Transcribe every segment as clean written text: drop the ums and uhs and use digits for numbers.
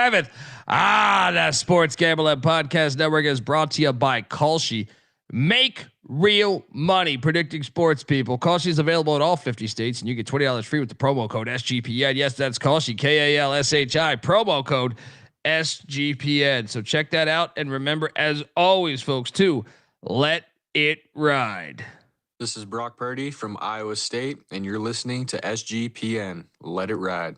11th. The Sports Gambling Podcast Network is brought to you by Kalshi. Make real money predicting sports, people. Kalshi is available in all 50 states, and you get $20 free with the promo code SGPN. Yes, that's Kalshi, Kalshi, promo code SGPN. So check that out. And remember, as always, folks, too, let it ride. This is Brock Purdy from Iowa State, and you're listening to SGPN. Let it ride.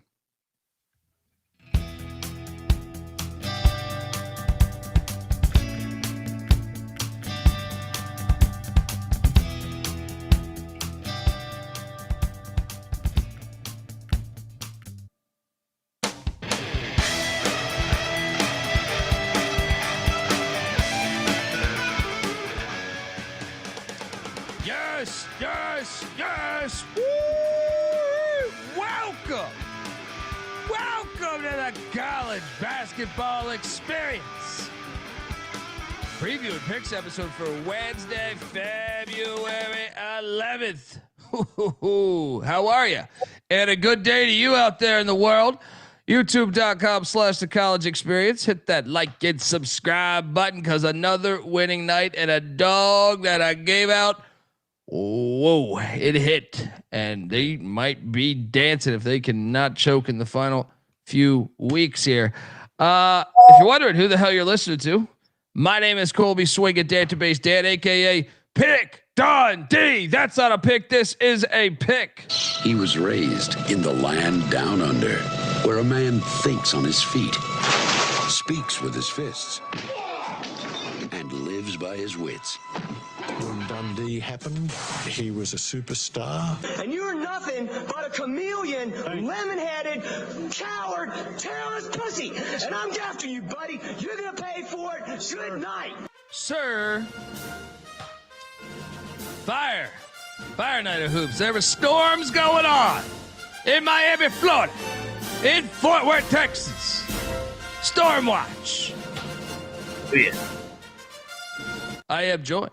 Yes. Woo! Welcome to the college basketball experience. Preview and picks episode for Wednesday, February 11th. How are you? And a good day to you out there in the world. YouTube.com/The College Experience. Hit that like and subscribe button, because another winning night and a dog that I gave out. Whoa, it hit, and they might be dancing if they cannot choke in the final few weeks here. If you're wondering who the hell you're listening to, my name is Colby Swinging Database Dan, a.k.a. Pick Dundee. That's not a pick. This is a pick. He was raised in the land down under, where a man thinks on his feet, speaks with his fists, and lives by his wits. When Dundee happened, he was a superstar. And you're nothing but a chameleon, lemon-headed, coward, tailless pussy. And I'm after you, buddy. You're going to pay for it. Good night. Sir. Fire night of hoops. There were storms going on in Miami, Florida, in Fort Worth, Texas. Storm watch. Yeah. I am joined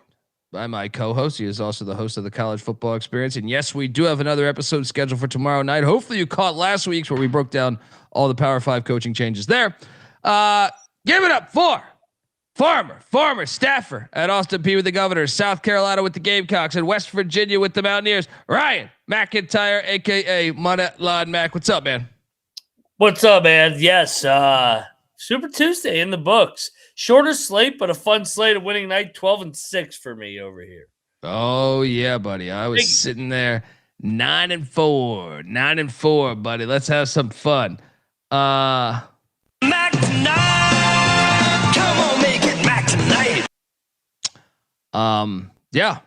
by my co-host. He is also the host of the College Football Experience. And yes, we do have another episode scheduled for tomorrow night. Hopefully you caught last week's where we broke down all the Power 5 coaching changes there. Give it up for former staffer at Austin Peay with the Governors, South Carolina with the Gamecocks, and West Virginia with the Mountaineers, Ryan McIntyre, a.k.a. Moneyline Mac. What's up, man? What's up, man? Yes, Super Tuesday in the books. Shorter slate, but a fun slate of winning night. 12-6 for me over here. Oh yeah, buddy. I was sitting there 9-4, buddy. Let's have some fun. Mac tonight. Come on, make it Mac tonight. Yeah.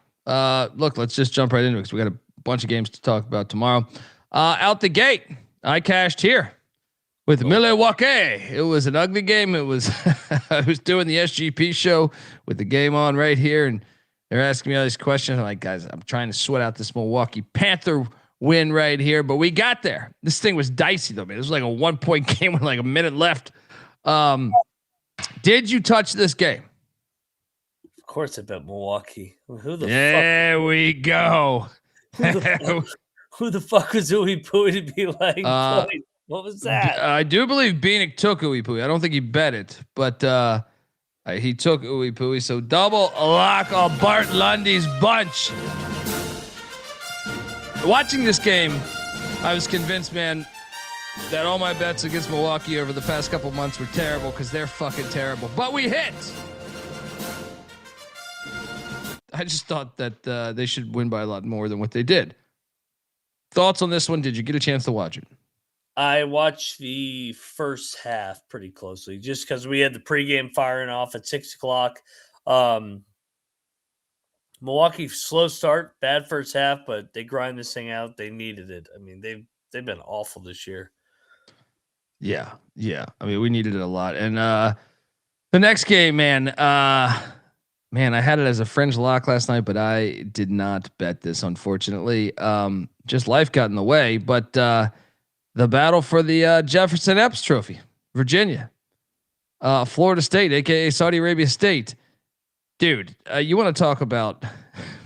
Look, let's just jump right into it because we got a bunch of games to talk about tomorrow. Out the gate, I cashed here with Milwaukee. It was an ugly game. It was I was doing the SGP show with the game on right here, and they're asking me all these questions. I'm like, guys, I'm trying to sweat out this Milwaukee Panther win right here, but we got there. This thing was dicey though, man. It was like a 1-point game with like a minute left. Did you touch this game? Of course, I bet Milwaukee. Who the there fuck? We go. Who the fuck was Uwe Pui to be like? What was that? I do believe Bieniek took Uwe Pui. I don't think he bet it, but he took Uwe Pui. So double lock on Bart Lundy's bunch. Watching this game, I was convinced, man, that all my bets against Milwaukee over the past couple months were terrible because they're fucking terrible. But we hit. I just thought that they should win by a lot more than what they did. Thoughts on this one? Did you get a chance to watch it? I watched the first half pretty closely just because we had the pregame firing off at 6:00. Milwaukee slow start, bad first half, but they grind this thing out. They needed it. I mean, they've been awful this year. Yeah. I mean, we needed it a lot. And the next game, man, I had it as a fringe lock last night, but I did not bet this, unfortunately. Just life got in the way. But the battle for the Jefferson Epps Trophy, Virginia, Florida State, aka Saudi Arabia State. Dude, you want to talk about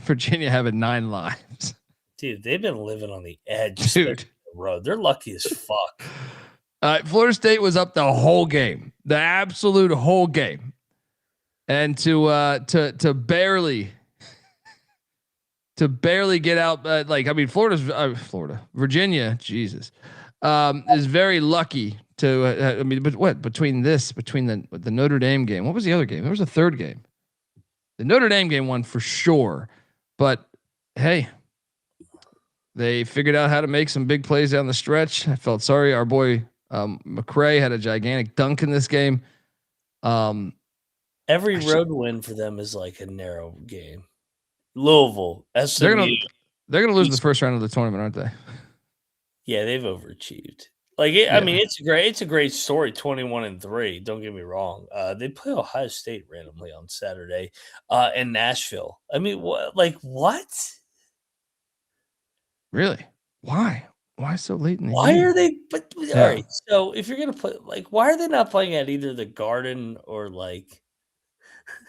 Virginia having 9 lives? Dude, they've been living on the edge. Dude, the road. They're lucky as fuck. Florida State was up the whole game, the absolute whole game, and to barely get out. Virginia, Jesus, is very lucky to. But between the Notre Dame game, what was the other game? There was a third game. The Notre Dame game won for sure, but hey. They figured out how to make some big plays down the stretch. I felt sorry. Our boy McCray had a gigantic dunk in this game. Every road win for them is like a narrow game. Louisville, SMU. They're gonna lose the first round of the tournament, aren't they? Yeah, they've overachieved. I mean, it's a great story. 21-3. Don't get me wrong. They play Ohio State randomly on Saturday in Nashville. I mean, what? Really? Why? Why so late in the Why year? are they? But all right. So if you're gonna play, why are they not playing at either the Garden or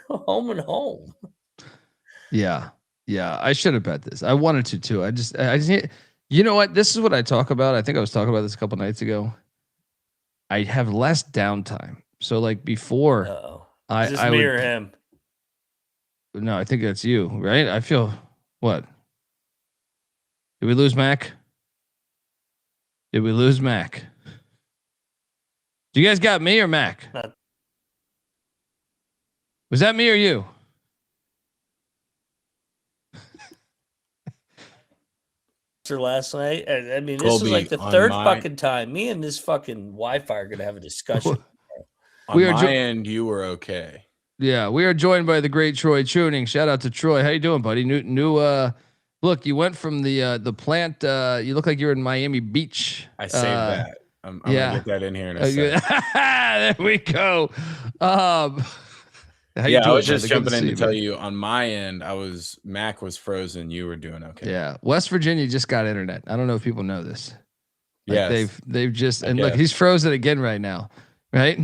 home and home? Yeah. I should have bet this. I wanted to too. I just. You know what? This is what I talk about. I think I was talking about this a couple nights ago. I have less downtime. So before, I mirror him. No, I think that's you, right? I feel what? Did we lose Mac? Do you guys got me or Mac? Was that me or you? Last night. I mean, this is like the third fucking time. Me and this fucking Wi-Fi are gonna have a discussion. On my end, you were okay. Yeah, we are joined by the great Troy Tuning. Shout out to Troy. How you doing, buddy? New look, you went from the plant. You look like you're in Miami Beach. I saved that. I'm gonna get that in here in a second. There we go. I was just jumping in to tell you on my end, Mac was frozen. You were doing okay. Yeah, West Virginia just got internet. I don't know if people know this. Yeah, they've just look, he's frozen again right now, right?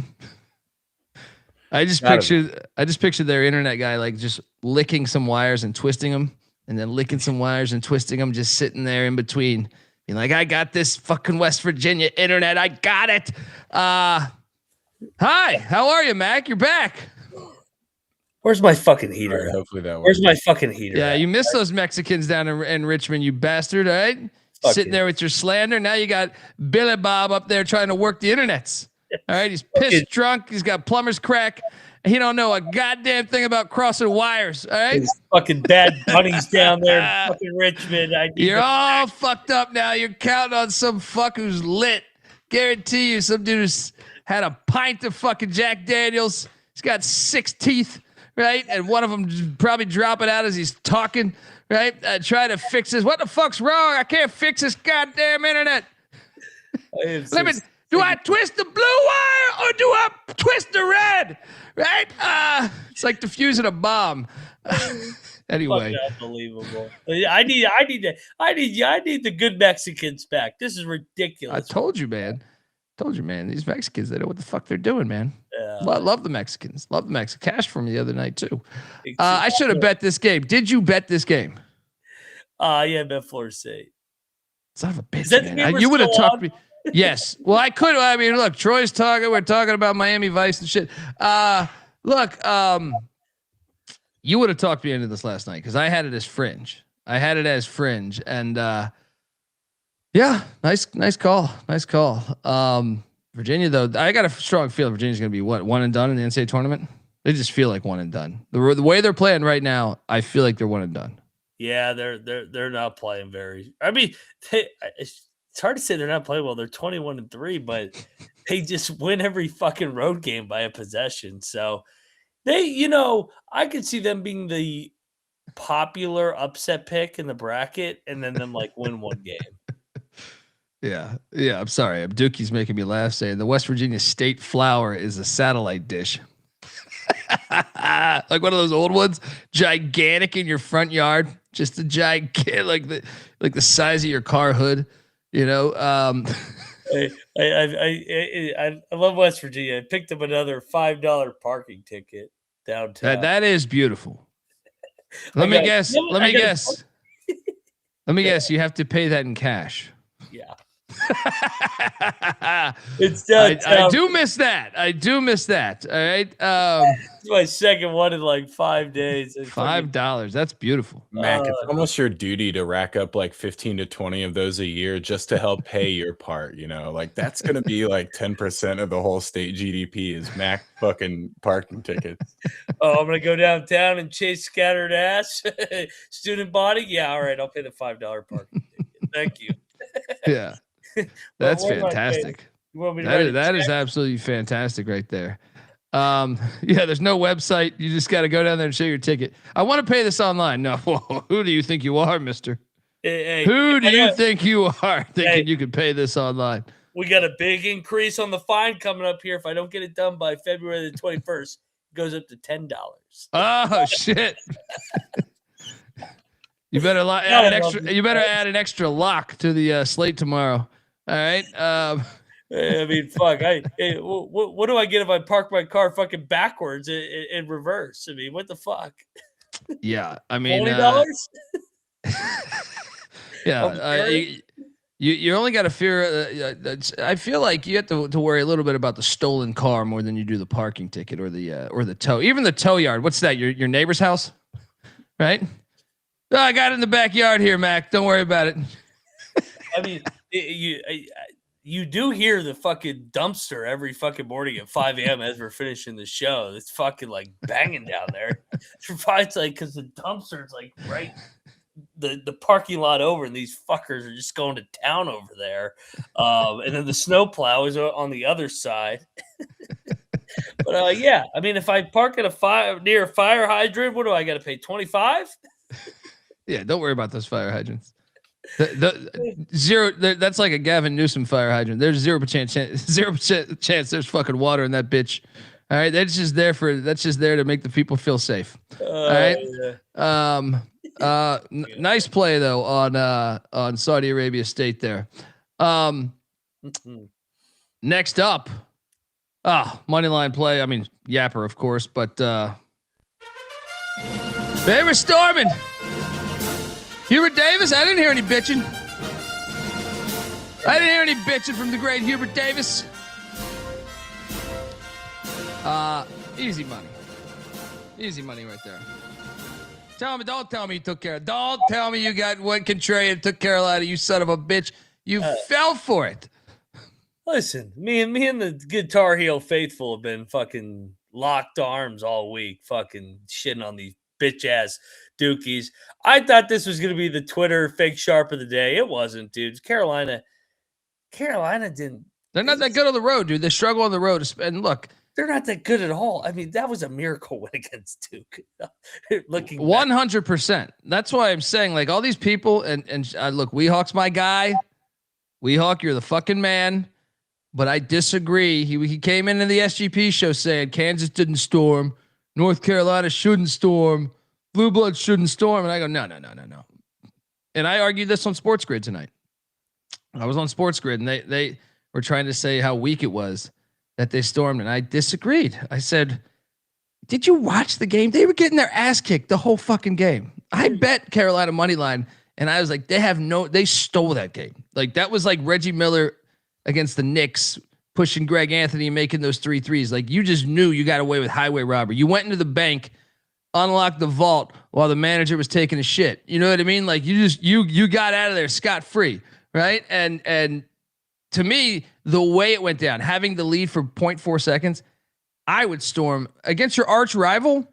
I just pictured their internet guy just licking some wires and twisting them. And then licking some wires and twisting them, just sitting there in between, being like, "I got this fucking West Virginia internet. I got it." Hi, how are you, Mac? You're back. Where's my fucking heater? Right, hopefully that. Where's my fucking heater? Yeah, you missed those Mexicans down in Richmond, you bastard. All right, sitting there with your slander. Now you got Billy Bob up there trying to work the internets. All right, he's pissed drunk. He's got plumber's crack. He don't know a goddamn thing about crossing wires. All right, these fucking bad bunnies down there in fucking Richmond. You're all fucked up now. You're counting on some fuck who's lit. Guarantee you, some dude who's had a pint of fucking Jack Daniels. He's got 6 teeth, right? And one of them probably dropping out as he's talking, right? Trying to fix this. What the fuck's wrong? I can't fix this goddamn internet. Do I twist the blue wire or do I twist the red? Right? It's like defusing a bomb. Anyway, unbelievable. I need the good Mexicans back. This is ridiculous. I told you, man. These Mexicans, they know what the fuck they're doing, man. Yeah. Love the Mexicans. Love the Mexicans. Cash from the other night too. I should have bet this game. Did you bet this game? Yeah, bet Florida State. Son of a bitch, man. You would have talked me. Yes. Well, I could. I mean, look, Troy's talking. We're talking about Miami Vice and shit. Look, you would have talked me into this last night because I had it as fringe. And yeah, nice call. Virginia, though, I got a strong feeling Virginia's going to be one and done in the NCAA tournament. They just feel like one and done. The way they're playing right now, I feel like they're one and done. Yeah, they're not playing very. I mean, it's hard to say they're not playing well. They're 21-3, but they just win every fucking road game by a possession. So they, I could see them being the popular upset pick in the bracket and then them win one game. Yeah. I'm sorry. Dukey's making me laugh saying the West Virginia State flour is a satellite dish. Like one of those old ones, gigantic in your front yard, just a gigantic, like the size of your car hood. I love West Virginia. I picked up another $5 parking ticket downtown. That is beautiful. Let me guess. You have to pay that in cash. Yeah. It's downtown. I do miss that. All right. It's my second one in like 5 days. $5. That's beautiful. Mac, it's almost your duty to rack up like 15 to 20 of those a year just to help pay your part. Like that's going to be like 10% of the whole state GDP is Mac fucking parking tickets. Oh, I'm going to go downtown and chase scattered ass. Student body. Yeah. All right. I'll pay the $5 parking ticket. Thank you. Yeah. That's fantastic. That is absolutely fantastic right there. There's no website. You just got to go down there and show your ticket. I want to pay this online. No, who do you think you are, mister? Who do you think you are thinking you could pay this online? We got a big increase on the fine coming up here. If I don't get it done by February the 21st, it goes up to $10. Oh, shit. You better add an extra lock to the slate tomorrow. All right. I mean, fuck. What do I get if I park my car fucking backwards in reverse? I mean, what the fuck? Yeah, I mean, $20. Yeah, you only got to fear. I feel like you have to worry a little bit about the stolen car more than you do the parking ticket or the tow. Even the tow yard. What's that? Your neighbor's house, right? Oh, I got it in the backyard here, Mac. Don't worry about it. I mean, you do hear the fucking dumpster every fucking morning at 5 a.m. as we're finishing the show. It's fucking like banging down there. It's like because the dumpster's like right the parking lot over, and these fuckers are just going to town over there. And then the snowplow is on the other side. But yeah, I mean, if I park at near a fire hydrant, what do I got to pay? $25? Yeah, don't worry about those fire hydrants. That's like a Gavin Newsom fire hydrant. There's 0% chance there's fucking water in that bitch. All right, that's just there to make the people feel safe. All right. Yeah. Nice play though on Saudi Arabia State there. Next up, money line play. I mean, Yapper, of course, but they were storming. Hubert Davis, I didn't hear any bitching. From the great Hubert Davis. Easy money. Easy money right there. Don't tell me you took care of. Don't tell me you got one contrarian took Carolina, you son of a bitch. You fell for it. Listen, me and the Guitar Heel faithful have been fucking locked arms all week, fucking shitting on these bitch ass Dukies. I thought this was going to be the Twitter fake sharp of the day. It wasn't, dude. Carolina didn't. They're not that good on the road, dude. They struggle on the road. And look, they're not that good at all. I mean, that was a miracle win against Duke. Looking 100%. That's why I'm saying, like, all these people and look, Weehawk's my guy. Weehawk, you're the fucking man. But I disagree. He came into the SGP show saying Kansas didn't storm, North Carolina shouldn't storm, Blue Bloods shouldn't storm. And I go, no. And I argued this on Sports Grid tonight. I was on Sports Grid, and they were trying to say how weak it was that they stormed, and I disagreed. I said, did you watch the game? They were getting their ass kicked the whole fucking game. I bet Carolina money line, and I was like, they stole that game. Like, that was like Reggie Miller against the Knicks pushing Greg Anthony and making those 3 threes. Like, you just knew you got away with highway robbery. You went into the bank, unlocked the vault while the manager was taking a shit. You know what I mean? Like, you got out of there scot-free, right? And to me, the way it went down, having the lead for 0.4 seconds, I would storm against your arch rival.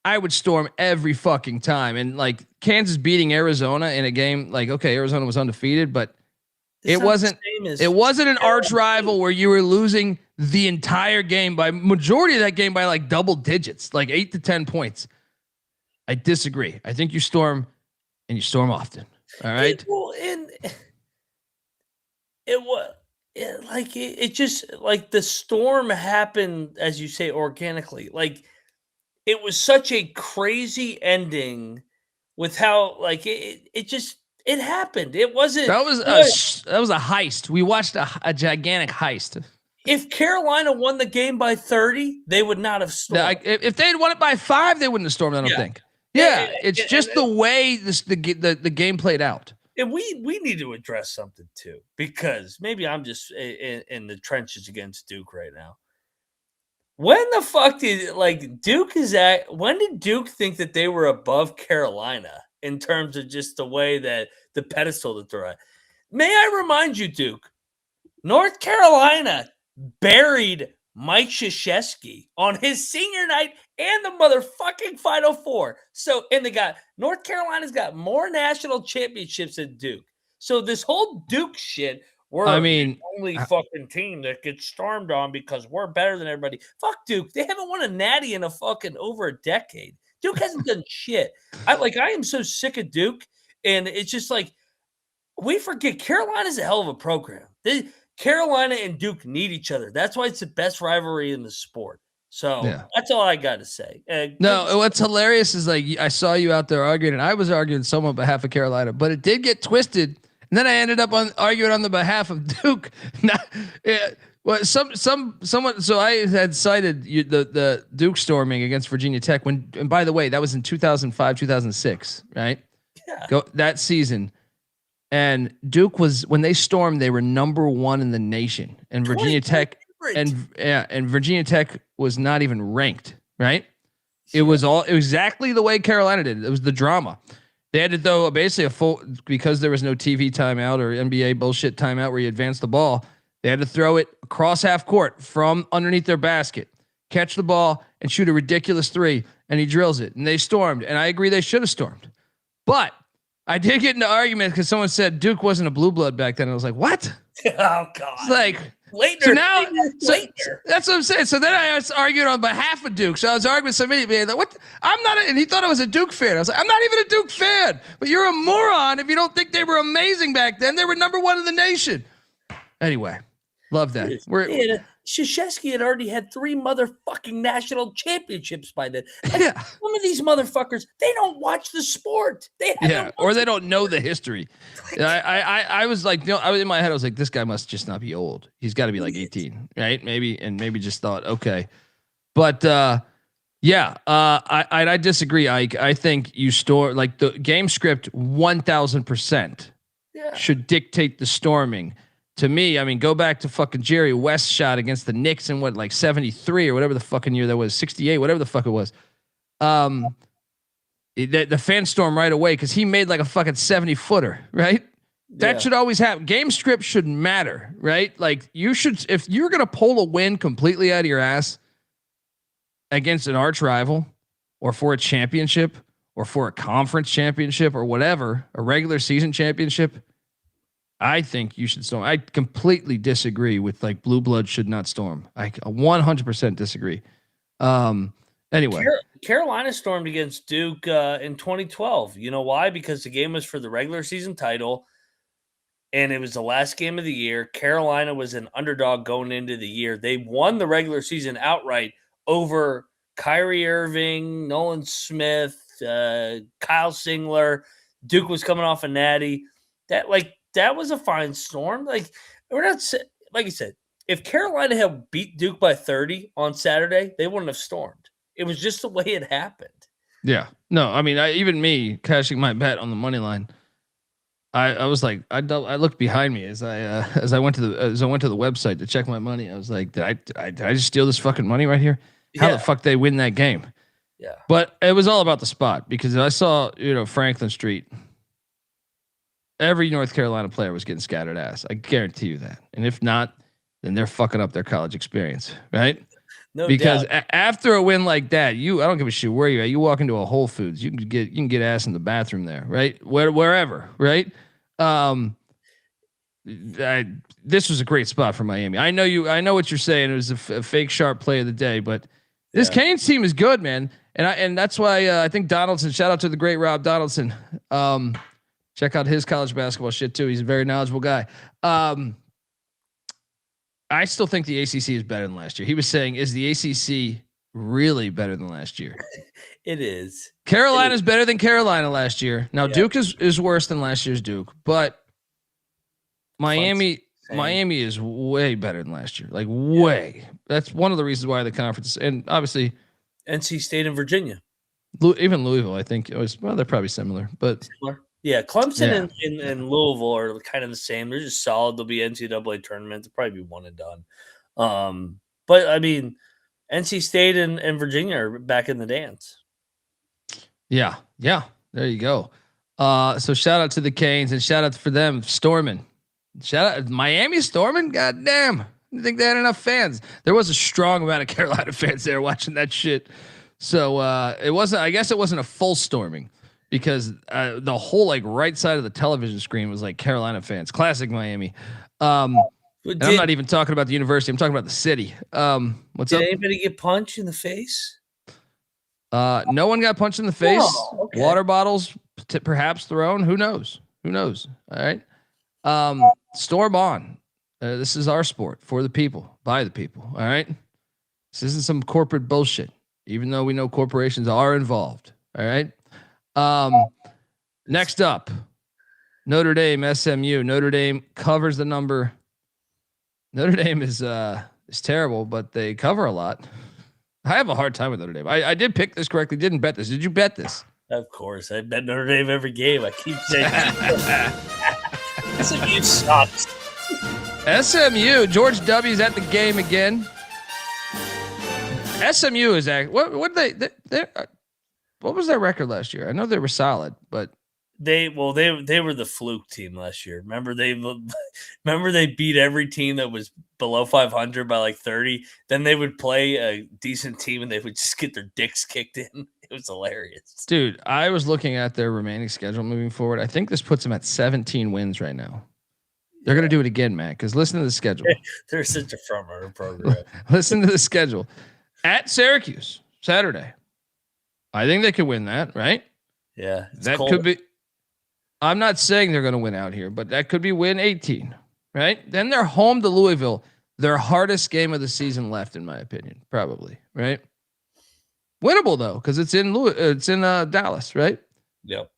I would storm every fucking time. And like Kansas beating Arizona in a game, like, okay, Arizona was undefeated, but it wasn't an arch rival where you were losing the entire game by majority of that game by like double digits, like 8 to 10 points. I disagree. I think you storm, and you storm often. All right. It just like the storm happened, as you say, organically. Like, it was such a crazy ending with how like it happened. It wasn't. That was a heist. We watched a gigantic heist. If Carolina won the game by 30, they would not have stormed. If they had won it by 5, they wouldn't have stormed. I don't think. Yeah, it's just the way the game played out. And we need to address something too, because maybe I'm just in the trenches against Duke right now. When the fuck did Duke when did Duke think that they were above Carolina in terms of just the way that the pedestal that they're at? May I remind you, Duke, North Carolina buried Mike Krzyzewski on his senior night and the motherfucking Final Four. So, and North Carolina's got more national championships than Duke. So this whole Duke shit, we're the only fucking team that gets stormed on because we're better than everybody. Fuck Duke. They haven't won a natty in over a decade. Duke hasn't done shit. I am so sick of Duke, and it's just like we forget Carolina's a hell of a program. Carolina and Duke need each other. That's why it's the best rivalry in the sport. So that's all I got to say. No, what's hilarious is I saw you out there arguing, and I was arguing some on behalf of Carolina, but it did get twisted. And then I ended up arguing on the behalf of Duke. Someone. So I had cited the Duke storming against Virginia Tech and by the way, that was in 2005, 2006, right? Yeah. That season. And Duke when they stormed, they were number 1 in the nation, and Virginia Tech and Virginia Tech was not even ranked, right? It was exactly the way Carolina did. It was the drama. They had to throw basically a full, because there was no TV timeout or NBA bullshit timeout where you advance the ball. They had to throw it across half court from underneath their basket, catch the ball and shoot a ridiculous 3, and he drills it. And they stormed, and I agree they should have stormed, but I did get into argument because someone said Duke wasn't a blue blood back then. I was like, what? Oh God! It's like later. So now, that's what I'm saying. So then I was arguing on behalf of Duke. So I was arguing with somebody, man, like, what? I'm not, and he thought I was a Duke fan. I was like, I'm not even a Duke fan. But you're a moron if you don't think they were amazing back then. They were number 1 in the nation. Anyway, love that. Krzyzewski had already had 3 motherfucking national championships by then. Some of these motherfuckers, they don't watch the sport. They don't know the history. I was like, I was in my head. I was like, this guy must just not be old. He's got to be like 18, right? Maybe just thought, okay, but I disagree. I think you store the game script 1,000% should dictate the storming. To me, I mean, go back to fucking Jerry West's shot against the Knicks in 73 or whatever the fucking year that was, 68, whatever the fuck it was. The fan storm right away because he made a fucking 70-footer, right? That should always happen. Game script should matter, right? You should, if you're gonna pull a win completely out of your ass against an arch rival, or for a championship, or for a conference championship, or whatever, a regular season championship, I think you should storm. I completely disagree with blue blood should not storm. I 100% disagree. Anyway, Carolina stormed against Duke in 2012. You know why? Because the game was for the regular season title, and it was the last game of the year. Carolina was an underdog going into the year. They won the regular season outright over Kyrie Irving, Nolan Smith, Kyle Singler. Duke was coming off a natty. That was a fine storm. We're not, like you said, if Carolina had beat Duke by 30 on Saturday, they wouldn't have stormed. It was just the way it happened. Yeah. No, I mean, even me cashing my bet on the money line, I was like, I looked behind me as I went to the website to check my money. I was like, did I just steal this fucking money right here? How the fuck they win that game? Yeah. But it was all about the spot, because I saw, Franklin Street, every North Carolina player was getting scattered ass. I guarantee you that. And if not, then they're fucking up their college experience, right? No because doubt. After a win like that, I don't give a shit where you're at. You walk into a Whole Foods, you can get ass in the bathroom there, right? Wherever, right? This was a great spot for Miami. I know what you're saying. It was a fake sharp play of the day, but this Canes team is good, man. And that's why I think Donaldson. Shout out to the great Rob Donaldson. Check out his college basketball shit too. He's a very knowledgeable guy. I still think the ACC is better than last year. He was saying, is the ACC really better than last year? It is. Carolina's better than Carolina last year. Now Duke is worse than last year's Duke, but Miami is way better than last year. Way. That's one of the reasons why the conference, and obviously NC State and Virginia. Even Louisville, I think it was, they're probably similar, but Yeah, Clemson Yeah. and Louisville are kind of the same. They're just solid. They'll be NCAA tournament. They'll probably be one and done. But I mean, NC State and Virginia are back in the dance. Yeah. There you go. So shout out to the Canes and shout out for them storming. Shout out Miami storming. God damn. I think they had enough fans. There was a strong amount of Carolina fans there watching that shit. So it wasn't. I guess it wasn't a full storming because the whole like right side of the television screen was like Carolina fans. Classic Miami. And I'm not even talking about the university. I'm talking about the city. What's up? Did anybody get punched in the face? No one got punched in the face. Oh, okay. Water bottles perhaps thrown. Who knows? All right. Storm on. This is our sport for the people, by the people. All right. This isn't some corporate bullshit, even though we know corporations are involved. All right. Next up, Notre Dame, SMU. Notre Dame covers the number. Notre Dame is terrible, but they cover a lot. I have a hard time with Notre Dame. I did pick this correctly. Didn't bet this. Did you bet this? Of course, I bet Notre Dame every game. I keep saying SMU sucks. SMU. George W's at the game again. SMU is what was their record last year? I know they were solid, but they were the fluke team last year. Remember they beat every team that was below 500 by like 30. Then they would play a decent team and they would just get their dicks kicked in. It was hilarious. Dude, I was looking at their remaining schedule moving forward. I think this puts them at 17 wins right now. They're going to do it again, Matt, because listen to the schedule. They're such a front runner program. Listen to the schedule. At Syracuse, Saturday. I think they could win that, right? Yeah. That could be. I'm not saying they're going to win out here, but that could be win 18, right? Then they're home to Louisville. Their hardest game of the season left, in my opinion, probably, right? Winnable though, because it's in Dallas, right? Yep.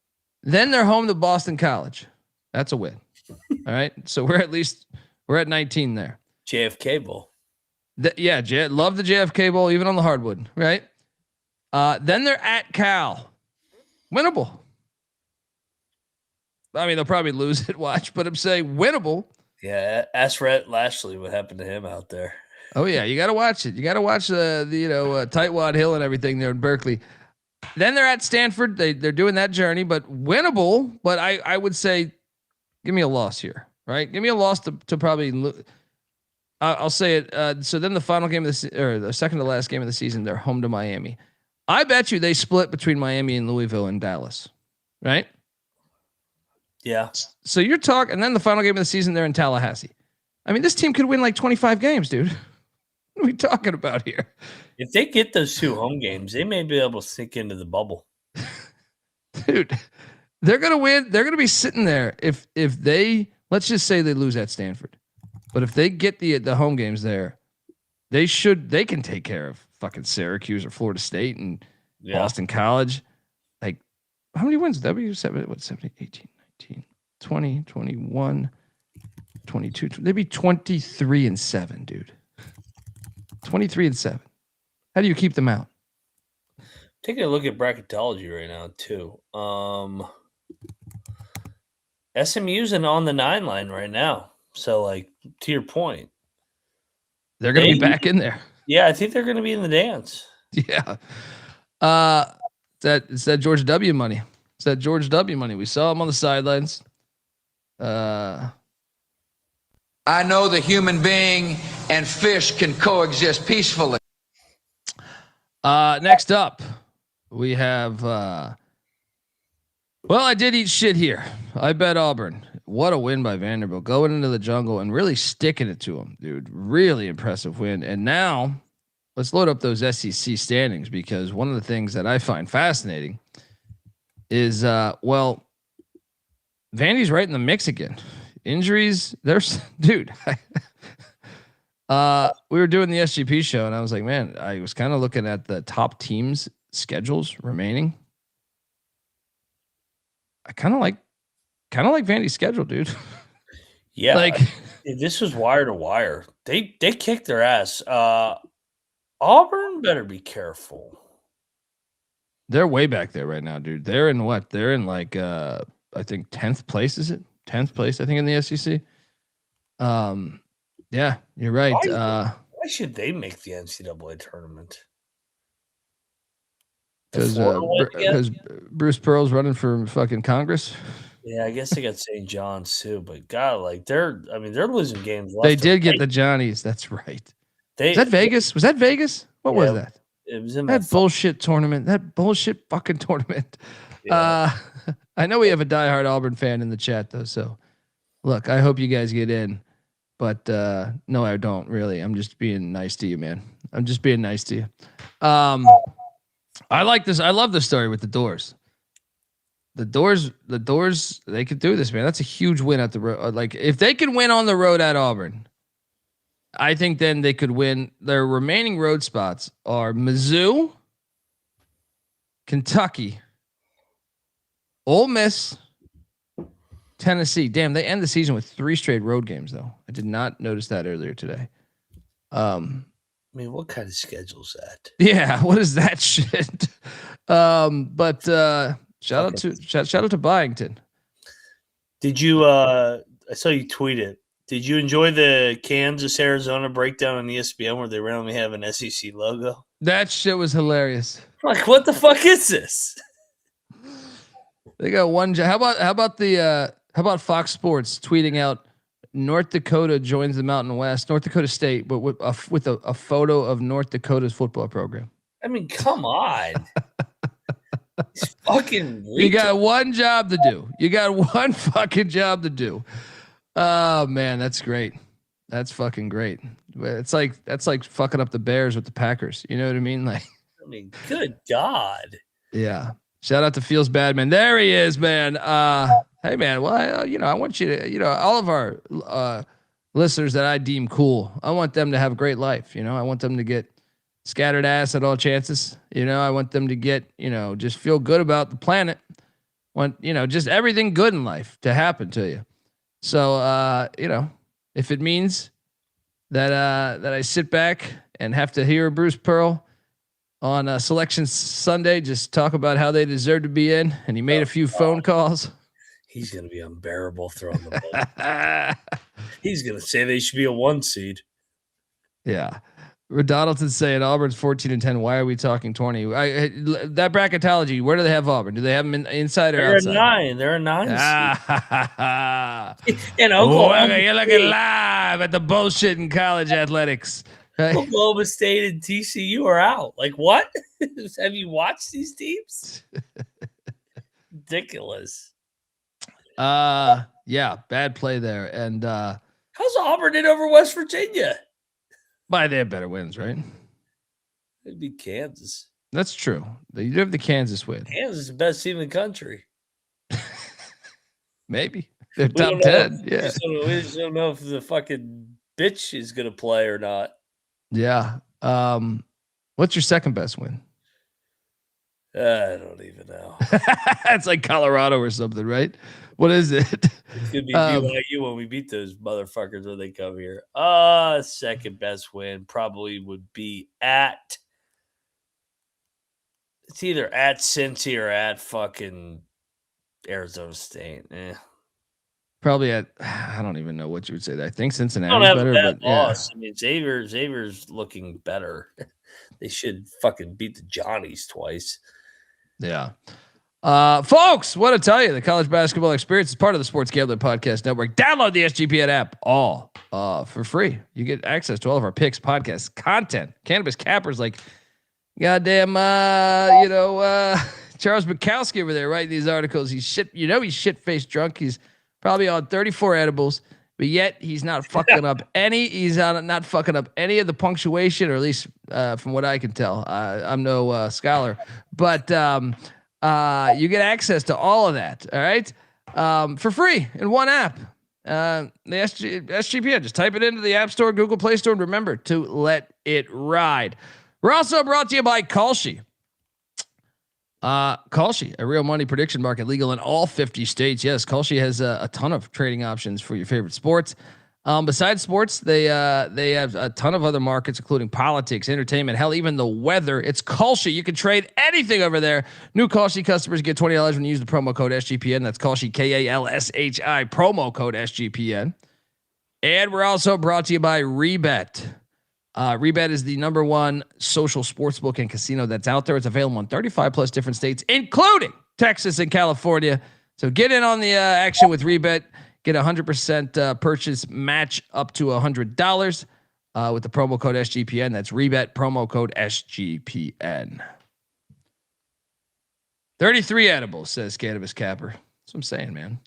Then they're home to Boston College. That's a win. All right. So we're at 19 there. JFK Bowl. Love the JFK Bowl, even on the hardwood, right? Then they're at Cal. Winnable. I mean, they'll probably lose it, but I'm saying winnable. Yeah, ask Rhett Lashley what happened to him out there. Oh yeah, you got to watch it. You got to watch the Tightwad Hill and everything there in Berkeley. Then they're at Stanford. They're doing that journey, but winnable. But I would say, give me a loss here, right? Give me a loss to probably. I'll say it. So then the final game of the second to last game of the season, they're home to Miami. I bet you they split between Miami and Louisville and Dallas, right? Yeah. So you're talking, and then the final game of the season, they're in Tallahassee. I mean, this team could win like 25 games, dude. What are we talking about here? If they get those 2 home games, they may be able to sink into the bubble. Dude, they're going to win. They're going to be sitting there. If they, let's just say they lose at Stanford, but if they get the home games there, they can take care of fucking Syracuse or Florida State and Boston College. Like, how many wins? W7, what, 17, 18, 19, 20, 21, 22. They'd be 23-7, dude. 23-7. How do you keep them out? Taking a look at bracketology right now, too. SMU's on the 9 line right now. So, like, to your point, they're going to be back in there. Yeah, I think they're going to be in the dance. Yeah. It's that George W money. It's that George W money. We saw him on the sidelines. I know the human being and fish can coexist peacefully. Next up, we have. Well, I did eat shit here. I bet Auburn. What a win by Vanderbilt, going into the jungle and really sticking it to them, dude. Really impressive win. And now let's load up those SEC standings, because one of the things that I find fascinating is, Vandy's right in the mix again. Injuries, dude. We were doing the SGP show, and I was like, man, I was kind of looking at the top teams' schedules remaining. I kind of like Vandy's schedule, dude. Yeah, like this was wire to wire. They kicked their ass. Auburn better be careful. They're way back there right now, dude. They're in what? They're in like I think 10th place. Is it 10th place? I think in the SEC. Yeah, you're right. Why should they make the NCAA tournament? Because Bruce Pearl's running for fucking Congress. Yeah, I guess they got St. John's too, but God, like they're losing games. They did get the Johnnies. That's right. Was that Vegas? Was that Vegas? What was that? It was in that bullshit tournament. That bullshit fucking tournament. Yeah. I know we have a diehard Auburn fan in the chat though. So look, I hope you guys get in, but no, I don't really. I'm just being nice to you, man. I'm just being nice to you. I like this. I love the story with the Doors. The Doors, they could do this, man. That's a huge win at the road. Like if they can win on the road at Auburn, I think then they could win. Their remaining road spots are Mizzou, Kentucky, Ole Miss, Tennessee. Damn, they end the season with 3 straight road games, though. I did not notice that earlier today. I mean, what kind of schedule is that? Yeah, what is that shit? But shout out to Byington. Did you? I saw you tweet it. Did you enjoy the Kansas Arizona breakdown on ESPN where they randomly have an SEC logo? That shit was hilarious. Like, what the fuck is this? They got one. How about Fox Sports tweeting out North Dakota joins the Mountain West, North Dakota State, but with a photo of North Dakota's football program. I mean, come on. It's fucking You got one job to do. You got one fucking job to do. Oh man, that's great. That's fucking great. That's like fucking up the Bears with the Packers. You know what I mean? Like, I mean, good God. Yeah. Shout out to Feels Bad Man. There he is, man. Hey man. Well, I want you to, all of our listeners that I deem cool. I want them to have a great life. I want them to get scattered ass at all chances. I want them to get, just feel good about the planet. Want, just everything good in life to happen to you. So, if it means that I sit back and have to hear Bruce Pearl on Selection Sunday just talk about how they deserve to be in, and he made a few phone calls. He's going to be unbearable throwing the ball. He's going to say they should be a 1 seed. Yeah. Donaldson saying Auburn's 14-10. Why are we talking 20? That bracketology, where do they have Auburn? Do they have them inside or outside? They're a 9. And Oklahoma you're looking live at the bullshit in college athletics. Right? Oklahoma State and TCU are out. Like, what? Have you watched these teams? Ridiculous. Yeah, bad play there. And how's Auburn in over West Virginia? They have better wins, right? It'd be Kansas. That's true. You do have the Kansas win. Kansas is the best team in the country. Maybe. They're top 10. Yeah. We just don't know if the fucking bitch is going to play or not. Yeah. What's your second best win? I don't even know. It's like Colorado or something, right? What is it? It's gonna be BYU when we beat those motherfuckers when they come here. Second best win probably would be it's either at Cincy or at fucking Arizona State. Probably at I don't even know what you would say. I think Cincinnati's better, but loss. Yeah. I mean, Xavier's looking better. They should fucking beat the Johnnies twice. Yeah. Folks, what to tell you, the college basketball experience is part of the Sports Gambling Podcast Network. Download the SGPN app all for free. You get access to all of our picks, podcasts, content, cannabis cappers like goddamn Charles Bukowski over there writing these articles. He's shit-faced drunk. He's probably on 34 edibles, but yet he's not fucking up any. He's not fucking up any of the punctuation, or at least from what I can tell. I'm no scholar, but you get access to all of that. All right, for free in one app. The SGPN. Just type it into the App Store, Google Play Store, and remember to let it ride. We're also brought to you by Kalshi. Kalshi, a real money prediction market, legal in all 50 states. Yes, Kalshi has a ton of trading options for your favorite sports. Besides sports, they have a ton of other markets, including politics, entertainment, hell, even the weather. It's Kalshi. You can trade anything over there. New Kalshi customers get $20 when you use the promo code SGPN. That's Kalshi, KALSHI, promo code SGPN. And we're also brought to you by Rebet. Rebet is the #1 social sportsbook and casino that's out there. It's available in 35 plus different states, including Texas and California. So get in on the action with Rebet. Get 100% purchase match up to $100 with the promo code SGPN. That's Rebet, promo code SGPN. 33 edibles, says Cannabis Capper. That's what I'm saying, man.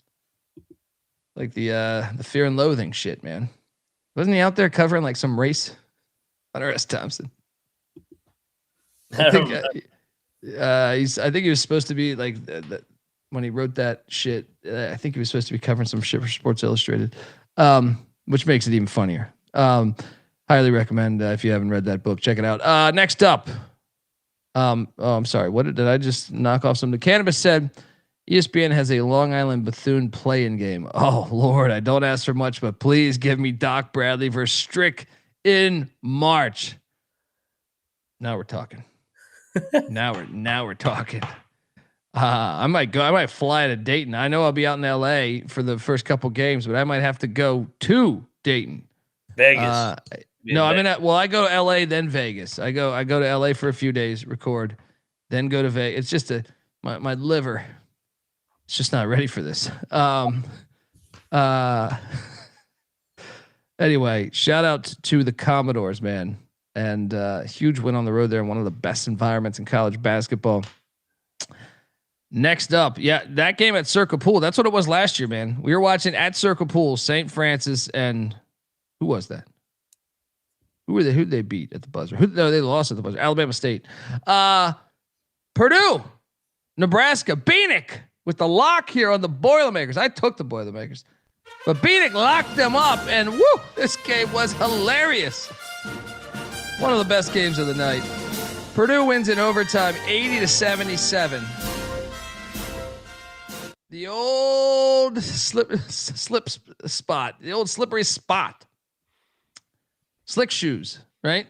Like the Fear and Loathing shit, man. Wasn't he out there covering like some race? Hunter S. Thompson. I think he was supposed to be like when he wrote that shit. I think he was supposed to be covering some shit for Sports Illustrated, which makes it even funnier. Highly recommend if you haven't read that book, check it out. Next up, I'm sorry. What did I just knock off some? The Cannabis said ESPN has a Long Island Bethune play-in game. Oh Lord, I don't ask for much, but please give me Doc Bradley versus Strick in March. Now we're talking. now we're talking. I might go. I might fly to Dayton. I know I'll be out in LA for the first couple games, but I might have to go to Dayton. Vegas. No, I'm in. I go to LA, then Vegas. I go to LA for a few days, record, then go to Vegas. It's just my liver. It's just not ready for this. Anyway, shout out to the Commodores, man, and huge win on the road there in one of the best environments in college basketball. Next up, that game at Circle Pool. That's what it was last year, man. We were watching at Circle Pool, St. Francis, and who was that? Who'd they beat at the buzzer? No, they lost at the buzzer. Alabama State. Purdue, Nebraska, Bieniek with the lock here on the Boilermakers. I took the Boilermakers, but Bieniek locked them up, and woo, this game was hilarious. One of the best games of the night. Purdue wins in overtime, 80-77. The old slip spot, the old slippery spot. Slick shoes, right?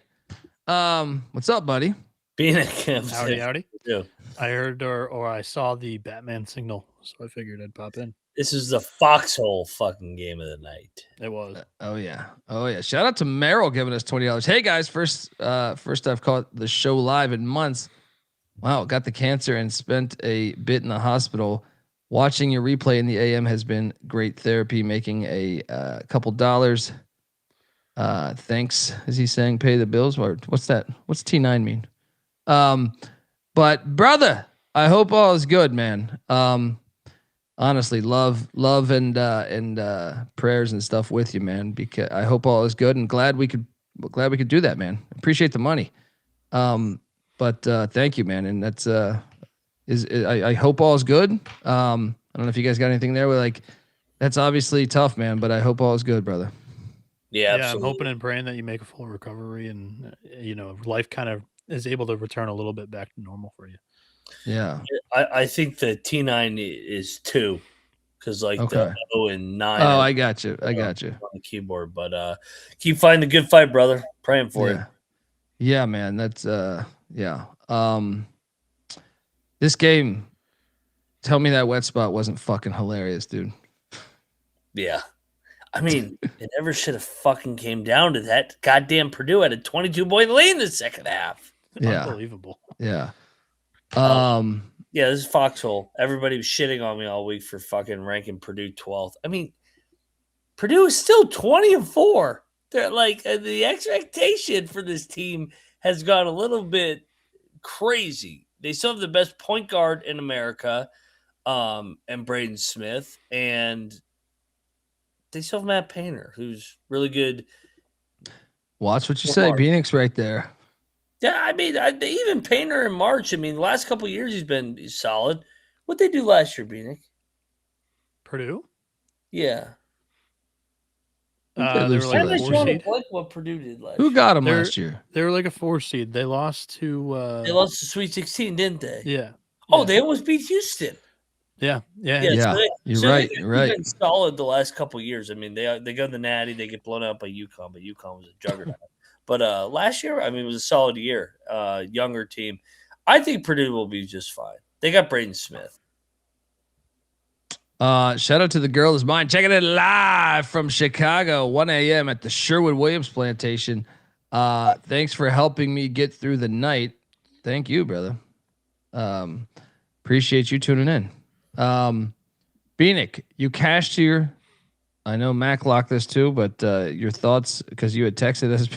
What's up, buddy? Bieniek. Howdy. Yeah. I heard or I saw the Batman signal, so I figured I'd pop in. This is the foxhole fucking game of the night. It was. Oh yeah. Shout out to Merrill giving us $20. Hey guys, first I've caught the show live in months. Wow, got the cancer and spent a bit in the hospital. Watching your replay in the AM has been great therapy, making a couple dollars. Thanks. Is he saying pay the bills? Or what's that? What's T9 mean? But brother, I hope all is good, man. Honestly, love and prayers and stuff with you, man, because I hope all is good and glad we could do that, man. Appreciate the money. But thank you, man. And that's I hope all is good. I don't know if you guys got anything there. We're like, that's obviously tough, man, but I hope all is good, brother. Yeah, I'm hoping and praying that you make a full recovery and life kind of is able to return a little bit back to normal for you. Yeah. I think the T9 is 2 because the 0 and 9. Oh, I got you. On the keyboard, but keep fighting the good fight, brother. Praying for you. Yeah, man. That's yeah. This game, tell me that wet spot wasn't fucking hilarious, dude. Yeah. I mean, it never should have fucking came down to that. Goddamn Purdue had a 22-point lead in the second half. Yeah. Unbelievable. Yeah. Yeah, this is Foxhole. Everybody was shitting on me all week for fucking ranking Purdue 12th. I mean, Purdue is still 20-4. They're like the expectation for this team has gone a little bit crazy. They still have the best point guard in America, and Braden Smith, and they still have Matt Painter, who's really good. Watch what you say. Bieniek's right there. Yeah, I mean, even Painter in March. I mean, the last couple of years he's solid. What'd they do last year, Bieniek? Purdue? Yeah. They were like a 4 seed. What Purdue did last Who got them last year? They were like a 4 seed. They lost to they lost to Sweet 16, didn't they? Yeah. Oh, they almost beat Houston. Yeah. Yeah, you're right. You're right. They've been solid the last couple of years. I mean, they go to the Natty, they get blown out by UConn, but UConn was a juggernaut. But last year, I mean, it was a solid year. Younger team. I think Purdue will be just fine. They got Braden Smith. Shout out to the girl is mine. Checking it live from Chicago, 1 a.m. at the Sherwood Williams plantation. Thanks for helping me get through the night. Thank you, brother. Appreciate you tuning in. Bieniek, you cashed your. I know Mac locked this too, but your thoughts, because you had texted us.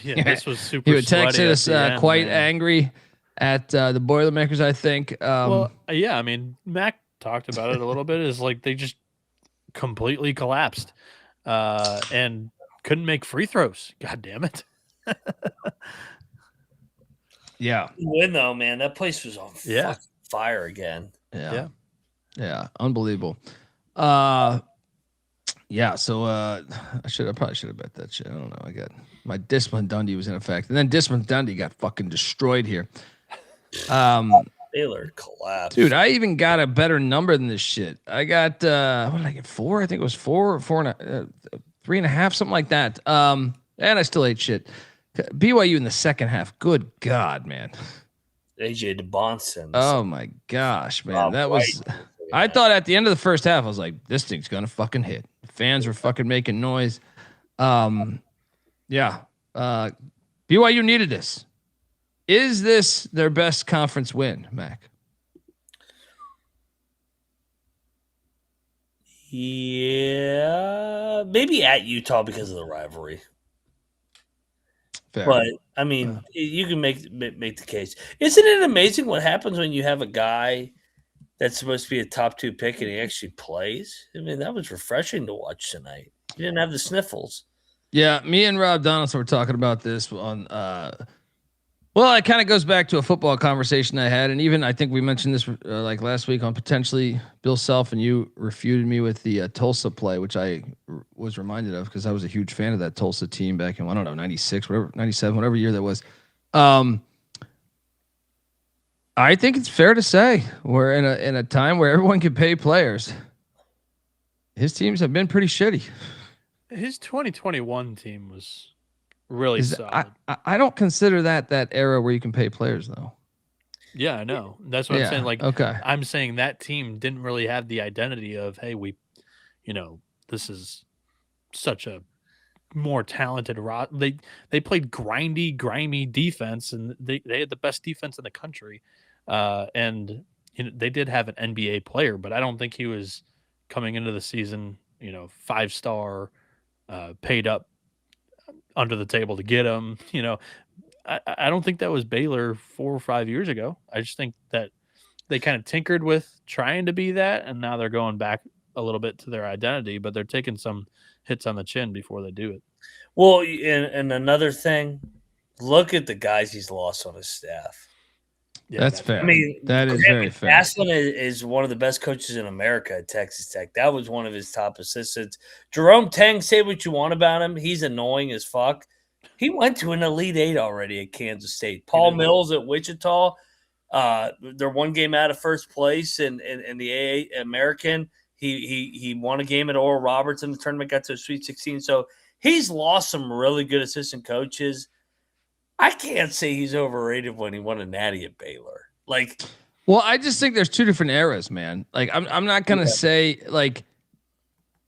Yeah, this was super. You had texted us quite man. Angry at the Boilermakers, I think. Well, yeah, I mean, Mac talked about it a little bit. Is like they just completely collapsed and couldn't make free throws. God damn it. Yeah. Win though, man. That place was on fire again. Yeah. Unbelievable. So I probably should have bet that shit. I don't know. I got my discipline Dundee was in effect. And then discipline Dundee got fucking destroyed here. Baylor collapsed. Dude, I even got a better number than this shit. I got what did I get? 4? I think it was 4 or 3.5, something like that. And I still ate shit. BYU in the second half. Good God, man. AJ DeBonson. Oh my gosh, man. That was I thought at the end of the first half, I was like, this thing's gonna fucking hit. Fans were fucking making noise. BYU needed this. Is this their best conference win, Mac? Yeah, maybe at Utah because of the rivalry. Fair. But I mean, you can make the case. Isn't it amazing what happens when you have a guy that's supposed to be a top 2 pick and he actually plays? I mean, that was refreshing to watch tonight. He didn't have the sniffles. Yeah, me and Rob Donaldson were talking about this on well, it kind of goes back to a football conversation I had, and even I think we mentioned this like last week on potentially Bill Self, and you refuted me with the Tulsa play, which I was reminded of because I was a huge fan of that Tulsa team back in, I don't know, 96, whatever, 97, whatever year that was. I think it's fair to say we're in a time where everyone can pay players. His teams have been pretty shitty. His 2021 team was really solid. I don't consider that era where you can pay players though. Yeah, I know. That's what I'm saying. Like, okay. I'm saying that team didn't really have the identity of, hey, this is such a more talented they played grimy defense, and they had the best defense in the country. And they did have an NBA player, but I don't think he was coming into the season, 5-star, paid up under the table to get him. I don't think that was Baylor 4 or 5 years ago. I just think that they kind of tinkered with trying to be that, and now they're going back a little bit to their identity, but they're taking some hits on the chin before they do it. Well, and another thing, look at the guys he's lost on his staff. Yeah, that's fair. I mean, that is very fair. Aslan is one of the best coaches in America at Texas Tech. That was one of his top assistants. Jerome Tang, say what you want about him. He's annoying as fuck. He went to an Elite 8 already at Kansas State. Paul Mills at Wichita. They're one game out of first place in the AA American. He won a game at Oral Roberts in the tournament, got to a Sweet 16. So he's lost some really good assistant coaches. I can't say he's overrated when he won a natty at Baylor. Well, I just think there's two different eras, man. Like, I'm not gonna say like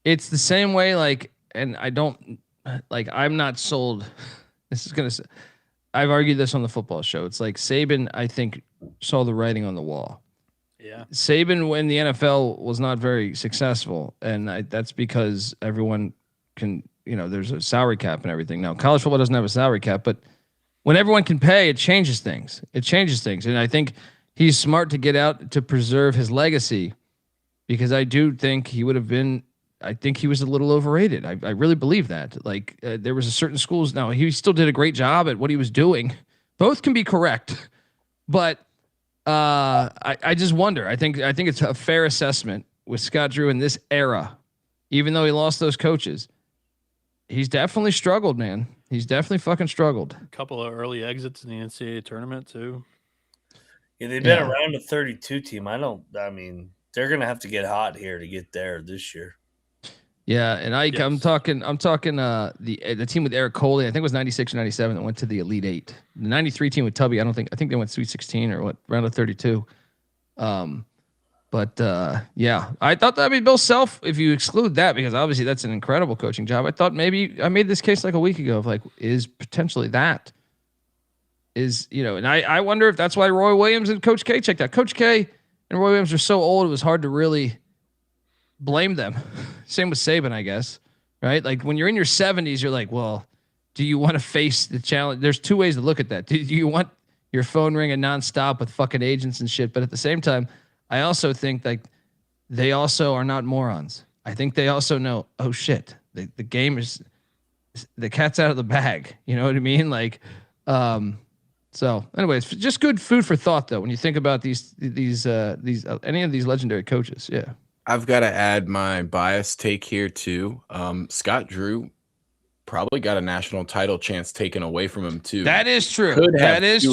it's the same way. Like, and I don't like. I'm not sold. This is gonna. I've argued this on the football show. It's like Saban, I think, saw the writing on the wall. Yeah, Saban when the NFL was not very successful, and that's because everyone can. There's a salary cap and everything. Now, college football doesn't have a salary cap, but when everyone can pay, it changes things. And I think he's smart to get out to preserve his legacy, because I do think he would have been, I think he was a little overrated. I really believe that. Like, there was a certain schools. Now, he still did a great job at what he was doing. Both can be correct. But I just wonder. I think it's a fair assessment with Scott Drew in this era, even though he lost those coaches. He's definitely struggled, man. He's definitely fucking struggled. A couple of early exits in the NCAA tournament too. Yeah, they've been around the 32 team. they're going to have to get hot here to get there this year. Yeah, and Ike, yes. I'm talking the team with Eric Olen, I think it was 96 or 97 that went to the Elite Eight. The 93 team with Tubby, I think they went Sweet 16 or round of 32. Yeah, I thought that'd be Bill Self if you exclude that, because obviously that's an incredible coaching job. I thought maybe I made this case like a week ago of like, is potentially that is, and I wonder if that's why Roy Williams and Coach K checked out. Coach K and Roy Williams are so old, it was hard to really blame them. Same with Saban, I guess, right? Like when you're in your 70s, you're like, well, do you want to face the challenge? There's two ways to look at that. Do you want your phone ringing nonstop with fucking agents and shit? But at the same time, I also think like they also are not morons. I think they also know, oh shit, the game is, the cat's out of the bag. You know what I mean? Like, so anyways, just good food for thought though, when you think about these any of these legendary coaches. Yeah. I've got to add my bias take here too. Scott Drew probably got a national title chance taken away from him too. That is true. That is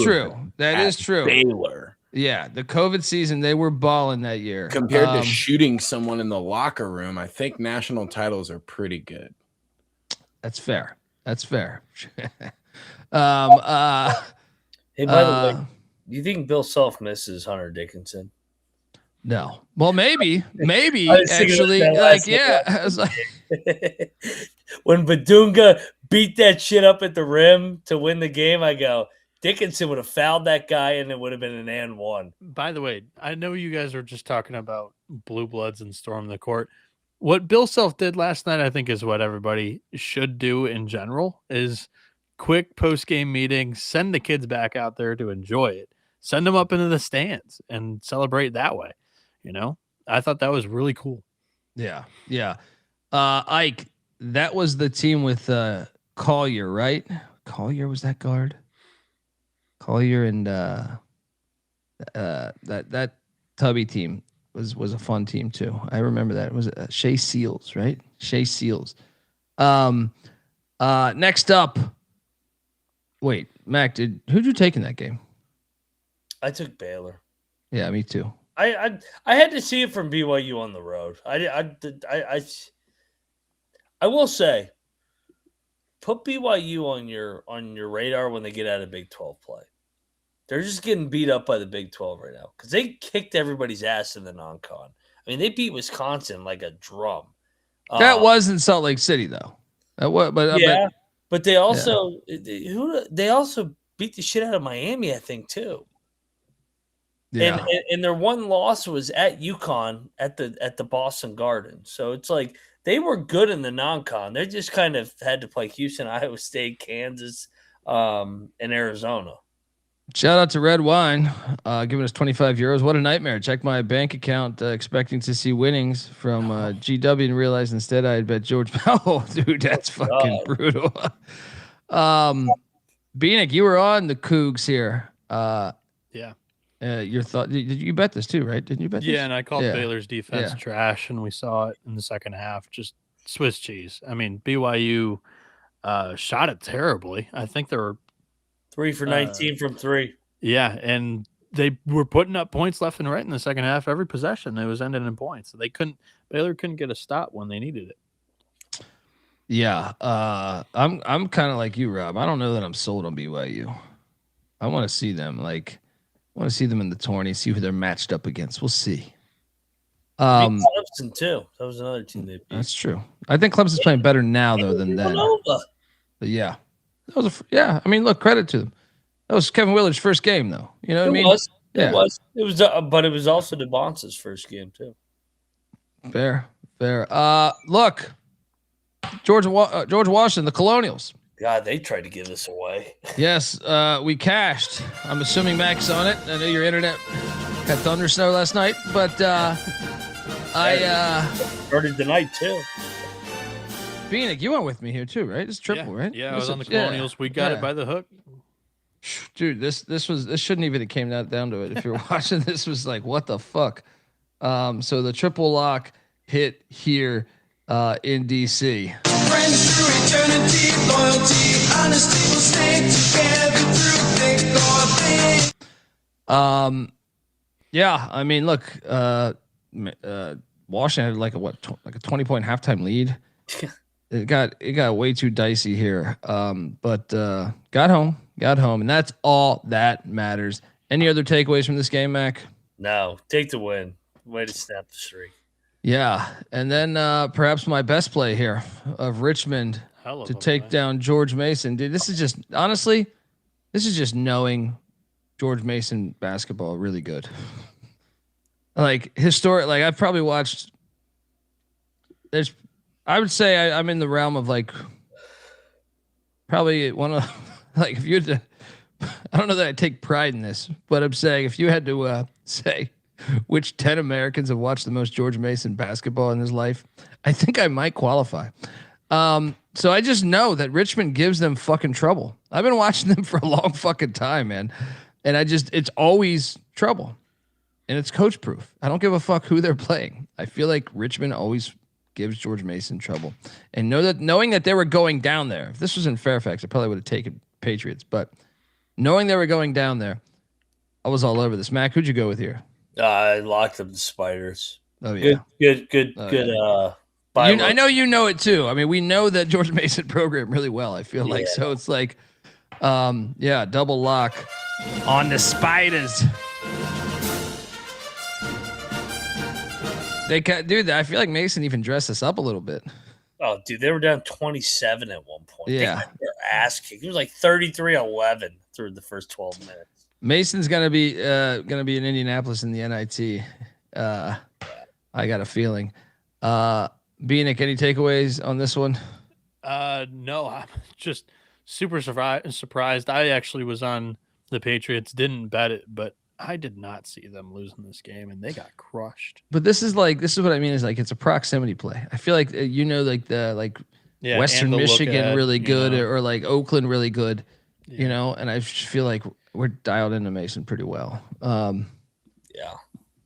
true. Baylor. Yeah, the COVID season, they were balling that year. Compared to shooting someone in the locker room, I think national titles are pretty good. That's fair. Hey, by the way, do you think Bill Self misses Hunter Dickinson? No. Well, maybe actually, like, yeah. I was like, when Badunga beat that shit up at the rim to win the game, I go, Dickinson would have fouled that guy and it would have been an and one. By the way, I know you guys were just talking about blue bloods and storming the court. What Bill Self did last night, I think, is what everybody should do in general, is quick post-game meeting, send the kids back out there to enjoy it. Send them up into the stands and celebrate that way. I thought that was really cool. Yeah. Ike, that was the team with Collier, right? Collier was that guard. Collier and that Tubby team was a fun team too. I remember that. It was Shea Seals, right? Shea Seals. Next up. Wait, Mac, who'd you take in that game? I took Baylor. Yeah, me too. I had to see it from BYU on the road. I will say, put BYU on your radar when they get out of Big 12 play. They're just getting beat up by the Big 12 right now because they kicked everybody's ass in the non-con. I mean, they beat Wisconsin like a drum. That was in Salt Lake City, though. But they also they also beat the shit out of Miami, I think, too. Yeah. And their one loss was at UConn at the Boston Garden. So it's like they were good in the non-con. They just kind of had to play Houston, Iowa State, Kansas, and Arizona. Shout out to Red Wine, giving us 25 euros. What a nightmare. Check my bank account, expecting to see winnings from GW and realized instead I had bet George Powell. Dude, that's fucking brutal. Bieniek, you were on the Cougs here. Yeah. Your thought? Did you bet this too, right? Didn't you bet this? Yeah, and I called Baylor's defense trash, and we saw it in the second half. Just Swiss cheese. I mean, BYU shot it terribly. I think there were 3 for 19 from 3. Yeah, and they were putting up points left and right in the second half. Every possession, it was ending in points. Baylor couldn't get a stop when they needed it. Yeah, I'm kind of like you, Rob. I don't know that I'm sold on BYU. I want to see them I want to see them in the tourney, see who they're matched up against. We'll see. Clemson too. That was another team they beat. That's true. I think Clemson's playing better now though than then. But yeah, that was I mean, look, credit to them. That was Kevin Willard's first game though. You know what I mean? It was. But it was also DeBonce's first game too. Fair. Look, George Washington, the Colonials. God, they tried to give this away. Yes, we cashed. I'm assuming Mac's on it. I know your internet had thunder snow last night, but I started tonight too. Bieniek, you went with me here too, right? It's triple, right? Yeah, I was on the Colonials. We got it by the hook. Dude, this shouldn't even have came down to it. If you're watching, this was like, what the fuck? So the triple lock hit here in DC. Friends through eternity, loyalty, honesty will stay together through thick or thin. Yeah, I mean, look, Washington had like a 20-point halftime lead. It got way too dicey here. But got home, and that's all that matters. Any other takeaways from this game, Mac? No, take the win. Way to snap the streak. Yeah, and then perhaps my best play here of Richmond to take down George Mason. Dude, this is just honestly, this is just knowing George Mason basketball really good. Like historic, like I've probably watched. I would say I'm in the realm of like probably one of like if you had to. I don't know that I take pride in this, but I'm saying if you had to say which 10 Americans have watched the most George Mason basketball in his life, I think I might qualify. So I just know that Richmond gives them fucking trouble. I've been watching them for a long fucking time, man. And it's always trouble. And it's coach proof. I don't give a fuck who they're playing. I feel like Richmond always gives George Mason trouble. And knowing that they were going down there, if this was in Fairfax, I probably would have taken Patriots. But knowing they were going down there, I was all over this. Mac, who'd you go with here? I locked up the Spiders. Oh yeah, good. Yeah. I know you know it too. I mean, we know that George Mason program really well. I feel like so it's like, double lock on the Spiders. They can't do that. I feel like Mason even dressed us up a little bit. Oh, dude, they were down 27 at one point. Yeah, they got their ass kicked. It was like 33-11 through the first 12 minutes. Mason's gonna be in Indianapolis in the NIT. I got a feeling. Bieniek, any takeaways on this one? No, I'm just super surprised. I actually was on the Patriots, didn't bet it, but I did not see them losing this game, and they got crushed. But this is what I mean is like it's a proximity play. I feel like Western Michigan really good, or like Oakland really good, and I just feel like we're dialed into Mason pretty well. Yeah.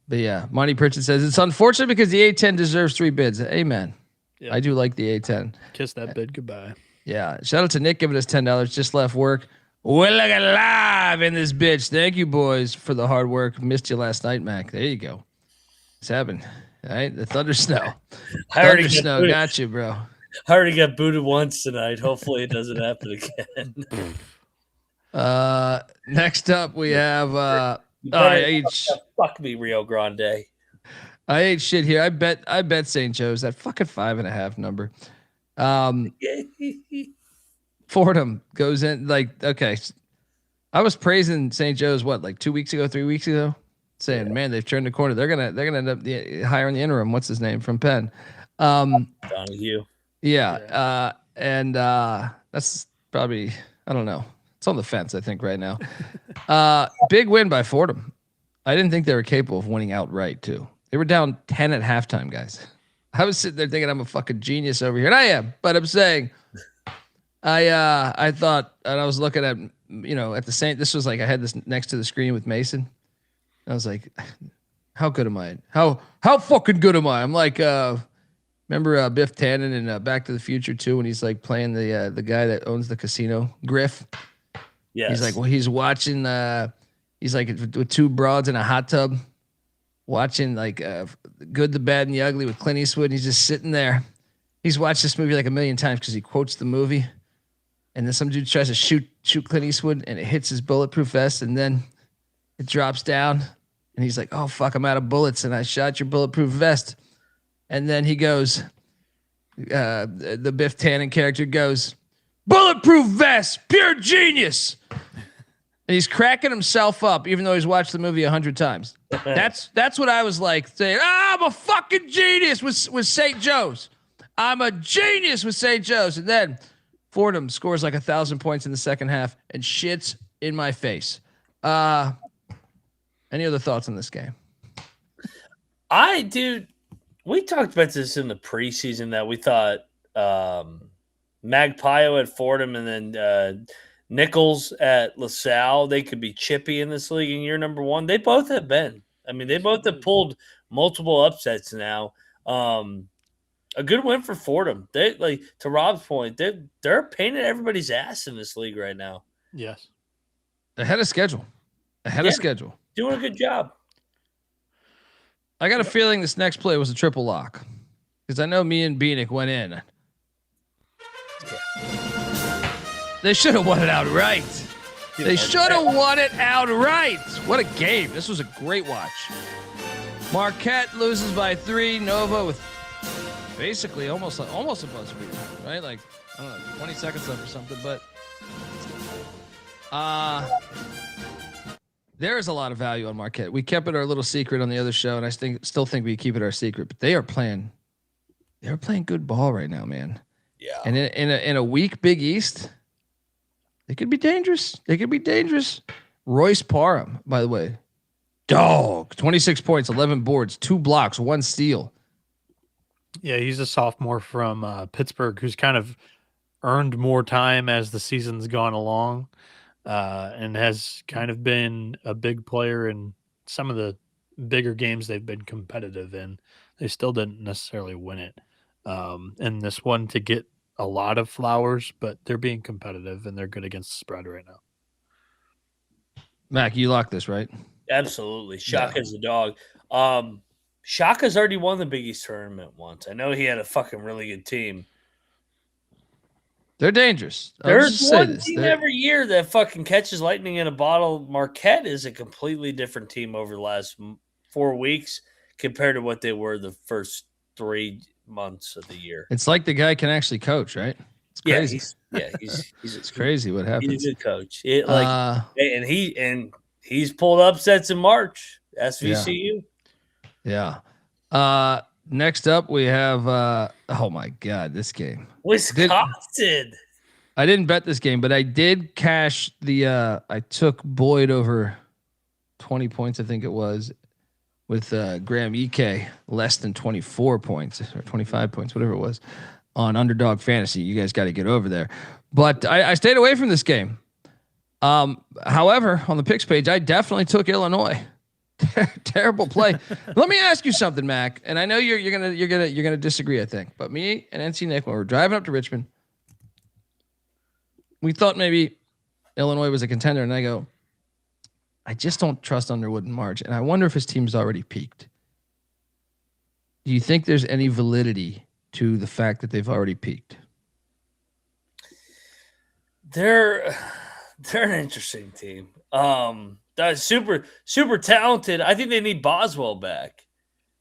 But yeah, Monty Pritchett says it's unfortunate because the A10 deserves 3 bids. Amen. Yeah. I do like the A10. Kiss that bid goodbye. Yeah. Shout out to Nick giving us $10. Just left work. We're looking live in this bitch. Thank you, boys, for the hard work. Missed you last night, Mac. There you go. It's happened. All right. The Thunder Snow. Thunder Snow got you, bro. I already got booted once tonight. Hopefully it doesn't happen again. Next up we have fuck me, Rio Grande. I ate shit here. I bet St. Joe's that fucking 5.5 number. Fordham goes in like, okay. I was praising St. Joe's like 2 weeks ago, 3 weeks ago, saying, man, they've turned the corner. They're gonna end up hiring the interim. What's his name from Penn? Donahue. Yeah. And that's probably, I don't know. It's on the fence, I think, right now. Big win by Fordham. I didn't think they were capable of winning outright, too. They were down 10 at halftime, guys. I was sitting there thinking I'm a fucking genius over here, and I am. But I'm saying, I thought, and I was looking at, at the same. This was like I had this next to the screen with Mason. I was like, how good am I? How fucking good am I? I'm like, remember Biff Tannen in Back to the Future 2 when he's like playing the guy that owns the casino, Griff. Yes. He's like, well, he's watching. He's like with 2 broads in a hot tub, watching like Good, the Bad, and the Ugly with Clint Eastwood. And he's just sitting there. He's watched this movie like a million times because he quotes the movie. And then some dude tries to shoot Clint Eastwood, and it hits his bulletproof vest, and then it drops down. And he's like, "Oh fuck, I'm out of bullets, and I shot your bulletproof vest." And then he goes, the Biff Tannen character goes, "Bulletproof vest, pure genius." And he's cracking himself up, even though he's watched the movie 100 times. That's what I was like saying. I'm a fucking genius with St. Joe's. I'm a genius with St. Joe's. And then Fordham scores like 1,000 points in the second half and shits in my face. Any other thoughts on this game? We talked about this in the preseason that we thought Magpio at Fordham and then Nichols at LaSalle, they could be chippy in this league in year number 1. They both have been. I mean, they both have pulled multiple upsets now. A good win for Fordham. They, like, to Rob's point, they're painting everybody's ass in this league right now. Yes. Ahead of schedule. Doing a good job. I got a feeling this next play was a triple lock because I know me and Bieniek went in. They should have won it outright. They should have won it outright. What a game. This was a great watch. Marquette loses by 3. Nova with basically almost a buzzer beater, right? Like, I don't know, 20 seconds left or something, but there is a lot of value on Marquette. We kept it our little secret on the other show, and I still think we keep it our secret, but they're playing good ball right now, man. Yeah. And in a weak Big East, they could be dangerous. Royce Parham, by the way, dog, 26 points, 11 boards, 2 blocks, 1 steal. Yeah, he's a sophomore from Pittsburgh who's kind of earned more time as the season's gone along, and has kind of been a big player in some of the bigger games they've been competitive in. They still didn't necessarily win it. And this one to get a lot of flowers, but they're being competitive and they're good against the spread right now. Mac, you lock this, right? Absolutely. Shaka's the dog. Shaka's already won the Big East tournament once. I know he had a fucking really good team. They're dangerous. There's one team every year that fucking catches lightning in a bottle. Marquette is a completely different team over the last 4 weeks compared to what they were the first 3 months of the year. It's like the guy can actually coach, right? It's crazy. He's it's crazy what happens. He's a good coach. And he's pulled upsets in March. That's VCU. Yeah. Next up we have oh my God, this game. Wisconsin. I didn't bet this game, but I did cash the I took Boyd over 20 points, I think it was, with Graham Ike less than 24 points or 25 points, whatever it was, on Underdog Fantasy. You guys got to get over there. But I stayed away from this game. However, on the picks page, I definitely took Illinois. Terrible play. Let me ask you something, Mac. And I know you're gonna disagree, I think. But me and NC Nick, when we were driving up to Richmond, we thought maybe Illinois was a contender, and I go, I just don't trust Underwood in March, and I wonder if his team's already peaked. Do you think there's any validity to the fact that they've already peaked? They're an interesting team. That's super talented. I think they need Boswell back.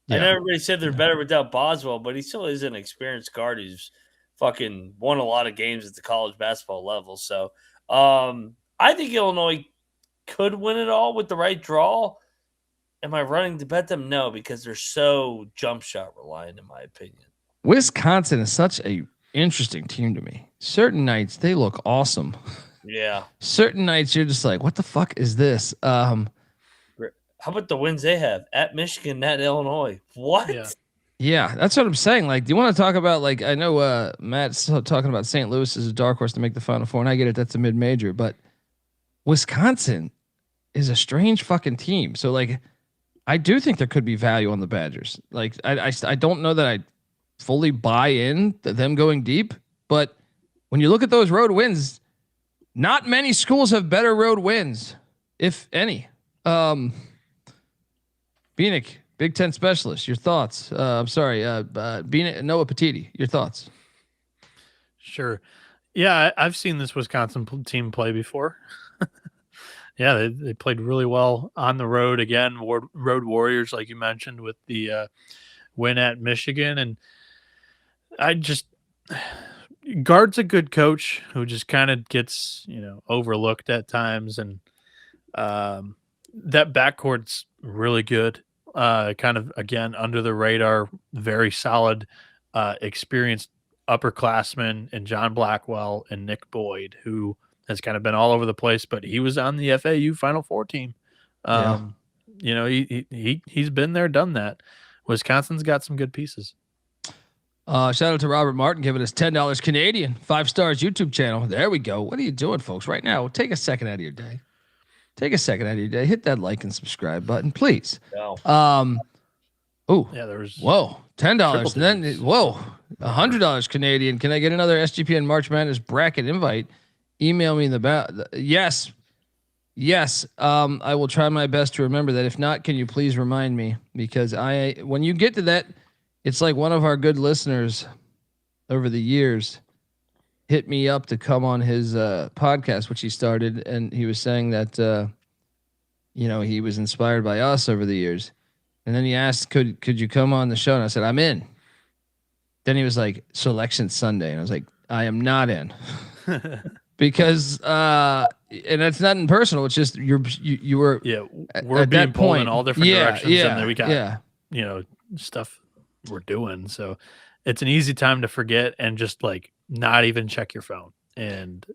Yeah. I know everybody said they're better without Boswell, but he still is an experienced guard who's fucking won a lot of games at the college basketball level. So I think Illinois could win it all with the right draw. Am I running to bet them? No, because they're so jump shot reliant, in my opinion. Wisconsin is such a interesting team to me. Certain nights they look awesome. Yeah. Certain nights you're just like, what the fuck is this? How about the wins they have at Michigan, at Illinois? What? Yeah, that's what I'm saying. Like, do you want to talk about, like, I know Matt's talking about St. Louis as a dark horse to make the Final Four, and I get it, that's a mid-major, but Wisconsin is a strange fucking team. So, like, I do think there could be value on the Badgers. Like, I don't know that I fully buy in to them going deep, but when you look at those road wins, not many schools have better road wins, if any. Bieniek, Big Ten specialist, your thoughts? I'm sorry, Bieniek, Noah Petiti, your thoughts? Sure. Yeah, I've seen this Wisconsin team play before. Yeah, they played really well on the road again. Road Warriors, like you mentioned, with the win at Michigan, and Guard's a good coach who just kind of gets, overlooked at times. And that backcourt's really good. Kind of, again, under the radar, very solid, experienced upperclassmen in John Blackwell and Nick Boyd, who has kind of been all over the place, but he was on the FAU Final Four team. He's been there, done that. Wisconsin's got some good pieces. Shout out to Robert Martin giving us $10 Canadian, 5 stars YouTube channel. There we go. What are you doing, folks? Right now, take a second out of your day. Hit that like and subscribe button, please. No. There was $10. And then $100 Canadian. Can I get another SGPN March Madness bracket invite? Email me in the yes. Yes. I will try my best to remember that. If not, can you please remind me? Because when you get to that, it's like one of our good listeners over the years hit me up to come on his podcast, which he started, and he was saying that he was inspired by us over the years. And then he asked, could you come on the show? And I said, I'm in. Then he was like, Selection Sunday. And I was like, I am not in. Because and it's nothing personal. It's just you were we're being pulled in all different directions, and then we got stuff we're doing. So it's an easy time to forget and just like not even check your phone. And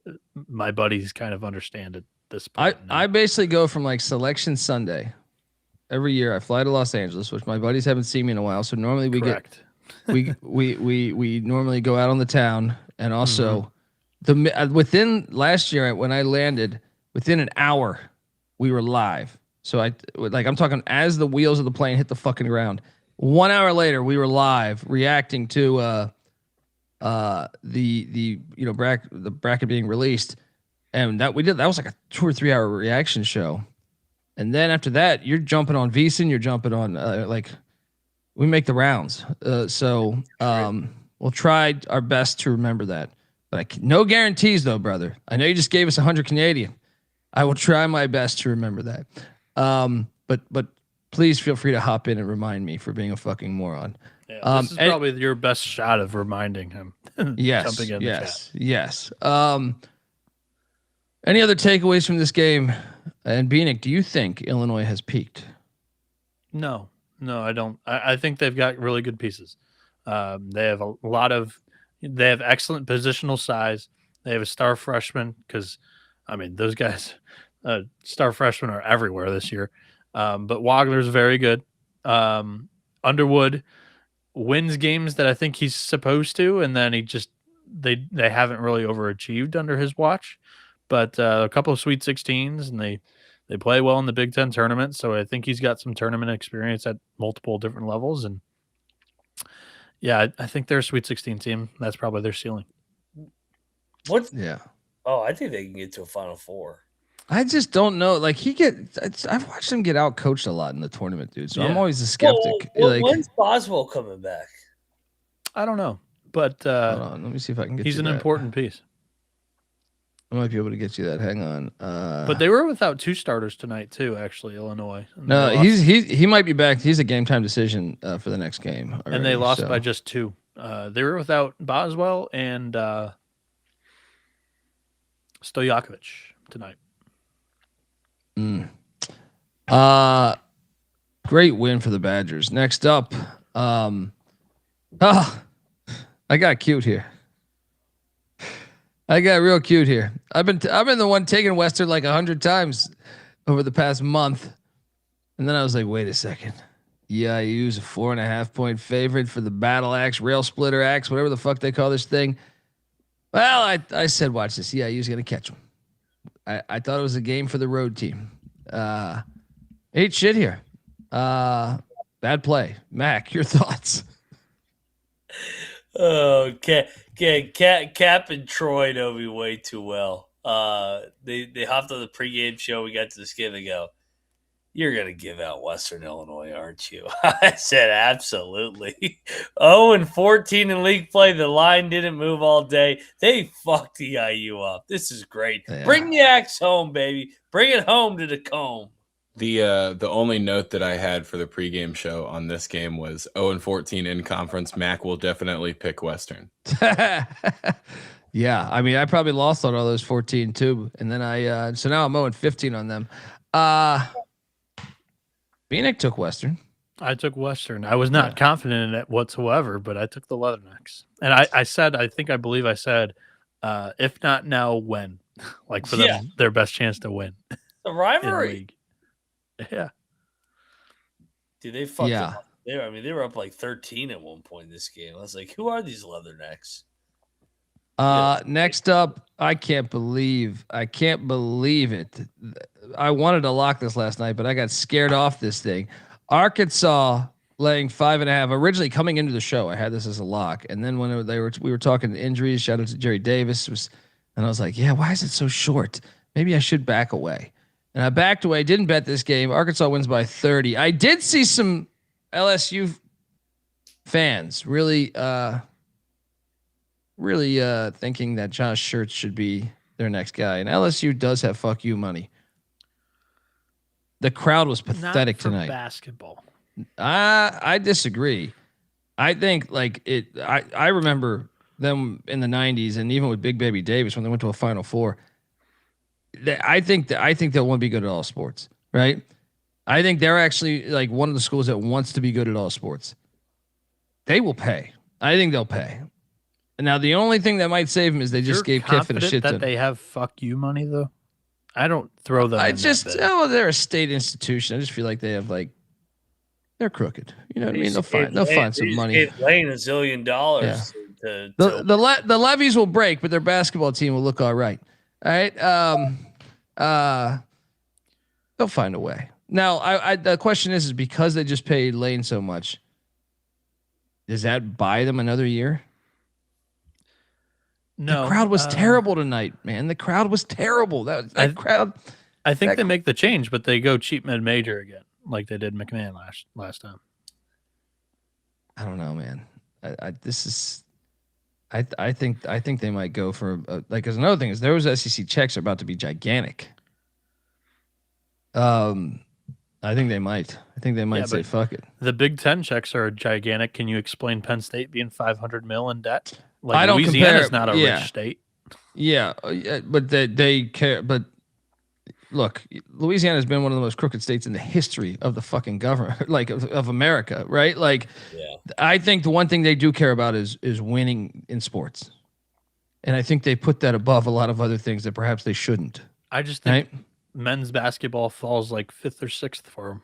my buddies kind of understand at this point. I basically go from like Selection Sunday every year. I fly to Los Angeles, which my buddies haven't seen me in a while. So normally we we normally go out on the town, and also within last year when I landed, within an hour we were live. So I'm talking as the wheels of the plane hit the fucking ground. 1 hour later we were live reacting to the bracket being released, and that was like a 2 or 3 hour reaction show. And then after that, you're jumping on VSiN, you're jumping on we make the rounds. So we'll try our best to remember that. But no guarantees though, brother. I know you just gave us 100 Canadian. I will try my best to remember that. But please feel free to hop in and remind me for being a fucking moron. Yeah, this is probably your best shot of reminding him. Yes, jumping in the chat. yes. Any other takeaways from this game? And Bieniek, do you think Illinois has peaked? No, I don't. I think they've got really good pieces. They have they have excellent positional size. They have a star freshman because, those guys, star freshmen are everywhere this year. But Wagner's very good. Underwood wins games that I think he's supposed to, and then they haven't really overachieved under his watch. But a couple of Sweet 16s, and they play well in the Big Ten tournament. So I think he's got some tournament experience at multiple different levels. And yeah, I think they're a Sweet 16 team. That's probably their ceiling. What? Yeah. Oh, I think they can get to a Final Four. I just don't know. Like I've watched him get out coached a lot in the tournament, dude. So I'm always a skeptic. When's Boswell coming back? I don't know, but hold on, let me see if I can get. He's an important piece. I might be able to get you that. Hang on. But they were without 2 starters tonight too. Actually, Illinois. No, he might be back. He's a game time decision for the next game. Already, and they lost by just 2. They were without Boswell and Stojakovic tonight. Great win for the Badgers. Next up, I got cute here. I got real cute here. I've been the one taking Western like 100 times over the past month, and then I was like, wait a second. Yeah, you use a 4.5 point favorite for the battle axe, rail splitter axe, whatever the fuck they call this thing. Well, I said, watch this. Yeah, he was gonna catch him. I thought it was a game for the road team. Ate shit here. Bad play. Mac, your thoughts? Okay. Cap and Troy know me way too well. They hopped on the pregame show. We got to this game and go, you're going to give out Western Illinois, aren't you? I said, absolutely. 0-14 in league play. The line didn't move all day. They fucked the IU up. This is great. Yeah. Bring the axe home, baby. Bring it home to the comb. The only note that I had for the pregame show on this game was 0-14 in conference. Mac will definitely pick Western. Yeah, I probably lost on all those 14 too, and then so now I'm 0-15 on them. Bieniek took Western. I took Western. I was not confident in it whatsoever, but I took the Leathernecks. And I believe I said, if not now, when? Like for them, their best chance to win. The rivalry. Yeah. Dude, they fucked them up there. They were up like 13 at one point in this game. I was like, who are these Leathernecks? Next up, I can't believe it. I wanted to lock this last night, but I got scared off this thing. Arkansas laying 5.5. Originally coming into the show, I had this as a lock, and then when we were talking injuries, shout out to Jerry Davis, and I was like, yeah, why is it so short? Maybe I should back away. and I backed away. Didn't bet this game. Arkansas wins by 30. I did see some LSU fans really thinking that Josh Schertz should be their next guy, and LSU does have fuck you money. The crowd was pathetic Not for tonight. Basketball. I disagree. I think I remember them in the 90s, and even with Big Baby Davis when they went to a Final Four. I think they'll want to be good at all sports, right? I think they're actually like one of the schools that wants to be good at all sports. They will pay. I think they'll pay. And now the only thing that might save them is they just gave Kiffin a shit ton. That they have fuck you money though. I don't throw them. They're a state institution. I just feel like they have they're crooked. You know what I mean? They'll find some money. Gave Lane $1 zillion. Yeah. The levies will break, but their basketball team will look all right. All right. They'll find a way. Now, the question is because they just paid Lane so much, does that buy them another year? No. The crowd was terrible tonight, man. The crowd was terrible. That crowd. I think they make the change, but they go cheap mid-major again, like they did McMahon last time. I don't know, man. I think they might go for because another thing is those SEC checks are about to be gigantic. I think they might. I think they might say fuck it. The Big Ten checks are gigantic. Can you explain Penn State being $500 million in debt? Like I don't Louisiana's not a rich state. Yeah, but they care. But look, Louisiana has been one of the most crooked states in the history of the fucking government, like of America, right? Like, I think the one thing they do care about is winning in sports, and I think they put that above a lot of other things that perhaps they shouldn't. I just think men's basketball falls like 5th or 6th for them.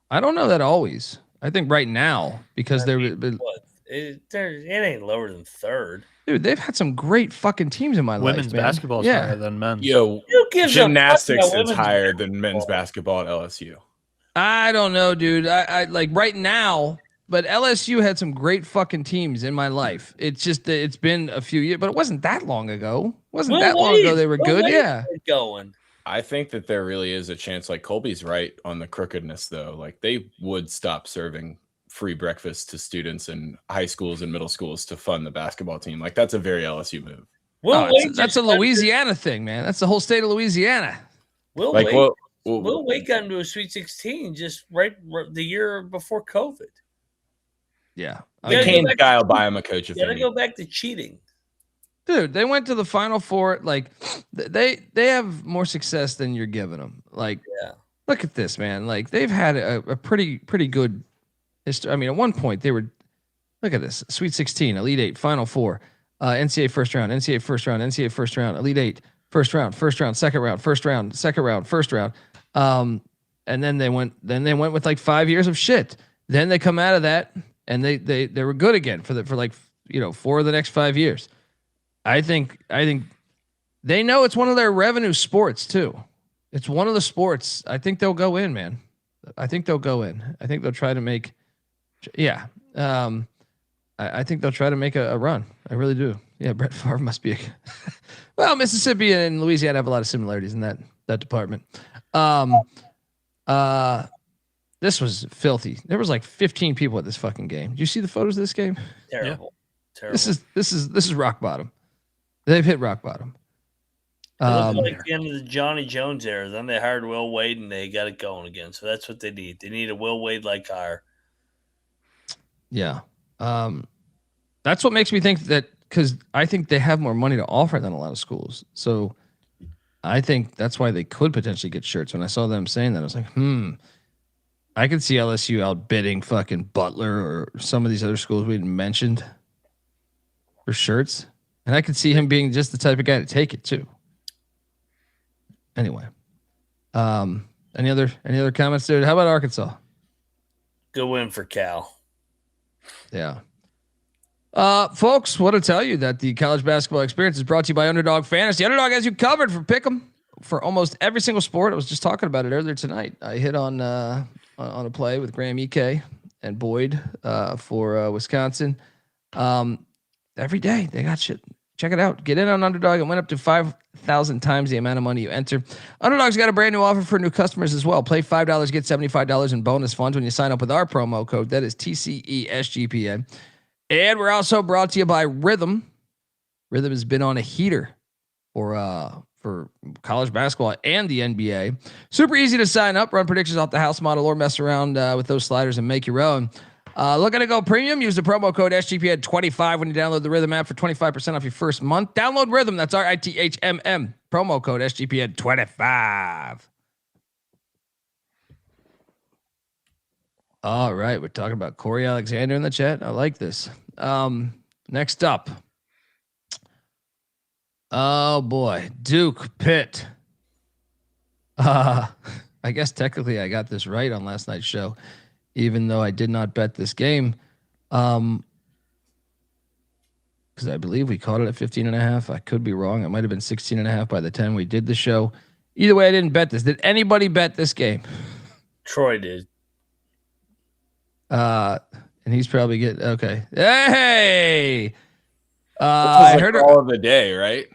I don't know that always. I think right now because it ain't lower than 3rd. Dude, they've had some great fucking teams in my life. Women's basketball is higher than men's. Yo, gymnastics is higher than men's basketball at LSU. I don't know, dude. I like right now, but LSU had some great fucking teams in my life. It's just that it's been a few years, but it wasn't that long ago. Long ago they were good. Yeah. Going. I think that there really is a chance, like Colby's right on the crookedness, though. Like they would stop serving free breakfast to students in high schools and middle schools to fund the basketball team. Like that's a very LSU move. That's a Louisiana thing, man. That's the whole state of Louisiana. Will Wade got into a Sweet 16 just right the year before COVID. Yeah. The Canes guy will buy him a coach. You gotta go back to cheating. Dude, they went to the Final Four. Like they have more success than you're giving them. Like, look at this, man. Like they've had a pretty good history. I mean, at one point they were. Look at this: Sweet 16, Elite 8, Final Four, NCAA first round, NCAA first round, NCAA first round, Elite 8, first round, second round, first round, second round, first round. And then they went with like 5 years of shit. Then they come out of that and they were good again for 4 of the next 5 years. I think they know it's one of their revenue sports too. It's one of the sports. I think they'll go in, man. I think they'll go in. I think they'll try to make, I think they'll try to make a run. I really do. Yeah, Brett Favre must be well, Mississippi and Louisiana have a lot of similarities in that department. This was filthy. There was like 15 people at this fucking game. Did you see the photos of this game? Terrible. Terrible. This is rock bottom. They've hit rock bottom. It looked like the end of the Johnny Jones era. Then they hired Will Wade and they got it going again. So that's what they need. They need a Will Wade like hire. Yeah. That's what makes me think that, because I think they have more money to offer than a lot of schools. So I think that's why they could potentially get shirts. When I saw them saying that, I was like, I could see LSU outbidding fucking Butler or some of these other schools we mentioned for shirts. And I could see him being just the type of guy to take it too. Anyway, any other comments, dude? How about Arkansas? Good win for Cal. Yeah. Folks, want to tell you that the college basketball experience is brought to you by Underdog Fantasy. Underdog has you covered for pick'em for almost every single sport. I was just talking about it earlier tonight. I hit on a play with Graham Ike and Boyd for Wisconsin. Every day they got shit Check it out. Get in on Underdog and win up to 5,000 times the amount of money you enter. Underdog's got a brand new offer for new customers as well. Play $5, get $75 in bonus funds when you sign up with our promo code. That is TCESGPN. And we're also brought to you by Rhythm. Rhythm has been on a heater for college basketball and the NBA. Super easy to sign up, run predictions off the house model, or mess around with those sliders and make your own. Looking to go premium? Use the promo code SGPN25 when you download the Rhythm app for 25% off your first month. Download Rhythm. That's RITHMM. Promo code SGPN25. All right, we're talking about Corey Alexander in the chat. I like this. Next up. Oh boy, Duke Pitt. I guess technically I got this right on last night's show, even though I did not bet this game. Because I believe we caught it at 15.5. I could be wrong. It might have been 16.5 by the time we did the show. Either way, I didn't bet this. Did anybody bet this game? Troy did. And he's probably getting okay. Hey, I heard all of the day, right?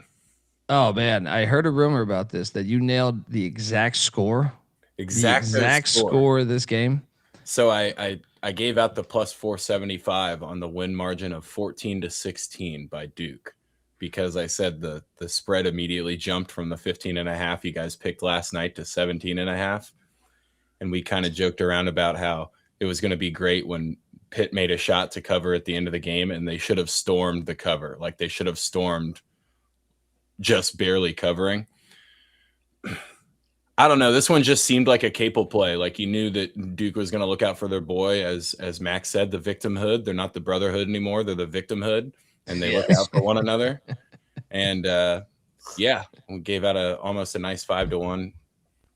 Oh man, I heard a rumor about this that you nailed the exact score. Exact score of this game. So I gave out the plus 475 on the win margin of 14-16 by Duke, because I said the spread immediately jumped from the 15.5 you guys picked last night to 17.5, and we kind of joked around about how it was going to be great when Pitt made a shot to cover at the end of the game, and they should have stormed the cover. Like they should have stormed just barely covering. I don't know. This one just seemed like a capable play. Like you knew that Duke was going to look out for their boy, as Max said, the victimhood. They're not the brotherhood anymore. They're the victimhood, and they look out for one another. And we gave out almost a nice 5-1.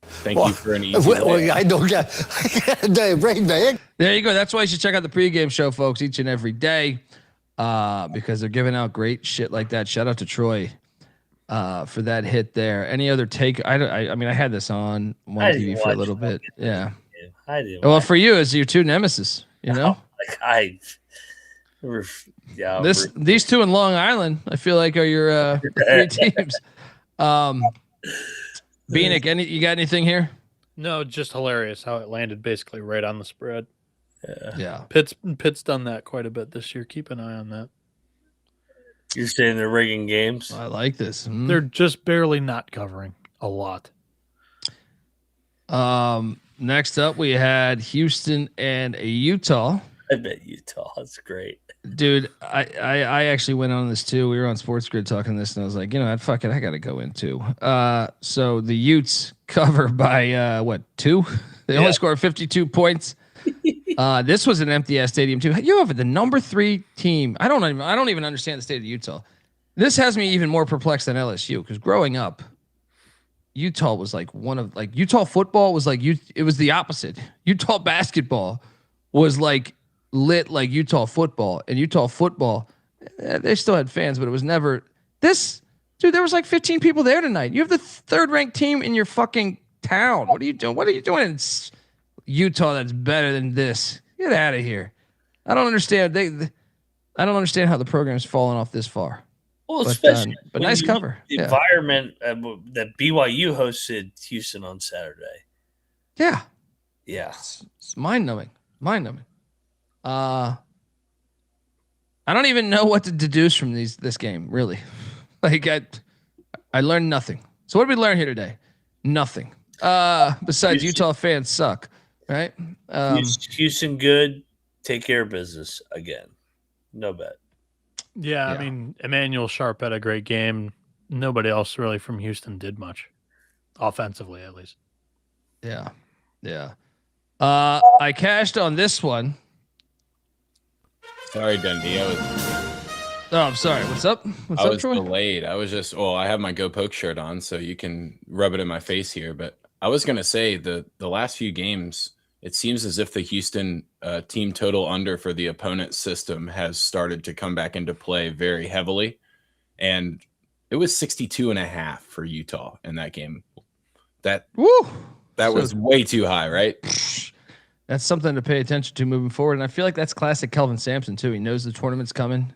Thank you for an easy day. I don't get the break, man. There you go. That's why you should check out the pregame show, folks, each and every day, because they're giving out great shit like that. Shout out to Troy for that hit there. Any other take? I mean, I had this on one TV for a little bit. Yeah. I did. Well, for you, it's your two nemesis, you know? These two in Long Island, I feel like, are your three teams. Bieniek, you got anything here? No, just hilarious how it landed basically right on the spread. Yeah. Pitt's done that quite a bit this year. Keep an eye on that. You're saying they're rigging games? I like this. They're just barely not covering a lot. Next up, we had Houston and Utah. I bet Utah. That's great. Dude, I actually went on this too. We were on Sports Grid talking this, and I was like, you know what, fuck it, I got to go in too. So the Utes cover by 2? They only scored 52 points. This was an empty ass stadium too. You have the number 3 team. I don't even understand the state of Utah. This has me even more perplexed than LSU, because growing up, Utah was like Utah football was like it was the opposite. Utah basketball was like lit like Utah football, and Utah football, they still had fans, but it was never this. Dude, there was like 15 people there tonight. You have the 3rd ranked team in your fucking town. What are you doing? What are you doing in Utah that's better than this? Get out of here. I don't understand. I don't understand how the program's fallen off this far. Well, especially but nice cover. The environment that BYU hosted Houston on Saturday. Yeah. Yeah. It's mind-numbing. Mind-numbing. I don't even know what to deduce from this game, really. Like I learned nothing. So what did we learn here today? Nothing. Besides Utah fans suck, right? Houston good. Take care of business again. No bet. Yeah, I mean, Emmanuel Sharp had a great game. Nobody else really from Houston did much, offensively at least. Yeah. I cashed on this one. Sorry, Dundee. I'm sorry. What's up? I was delayed. I was just, I have my Go Poke shirt on, so you can rub it in my face here. But I was going to say the last few games, it seems as if the Houston team total under for the opponent's system has started to come back into play very heavily. And it was 62.5 for Utah in that game. That was way too high, right? That's something to pay attention to moving forward. And I feel like that's classic Kelvin Sampson too. He knows the tournament's coming.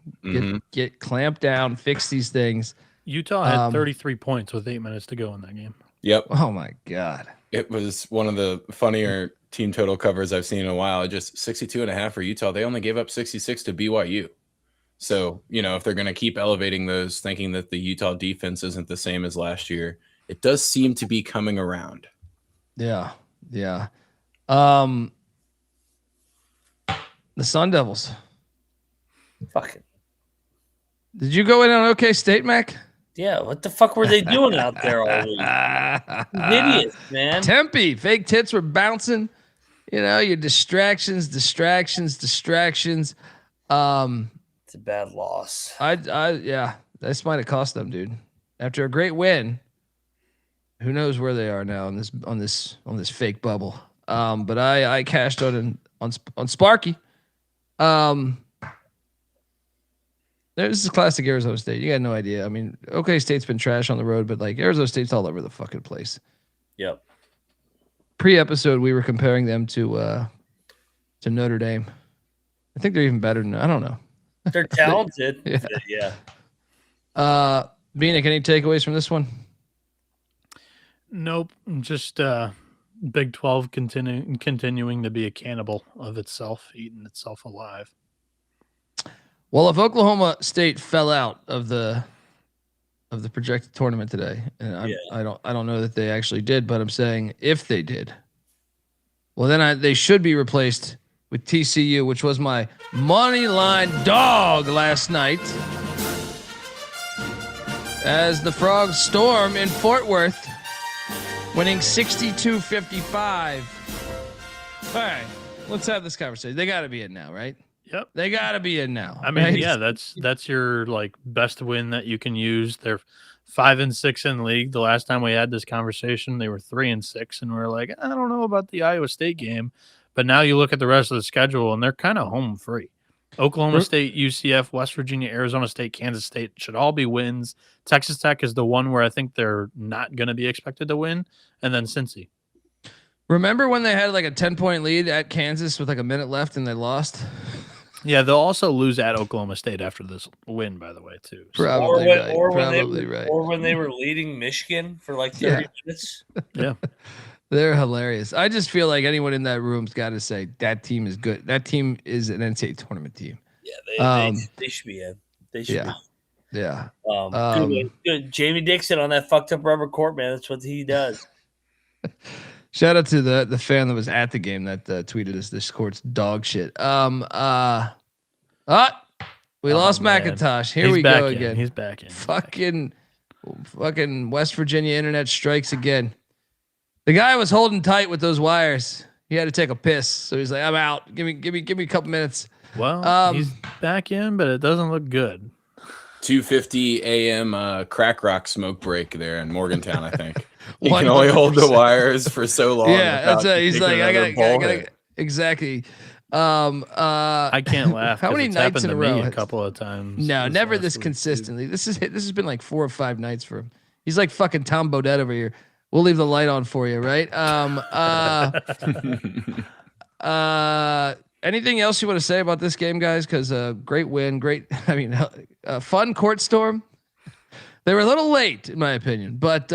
Get clamped down, fix these things. Utah had 33 points with 8 minutes to go in that game. Yep. Oh my God. It was one of the funnier team total covers I've seen in a while. Just 62.5 for Utah. They only gave up 66 to BYU. So, if they're going to keep elevating those, thinking that the Utah defense isn't the same as last year, it does seem to be coming around. Yeah. Yeah. The Sun Devils. Fucking. Did you go in on OK State, Mac? Yeah, what the fuck were they doing out there all week? Idiots, man. Tempe, fake tits were bouncing. Your distractions. It's a bad loss. Yeah, this might have cost them, dude. After a great win, who knows where they are now on this fake bubble. But I cashed on Sparky. This is classic Arizona State. You got no idea. I mean, OK State's been trash on the road, but like Arizona State's all over the fucking place. Yep. Pre-episode, we were comparing them to Notre Dame. I think they're even better than I don't know. They're talented. Yeah. Bieniek, any takeaways from this one? Nope. Just Big 12 continuing to be a cannibal of itself, eating itself alive. Well, if Oklahoma State fell out of the projected tournament today, and I don't know that they actually did, but I'm saying if they did, well then they should be replaced with TCU, which was my money line dog last night, as the Frogs storm in Fort Worth, winning 62-55. All right, let's have this conversation. They got to be in now, right? Yep. They got to be in now. I mean, right? yeah, that's your like best win that you can use. They're 5-6 in league. The last time we had this conversation, they were 3-6, and we're like, I don't know about the Iowa State game, but now you look at the rest of the schedule, and they're kind of home free. Oklahoma State, UCF, West Virginia, Arizona State, Kansas State should all be wins. Texas Tech is the one where I think they're not going to be expected to win, and then Cincy. Remember when they had like a 10-point lead at Kansas with like a minute left and they lost? Yeah, they'll also lose at Oklahoma State after this win, by the way, too. So. Probably right. Or when they were leading Michigan for like 30 minutes. Yeah. They're hilarious. I just feel like anyone in that room's got to say that team is good. That team is an NCAA tournament team. Yeah, they should be in. They should be. Yeah. Good. Jamie Dixon on that fucked up rubber court, man. That's what he does. Shout out to the fan that was at the game that tweeted us this court's dog shit. We lost McIntyre. Here we go again. He's back in. Fucking West Virginia internet strikes again. The guy was holding tight with those wires. He had to take a piss, so he's like, "I'm out. Give me a couple minutes." Well, he's back in, but it doesn't look good. 2:50 a.m. crack rock smoke break there in Morgantown, I think. You can only hold the wires for so long. Yeah, that's it. He's like, I gotta exactly. I can't laugh. How many nights in a row? A couple of times. No, never this consistently. This has been like 4 or 5 nights for him. He's like fucking Tom Bodett over here. We'll leave the light on for you, right? Anything else you want to say about this game, guys? Because great win, fun court storm. They were a little late, in my opinion, but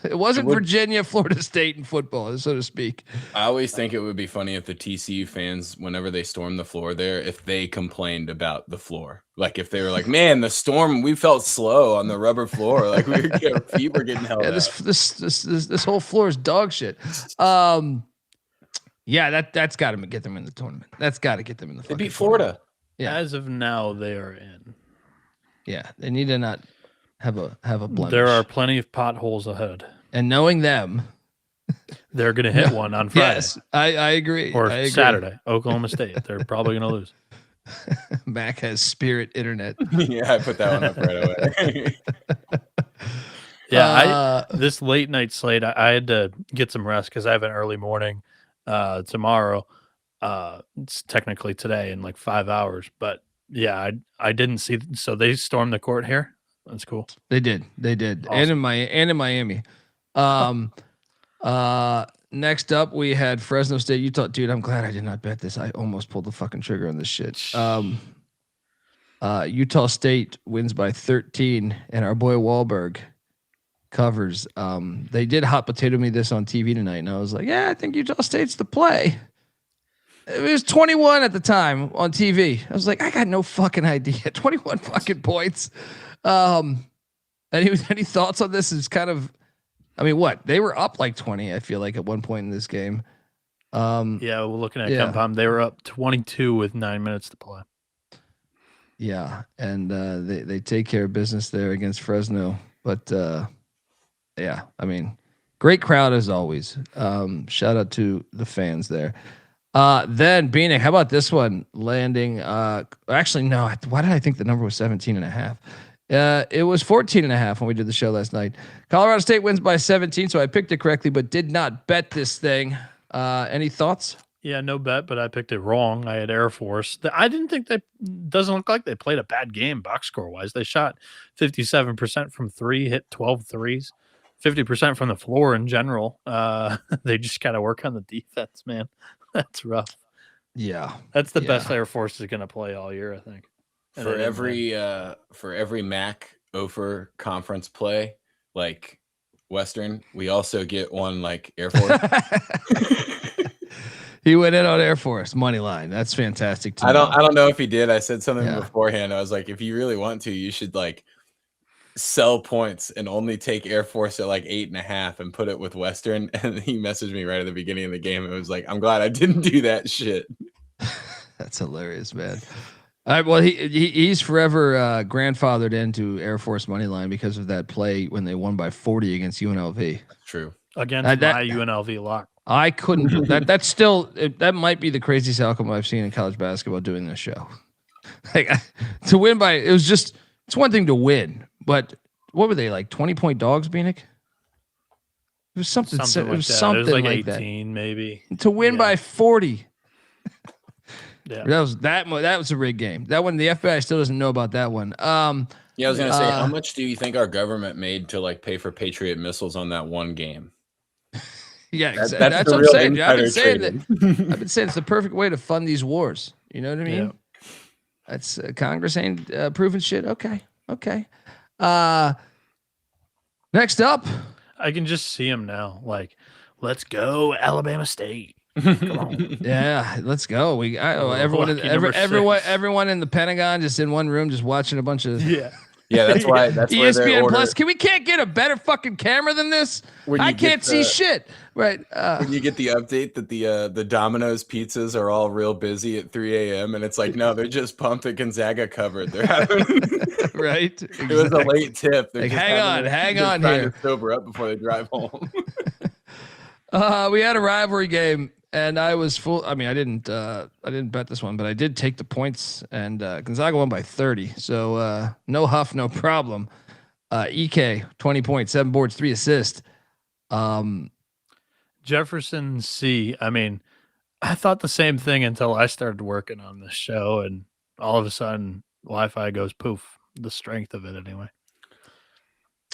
it wasn't Virginia, Florida State in football, so to speak. I always think it would be funny if the TCU fans, whenever they stormed the floor there, if they complained about the floor. Like if they were like, man, the storm, we felt slow on the rubber floor. Like our feet were getting held out. This whole floor is dog shit. Yeah, that's got to get them in the tournament. That's got to get them in the They beat Florida. Yeah. As of now, they are in. Yeah, they need to not have a blemish. There are plenty of potholes ahead. And knowing them, they're going to hit one on Friday. Yes, I agree. Or I agree. Saturday, Oklahoma State. They're probably going to lose. Mac has spirit internet. Yeah, I put that one up right away. Yeah, this late night slate, I had to get some rest because I have an early morning tomorrow. It's technically today in like 5 hours, but yeah, I didn't see. So they stormed the court here. That's cool. They did. Awesome. And in Miami. Next up, we had Fresno State, Utah. Dude, I'm glad I did not bet this. I almost pulled the fucking trigger on this shit. Utah State wins by 13, and our boy Wahlberg covers. They did hot potato me this on TV tonight, and I was like, yeah, I think Utah State's the play. It was 21 at the time on TV. I was like, I got no fucking idea. 21 fucking points. Any thoughts on this? Is kind of, I mean, what they were up like 20. I feel like at one point in this game. Yeah, we're looking at Kempom. They were up 22 with 9 minutes to play. Yeah, and they take care of business there against Fresno. But yeah, I mean, great crowd as always. Shout out to the fans there. Then Bieniek, how about this one landing? Actually, no. Why did I think the number was 17.5? It was 14.5 when we did the show last night. Colorado State wins by 17, so I picked it correctly, but did not bet this thing. Any thoughts? Yeah, no bet, but I picked it wrong. I had Air Force. I didn't think doesn't look like they played a bad game box score wise. They shot 57% from three, hit 12 threes, 50% from the floor in general. They just got to work on the defense, man. That's rough. Yeah. That's the best Air Force is going to play all year, I think. And For every MAC Ophir conference play, like Western, we also get one like Air Force. He went in on Air Force money line. That's fantastic. I don't know if he did. I said something beforehand. I was like, if you really want to, you should like sell points and only take Air Force at like 8.5 and put it with Western. And he messaged me right at the beginning of the game. It was like, I'm glad I didn't do that shit. That's hilarious, man. All right, well, he's forever grandfathered into Air Force money line because of that play when they won by 40 against UNLV. True. Against my UNLV lock. I couldn't do that. That's still that might be the craziest outcome I've seen in college basketball doing this show. Like to win by it's one thing to win, but what were they like 20-point dogs, Bieniek? It was something like that. Something it was like 18, that. Maybe. To win by 40. Yeah. That was a rigged game. That one the FBI still doesn't know about that one. Yeah, I was gonna say, how much do you think our government made to like pay for Patriot missiles on that one game? Yeah, that's what I'm saying. I've been saying it's the perfect way to fund these wars. You know what I mean? Yeah. That's Congress ain't proving shit. Okay. Next up, I can just see him now. Like, let's go, Alabama State. Come on. Yeah, let's go. Everyone in the Pentagon just in one room, just watching a bunch of that's why ESPN Plus. We can't get a better fucking camera than this. I can't see shit. Right. When you get the update that the Domino's pizzas are all real busy at 3 a.m. and it's like, no, they're just pumped that Gonzaga covered. They're having right. It was a late tip. They're like, just hang on here. To sober up before they drive home. We had a rivalry game. And I was full. I mean, I didn't bet this one, but I did take the points, and Gonzaga won by 30. So no huff, no problem. EK 20 points, 7 boards, 3 assists. Jefferson C. I mean, I thought the same thing until I started working on this show, and all of a sudden, Wi-Fi goes poof. The strength of it, anyway.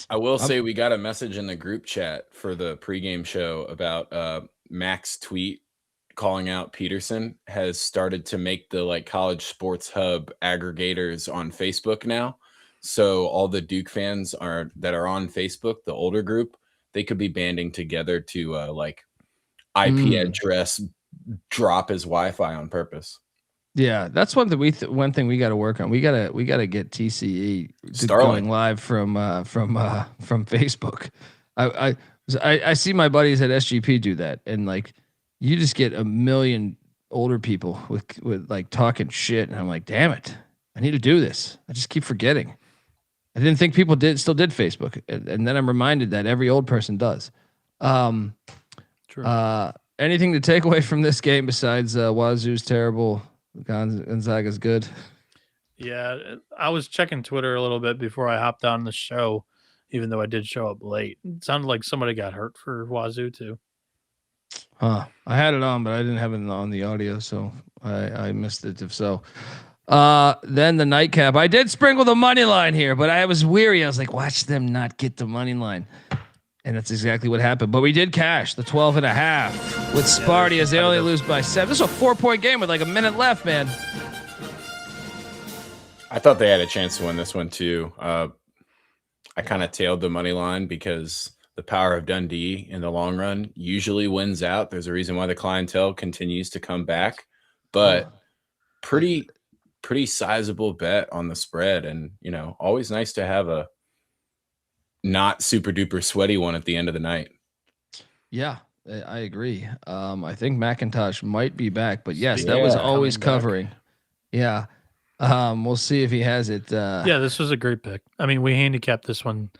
I will say we got a message in the group chat for the pregame show about Mac's tweet calling out Peterson has started to make the like college sports hub aggregators on Facebook now. So all the Duke fans that are on Facebook, the older group, they could be banding together to like IP address drop his Wi-Fi on purpose. Yeah, that's one thing we got to work on. We gotta get TCE going live from Facebook. I see my buddies at SGP do that, and like you just get a million older people with like talking shit, and I'm like, damn it, I need to do this. I just keep forgetting. I didn't think people still did Facebook, and then I'm reminded that every old person does. True. Anything to take away from this game besides Wazoo's terrible? Gonzaga's good. Yeah, I was checking Twitter a little bit before I hopped on the show, even though I did show up late. It sounded like somebody got hurt for Wazoo too. I had it on, but I didn't have it on the audio, so I missed it. If so, then the nightcap. I did sprinkle the money line here, but I was weary. I was like, watch them not get the money line. And that's exactly what happened. But we did cash the 12.5 with Sparty as they only lose by 7. This is a 4-point game with like a minute left, man. I thought they had a chance to win this one too. I kind of tailed the money line because the power of Dundee in the long run usually wins out. There's a reason why the clientele continues to come back, but pretty sizable bet on the spread. And, always nice to have a not super duper sweaty one at the end of the night. Yeah, I agree. I think McIntyre might be back, but yes, that was always covering. Yeah. We'll see if he has it. Yeah, this was a great pick. I mean, we handicapped this one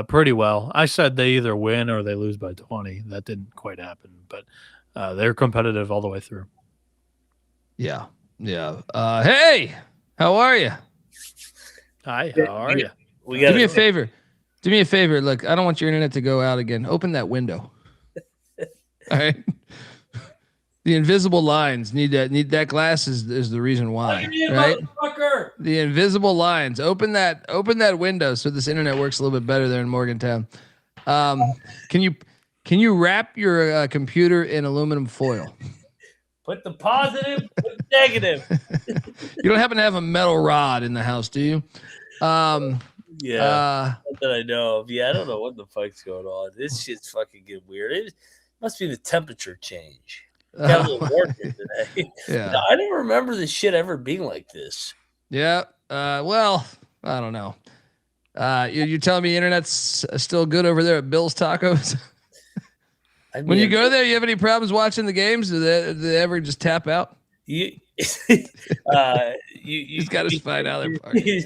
pretty well. I said they either win or they lose by 20. That didn't quite happen, but they're competitive all the way through. Yeah. Yeah. Hey, how are you? Hi, how are you? Do me a favor. Do me a favor. Look, I don't want your internet to go out again. Open that window. All right. The invisible lines need that glass is the reason why. Right? The invisible lines. Open that window so this internet works a little bit better there in Morgantown. Can you wrap your computer in aluminum foil? Put the positive, put the negative. You don't happen to have a metal rod in the house, do you? Yeah, not that I know of. Yeah, I don't know what the fuck's going on. This shit's fucking getting weird. It must be the temperature change. Got a little warm here today. Yeah. No, I don't remember this shit ever being like this. Yeah. Well, I don't know. You're telling me internet's still good over there at Bill's Tacos? When you go there, you have any problems watching the games? Do they ever just tap out? He's got his $5 parking.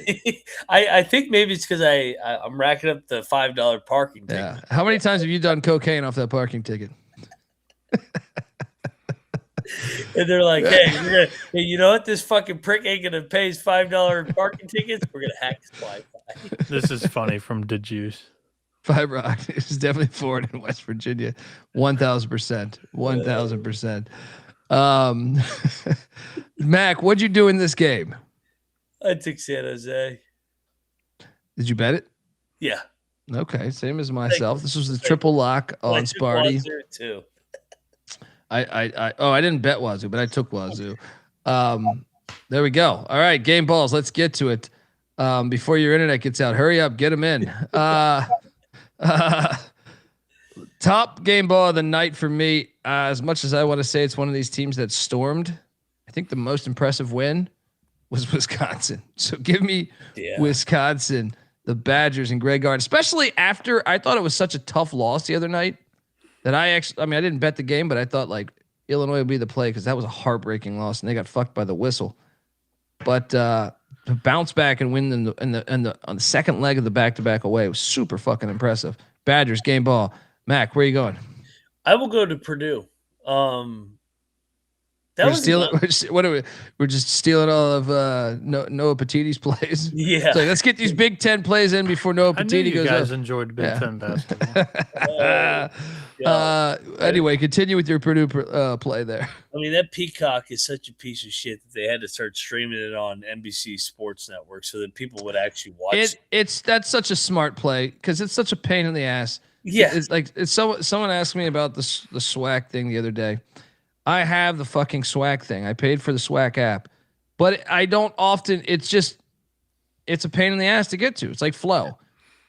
I think maybe it's because I'm racking up the $5 parking ticket. Yeah. How many times have you done cocaine off that parking ticket? And they're like, hey, you know what? This fucking prick ain't gonna pay his $5 parking tickets. We're gonna hack his Wi-Fi. This is funny from the juice. Fiber optic is definitely Ford in West Virginia. 1,000%. 1,000%. Mac, what'd you do in this game? I took San Jose. Did you bet it? Yeah. Okay, same as myself. This was the triple lock on Sparty. Too. I didn't bet Wazoo, but I took Wazoo. There we go. All right, game balls. Let's get to it. Before your internet gets out, hurry up, get them in. Top game ball of the night for me. As much as I want to say it's one of these teams that stormed, I think the most impressive win was Wisconsin. So give me Wisconsin, the Badgers, and Greg Gard, especially after I thought it was such a tough loss the other night. That I didn't bet the game, but I thought like Illinois would be the play because that was a heartbreaking loss and they got fucked by the whistle. But to bounce back and win on the second leg of the back-to-back away was super fucking impressive. Badgers game ball. Mac, where are you going? I will go to Purdue. We're just stealing all of Noah Petitti's plays. Yeah. So let's get these Big Ten plays in before Noah Petiti goes. You guys up. enjoyed Big Ten basketball. Anyway, continue with your Purdue play there. I mean, that Peacock is such a piece of shit that they had to start streaming it on NBC Sports Network so that people would actually watch it. That's such a smart play because it's such a pain in the ass. Yeah. Someone asked me about the SWAC thing the other day. I have the fucking SWAC thing. I paid for the SWAC app, but I don't often. It's a pain in the ass to get to. It's like Flow.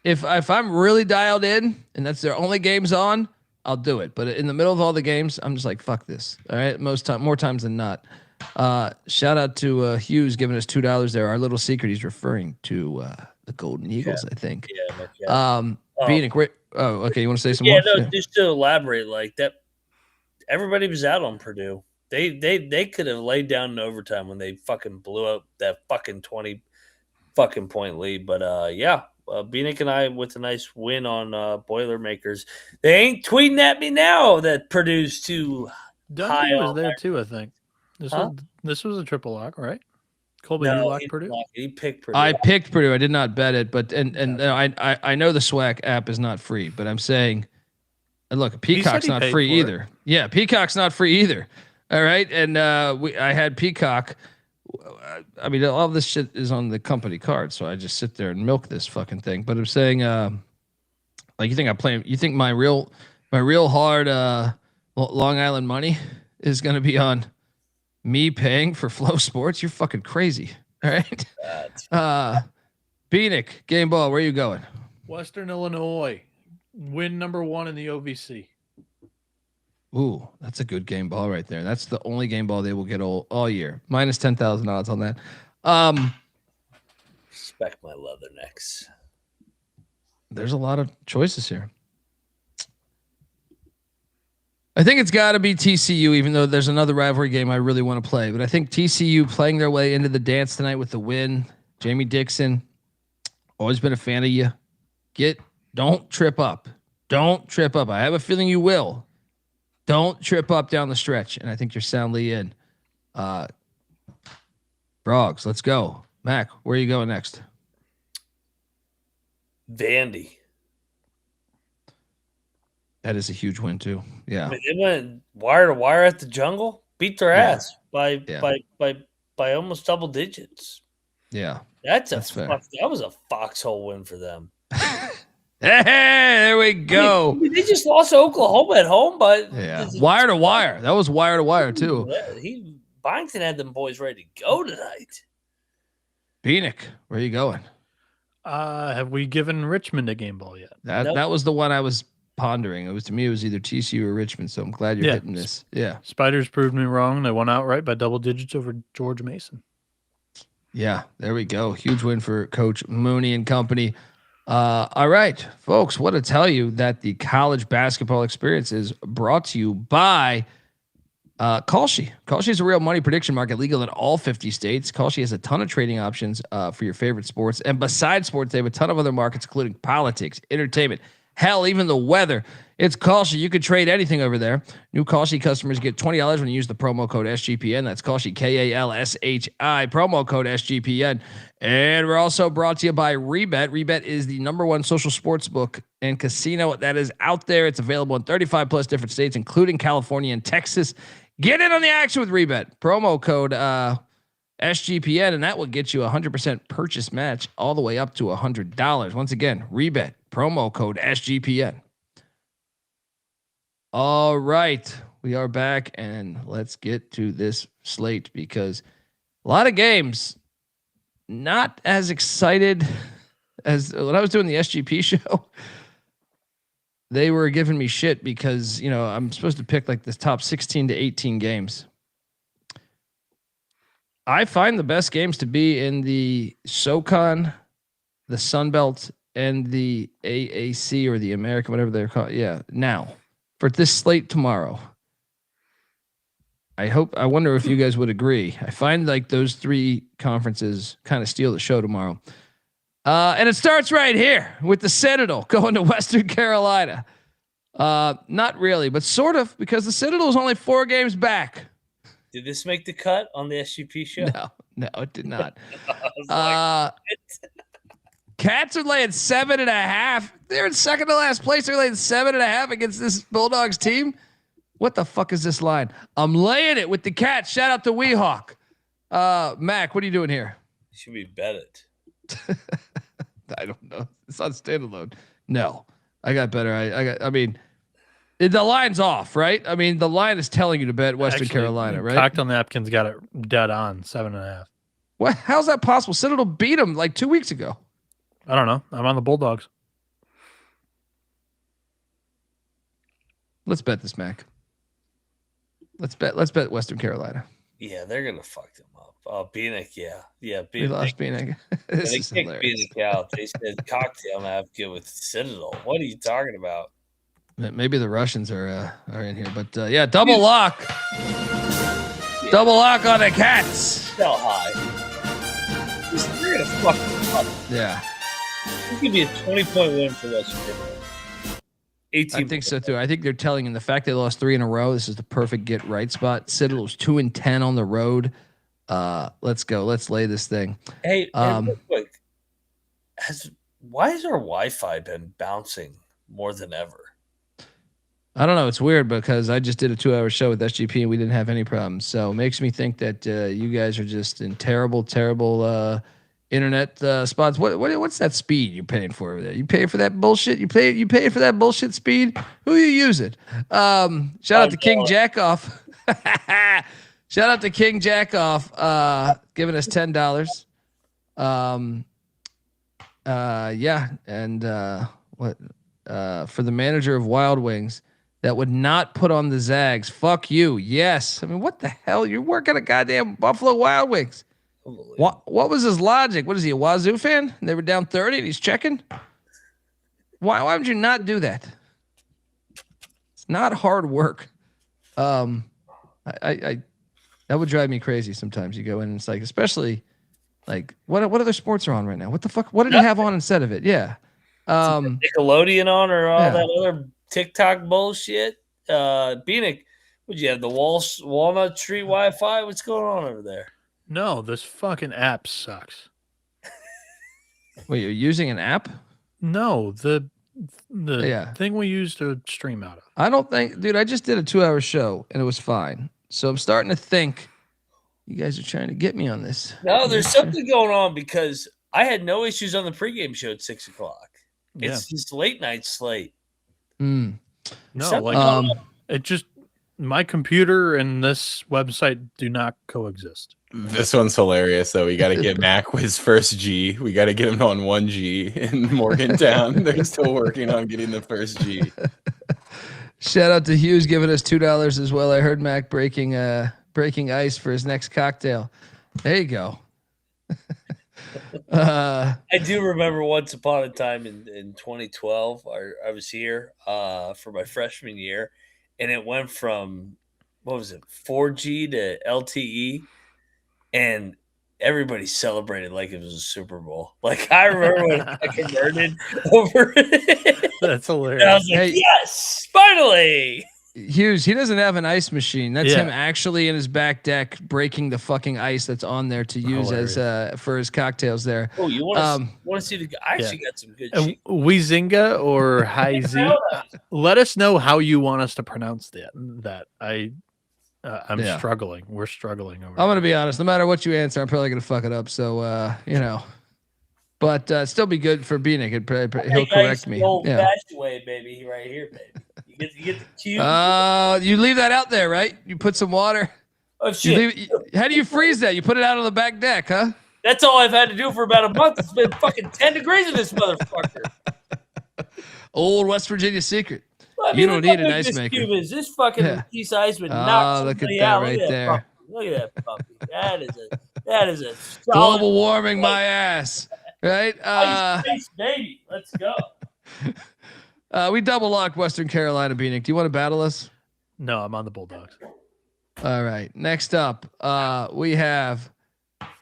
If I'm really dialed in and that's their only games on, I'll do it. But in the middle of all the games, I'm just like, fuck this. All right. More times than not. Shout out to Hughes giving us $2 there. Our little secret, he's referring to the Golden Eagles, I think. Yeah. Bieniek, okay. You want to say some more? No, just to elaborate like that. Everybody was out on Purdue. They could have laid down in overtime when they fucking blew up that fucking 20 fucking point lead. But Bieniek and I with a nice win on Boilermakers. They ain't tweeting at me now that Purdue's too high. Dundee was there too, I think. This was a triple lock, right? Colby, you locked Purdue? He picked Purdue. I picked Purdue. I did not bet it, but I know the SWAC app is not free, but I'm saying. And look, Peacock's not free either. Yeah, Peacock's not free either. All right, and I had Peacock. I mean, all this shit is on the company card, so I just sit there and milk this fucking thing. But I'm saying, Like, you think my real hard Long Island money is going to be on me paying for Flow Sports? You're fucking crazy. All right. Bieniek, game ball, where are you going? Western Illinois, win number 1 in the OVC. Ooh, that's a good game ball right there. That's the only game ball they will get all year. Minus 10,000 odds on that. Respect my leathernecks. There's a lot of choices here. I think it's got to be TCU, even though there's another rivalry game I really want to play. But I think TCU playing their way into the dance tonight with the win. Jamie Dixon, always been a fan of you. Don't trip up. Don't trip up. I have a feeling you will. Don't trip up down the stretch. And I think you're soundly in. Frogs, let's go. Mac, where are you going next? Vandy. That is a huge win too. Yeah. I mean, they went wire to wire at the Jungle, beat their ass by almost double digits. Yeah. That's fair. That was a foxhole win for them. Hey, there we go. I mean, they just lost to Oklahoma at home, but wire to wire. That was wire to wire too. Byington had them boys ready to go tonight. Bieniek, where are you going? Have we given Richmond a game ball yet? That was the one I was pondering. It was either TCU or Richmond. So I'm glad you're hitting this. Yeah. Spiders proved me wrong. They won outright by double digits over George Mason. Yeah, there we go. Huge win for Coach Mooney and company. All right, folks, want to tell you that the college basketball experience is brought to you by Kalshi. Kalshi is a real money prediction market, legal in all 50 states. Kalshi has a ton of trading options for your favorite sports. And besides sports, they have a ton of other markets, including politics, entertainment, hell, even the weather. It's Kalshi. You can trade anything over there. New Kalshi customers get $20 when you use the promo code SGPN. That's Kalshi, KALSHI, promo code SGPN. And we're also brought to you by Rebet. Rebet is the #1 social sports book and casino that is out there. It's available in 35 plus different states, including California and Texas. Get in on the action with Rebet. Promo code SGPN, and that will get you a 100% purchase match all the way up to $100. Once again, Rebet, promo code SGPN. All right, we are back, and let's get to this slate because a lot of games. Not as excited as when I was doing the SGP show. They were giving me shit because, I'm supposed to pick like the top 16 to 18 games. I find the best games to be in the SoCon, the Sun Belt, and the AAC or the American, whatever they're called. Yeah, now for this slate tomorrow. I wonder if you guys would agree. I find like those 3 conferences kind of steal the show tomorrow. And it starts right here with the Citadel going to Western Carolina. Not really, but sort of, because the Citadel is only 4 games back. Did this make the cut on the SGP show? No, it did not. Cats are laying 7.5. They're in second to last place. They're laying 7.5 against this Bulldogs team. What the fuck is this line? I'm laying it with the Cats. Shout out to Weehawk. Mac, what are you doing here? Should we bet it? I don't know. It's on standalone. No, I got better. I mean, the line's off, right? I mean, the line is telling you to bet Western Carolina, right? Cocktail Napkins got it dead on 7.5. What? How's that possible? Citadel beat them like 2 weeks ago. I don't know. I'm on the Bulldogs. Let's bet this, Mac. Let's bet Western Carolina. Yeah, they're gonna fuck them up. Bieniek, yeah. We lost Bieniek. This is hilarious. Bieniek out. They said cocktail napkin with Citadel. What are you talking about? Maybe the Russians are in here, but yeah, double lock. Double lock on the Cats. Sell high. They're gonna fuck them up. Yeah. This could be a 20-point win for Western Carolina. 18. I think so too. I think they're telling in the fact they lost 3 in a row. This is the perfect get right spot. Citadel's 2-10 on the road. Let's go. Let's lay this thing. Hey, real quick, why has our Wi-Fi been bouncing more than ever? I don't know. It's weird because I just did a 2-hour show with SGP and we didn't have any problems. So it makes me think that you guys are just in terrible internet spots. What's that speed you're paying for over there? You pay for that bullshit? You pay for that bullshit speed? Who you using? Shout out to King Jackoff. Shout out to King Jackoff giving us $10. For the manager of Wild Wings that would not put on the Zags. Fuck you. Yes. I mean, what the hell? You're working at goddamn Buffalo Wild Wings. What was his logic? What is he, a Wazoo fan? They were down 30 and he's checking. Why would you not do that? It's not hard work. I that would drive me crazy sometimes. You go in and it's like, especially like what other sports are on right now? What the fuck? What did he have on instead of it? Yeah. Nickelodeon on or all that other TikTok bullshit. Bieniek, would you have the Walnut Street Wi-Fi? What's going on over there? No, this fucking app sucks. Wait, you're using an app? No, the thing we use to stream out of. I don't think, dude, I just did a 2-hour show and it was fine. So I'm starting to think you guys are trying to get me on this. No, there's something going on because I had no issues on the pregame show at 6 o'clock. It's just late night slate. No, like it just my computer and this website do not coexist. This one's hilarious, though. We got to get Mac with his first G. We got to get him on 1G in Morgantown. They're still working on getting the first G. Shout out to Hughes giving us $2 as well. I heard Mac breaking ice for his next cocktail. There you go. I do remember once upon a time in 2012, I was here for my freshman year, and it went from, 4G to LTE, and everybody celebrated like it was a Super Bowl. Like, I remember when I converted over it. That's hilarious. And I was like, yes, finally. Hughes, he doesn't have an ice machine. That's him actually in his back deck breaking the fucking ice that's on there to use as for his cocktails there. Oh, you want to see the? I actually got some good. Weezinga or Heizi. Let us know how you want us to pronounce that. I'm struggling. We're struggling over. I'm gonna be honest. No matter what you answer, I'm probably gonna fuck it up. So but still be good for Bieniek. He'll correct me. Old-fashioned way, baby, right here, baby. You get the cube. You leave that out there, right? You put some water. Oh shit! How do you freeze that? You put it out on the back deck, huh? That's all I've had to do for about a month. It's been fucking 10 degrees in this motherfucker. Old West Virginia secret. Well, you don't need an ice maker. Cube is this fucking piece of ice would knock look at somebody that out. right there. Look at that puppy. That is a global warming my ass. Right? Ice baby. Let's go. We double locked Western Carolina, Bieniek. Do you want to battle us? No, I'm on the Bulldogs. All right. Next up, we have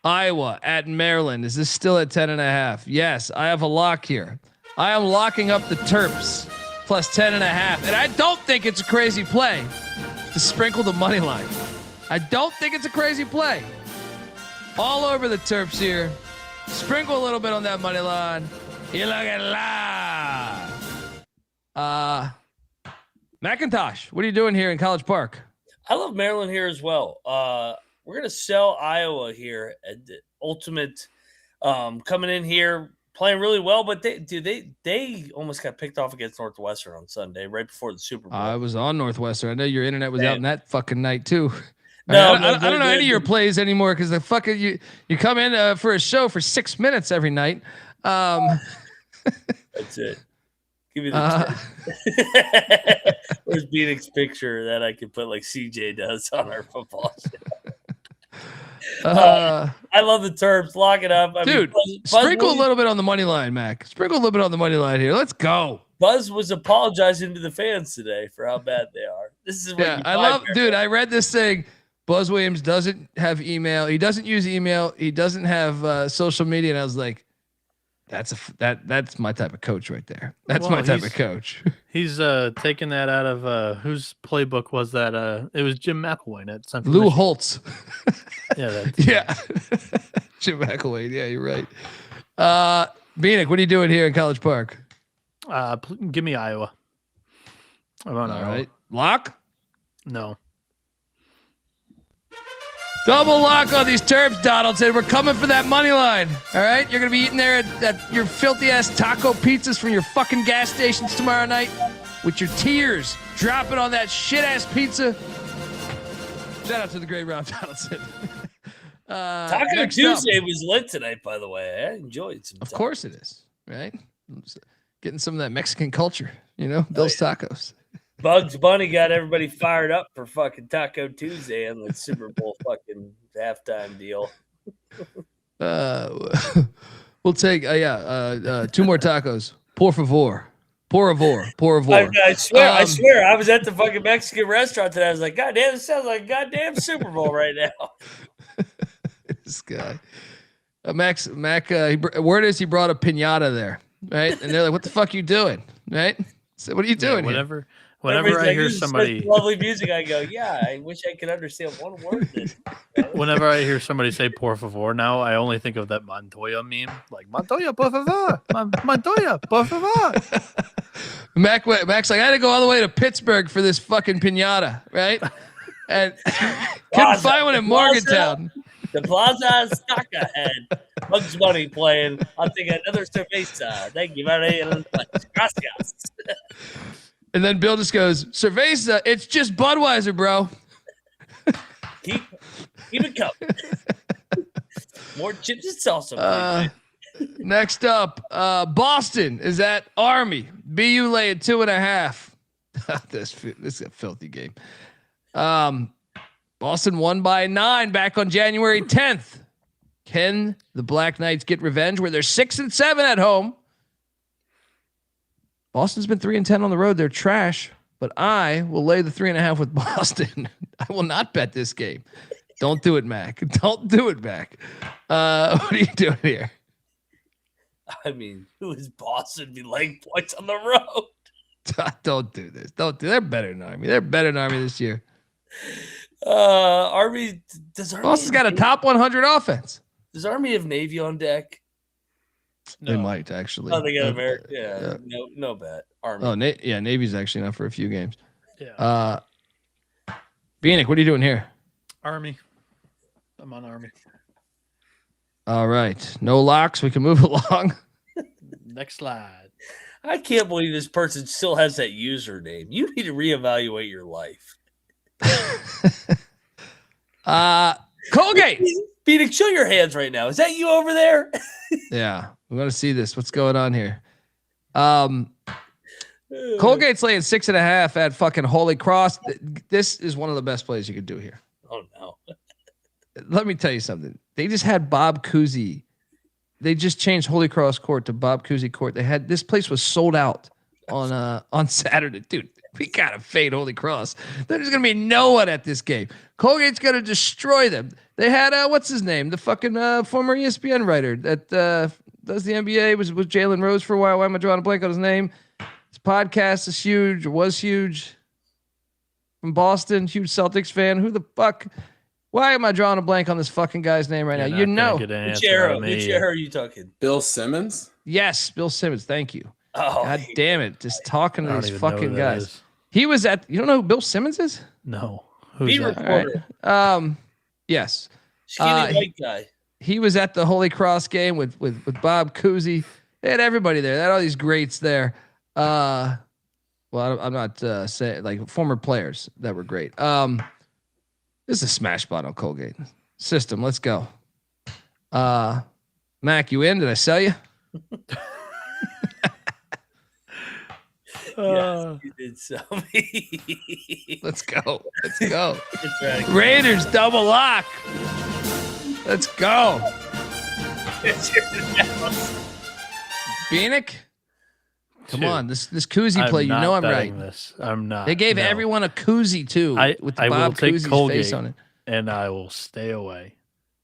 Iowa at Maryland. Is this still at 10.5? Yes, I have a lock here. I am locking up the Terps plus 10.5. And I don't think it's a crazy play to sprinkle the money line. I don't think it's a crazy play. All over the Terps here. Sprinkle a little bit on that money line. You look at live. McIntosh, what are you doing here in College Park? I love Maryland here as well. We're going to sell Iowa here at the ultimate, coming in here, playing really well, but they almost got picked off against Northwestern on Sunday, right before the Super Bowl. I was on Northwestern. I know your internet was out in that fucking night too. No, I don't know any of your plays anymore because the fucking you come in for a show for 6 minutes every night. That's it. Give me the where's Bieniek's picture that I can put like CJ does on our football show. I love the Terps. Lock it up. Dude, sprinkle a little bit on the money line, Mac. Sprinkle a little bit on the money line here. Let's go. Buzz was apologizing to the fans today for how bad they are. This is what I love, dude. I read this thing. Buzz Williams doesn't have email. He doesn't use email. He doesn't have social media. And I was like, that's my type of coach right there. That's my type of coach. He's taking that out of whose playbook was that? It was Jim McElwain at Central Lou Michigan. Holtz. Yeah. Jim McElwain. Yeah, you're right. Bieniek, what are you doing here in College Park? Give me Iowa. I'm on Iowa. Right. Lock? No. Double lock on these Terps, Donaldson. We're coming for that money line. All right? You're going to be eating there at your filthy-ass taco pizzas from your fucking gas stations tomorrow night with your tears dropping on that shit-ass pizza. Shout out to the great Rob Donaldson. Taco Tuesday was lit tonight, by the way. I enjoyed some. Of course it is, right? Getting some of that Mexican culture, Bill's Tacos. Bugs Bunny got everybody fired up for fucking Taco Tuesday on the Super Bowl fucking halftime deal. We'll take 2 more tacos. Por favor. Por favor. I swear, I was at the fucking Mexican restaurant today. I was like, God damn, this sounds like a goddamn Super Bowl right now. This guy. Mac, word is he brought a piñata there, right? And they're like, what the fuck are you doing, right? So what are you doing here? Whenever I hear somebody lovely music, I go, yeah, I wish I could understand one word. Whenever I hear somebody say por favor now, I only think of that Montoya meme. Like, Montoya, por favor. Montoya, por favor. Mac's like, I had to go all the way to Pittsburgh for this fucking piñata, right? And couldn't find one in Morgantown. The Plaza stuck ahead. Bugs Bunny playing. I'll take another cerveza. Thank you very much. Gracias. And then Bill just goes, cerveza, it's just Budweiser, bro. Keep it coming. More chips and salsa. Next up, Boston is at Army. BU laying 2.5. This is a filthy game. Boston won by 9 back on January 10th. Can the Black Knights get revenge where they're 6-7 at home? Boston's been 3-10 on the road. They're trash, but I will lay the 3.5 with Boston. I will not bet this game. Don't do it, Mac. Don't do it, Mac. What are you doing here? I mean, who is Boston be laying points on the road? Don't do this. They're better than Army. They're better than Army this year. Army Boston's got a top 100 offense. Does Army have Navy on deck? No. They might actually. Oh, they got America. Yeah. No bet. Army. Oh, Navy's actually not for a few games. Yeah. Bieniek, what are you doing here? Army. I'm on Army. All right. No locks. We can move along. Next slide. I can't believe this person still has that username. You need to reevaluate your life. Colgate. Bieniek, show your hands right now. Is that you over there? Yeah. We want to see this. What's going on here? Colgate's laying 6.5 at fucking Holy Cross. This is one of the best plays you could do here. Oh, no. Let me tell you something. They just had Bob Cousy. They just changed Holy Cross Court to Bob Cousy Court. This place was sold out on Saturday. Dude, we got to fade Holy Cross. There's going to be no one at this game. Colgate's going to destroy them. They had, what's his name? The fucking former ESPN writer that does the NBA, was Jalen Rose for a while. Why am I drawing a blank on his name? His podcast is huge, or was huge. From Boston, huge Celtics fan. Who the fuck? Why am I drawing a blank on this fucking guy's name right now? You know. Which era are you talking? Bill Simmons? Yes, Bill Simmons. Thank you. Oh, God damn it. Just talking to these fucking guys. Is. He was at, you don't know who Bill Simmons is? No. Who's that? Reporter. Right. Yes. Skinny white guy. He was at the Holy Cross game with Bob Cousy. They had everybody there. They had all these greats there. Well, I'm not saying like former players that were great. This is a smash spot on Colgate system. Let's go. Mac, you in? Did I sell you? Yes, you did sell me. Let's go. Let's go. Right. Raiders double lock. Let's go. Bieniek? Come on, this Cousy play. You know I'm right. This. I'm not. They gave everyone a koozie too with the Bob Cousy's face on it, and I will stay away.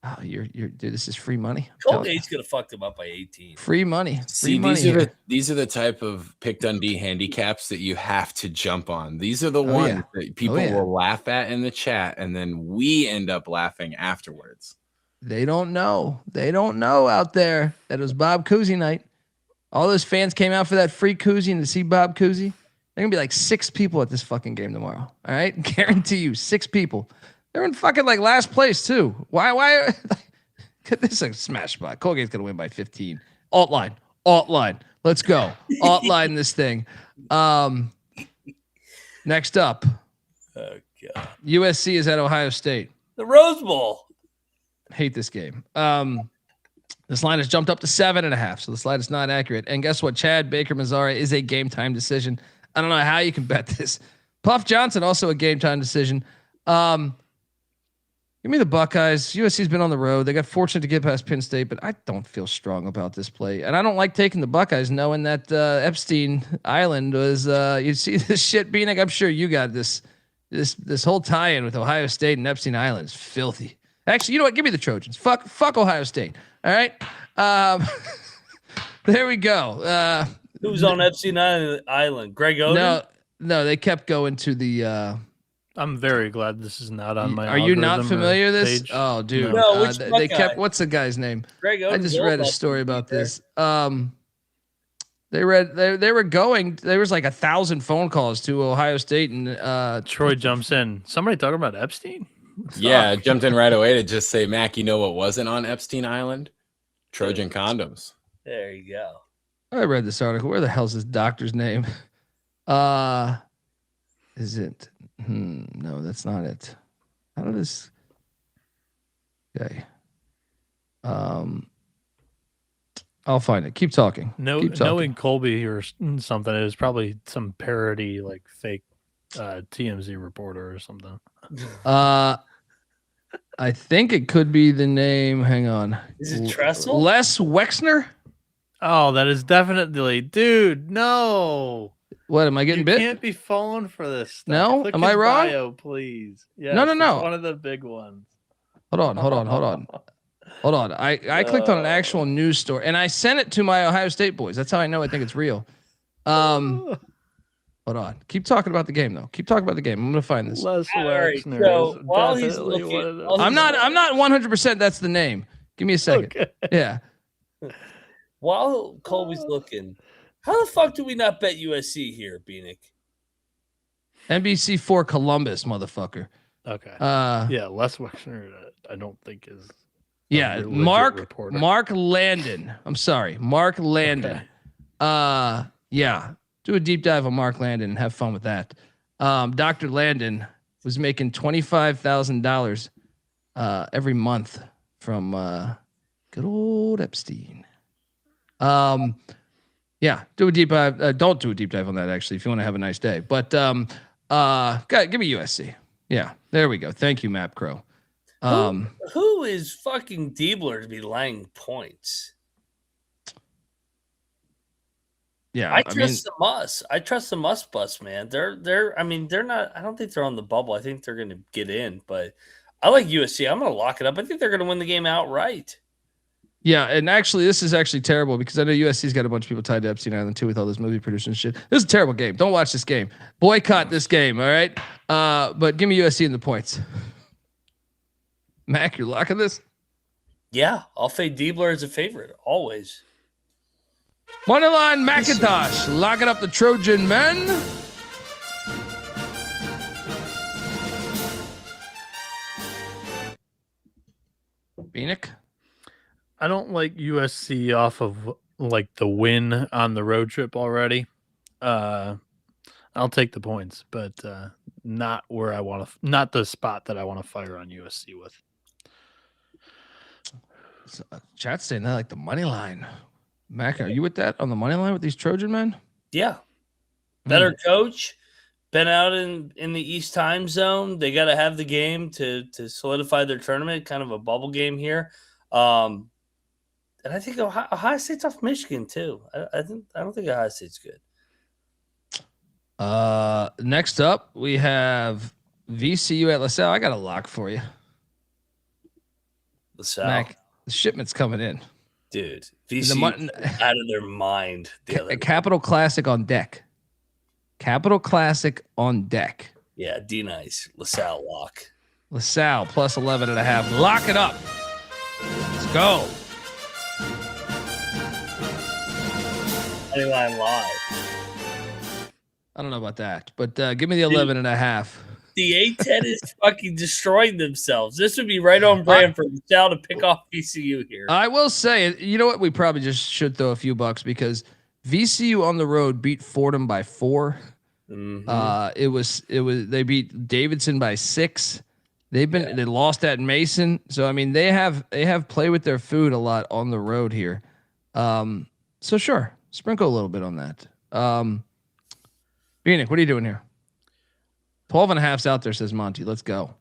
Oh, you're dude. This is free money. Colgate's gonna fuck them up by 18. Free money. See, these are the type of pick Dundee handicaps that you have to jump on. These are the ones that people will laugh at in the chat, and then we end up laughing afterwards. They don't know. They don't know out there that it was Bob Cousy night. All those fans came out for that free Cousy and to see Bob Cousy. They're gonna be like 6 people at this fucking game tomorrow. All right, guarantee you, 6 people. They're in fucking like last place too. Why? This is a smash spot. Colgate's gonna win by 15. Alt line. Let's go. Alt line this thing. Next up. Oh God. USC is at Ohio State. The Rose Bowl. Hate this game. This line has jumped up to 7.5, so this line is not accurate. And guess what? Chad Baker-Mazara is a game time decision. I don't know how you can bet this. Puff Johnson, also a game time decision. Give me the Buckeyes. USC's been on the road. They got fortunate to get past Penn State, but I don't feel strong about this play. And I don't like taking the Buckeyes knowing that Epstein Island was, you see this shit, Bieniek? I'm sure you got this whole tie-in with Ohio State and Epstein Island is filthy. Actually, you know what? Give me the Trojans. Fuck Ohio State. All right. There we go. Who's on Epstein Island? Greg Oden? No, they kept going to the, I'm very glad this is not on my. Are you not familiar with this? Page. Oh, dude. No, they kept. What's the guy's name? Greg Oden. I just read a story about this. They were going. There was like 1,000 phone calls to Ohio State, and Troy jumps in. Somebody talking about Epstein? Yeah, jumped in right away to just say, Mac, you know what wasn't on Epstein Island? Trojan condoms. There you go. I read this article. Where the hell's this doctor's name? Is it? No, that's not it. How did this? Okay. I'll find it. Keep talking. Knowing Colby or something, it was probably some parody, like fake TMZ reporter or something. I think it could be the name. Hang on. Is it Tressel? Les Wexner? Oh, that is definitely, dude. No. What, am I getting bit? You can't be falling for this stuff. No? Click Am I his wrong? bio, please. Yes, No. it's one of the big ones. Hold on. I clicked on an actual news story and I sent it to my Ohio State boys. That's how I know I think it's real. Hold on. Keep talking about the game though. Keep talking about the game. I'm gonna find this. Les Right, Wexner so is while he's definitely looking, one of the- I'm not 100% that's the name. Give me a second. Okay. Yeah. While Colby's looking, how the fuck do we not bet USC here, Bieniek? NBC4 Columbus, motherfucker. Okay. Yeah, Les Wexner, I don't think is. Mark Landon. I'm sorry, Mark Landon. Okay. Yeah. Do a deep dive on Mark Landon and have fun with that. Dr. Landon was making $25,000 every month from good old Epstein. Yeah, do a deep dive. Don't do a deep dive on that actually if you want to have a nice day. But give me USC. Yeah, there we go. Thank you, Map Crow. Who is fucking Diebler to be laying points? Yeah, I trust the Muss. I trust the Muss bus, man. They're not. I don't think they're on the bubble. I think they're going to get in, but I like USC. I'm going to lock it up. I think they're going to win the game outright. Yeah, and actually, this is actually terrible because I know USC's got a bunch of people tied to Epstein Island too with all this movie producers and shit. This is a terrible game. Don't watch this game. Boycott this game, all right? But give me USC in the points. Mac, you're locking this? Yeah, I'll fade Diebler as a favorite, always. Moneyline McIntyre, locking up the Trojan men. Bieniek? I don't like USC off of like the win on the road trip already. I'll take the points, but not where I want to. Not the spot that I want to fire on USC with. Chat's saying that like the money line. Mac, are you with that on the money line with these Trojan men? Yeah, better coach. Been out in the East time zone. They got to have the game to solidify their tournament. Kind of a bubble game here. And I think Ohio State's off Michigan too. I don't think Ohio State's good. Next up we have VCU at LaSalle. I got a lock for you. LaSalle. Mac, the shipment's coming in. Dude, VCU out of their mind. Capital Classic on deck. Capital Classic on deck. Yeah, D-Nice. LaSalle lock. LaSalle plus 11.5. Lock it up. Let's go. Moneyline live. I don't know about that, but give me the 11.5. The A-10 is fucking destroying themselves. This would be right on brand for LaSalle to pick off VCU here. I will say, you know what? We probably just should throw a few bucks because VCU on the road beat Fordham by 4. Mm-hmm. They beat Davidson by 6. They lost at Mason. So, I mean, they have play with their food a lot on the road here. So sure, sprinkle a little bit on that. Bieniek, what are you doing here? 12.5's out there, says Monty. Let's go.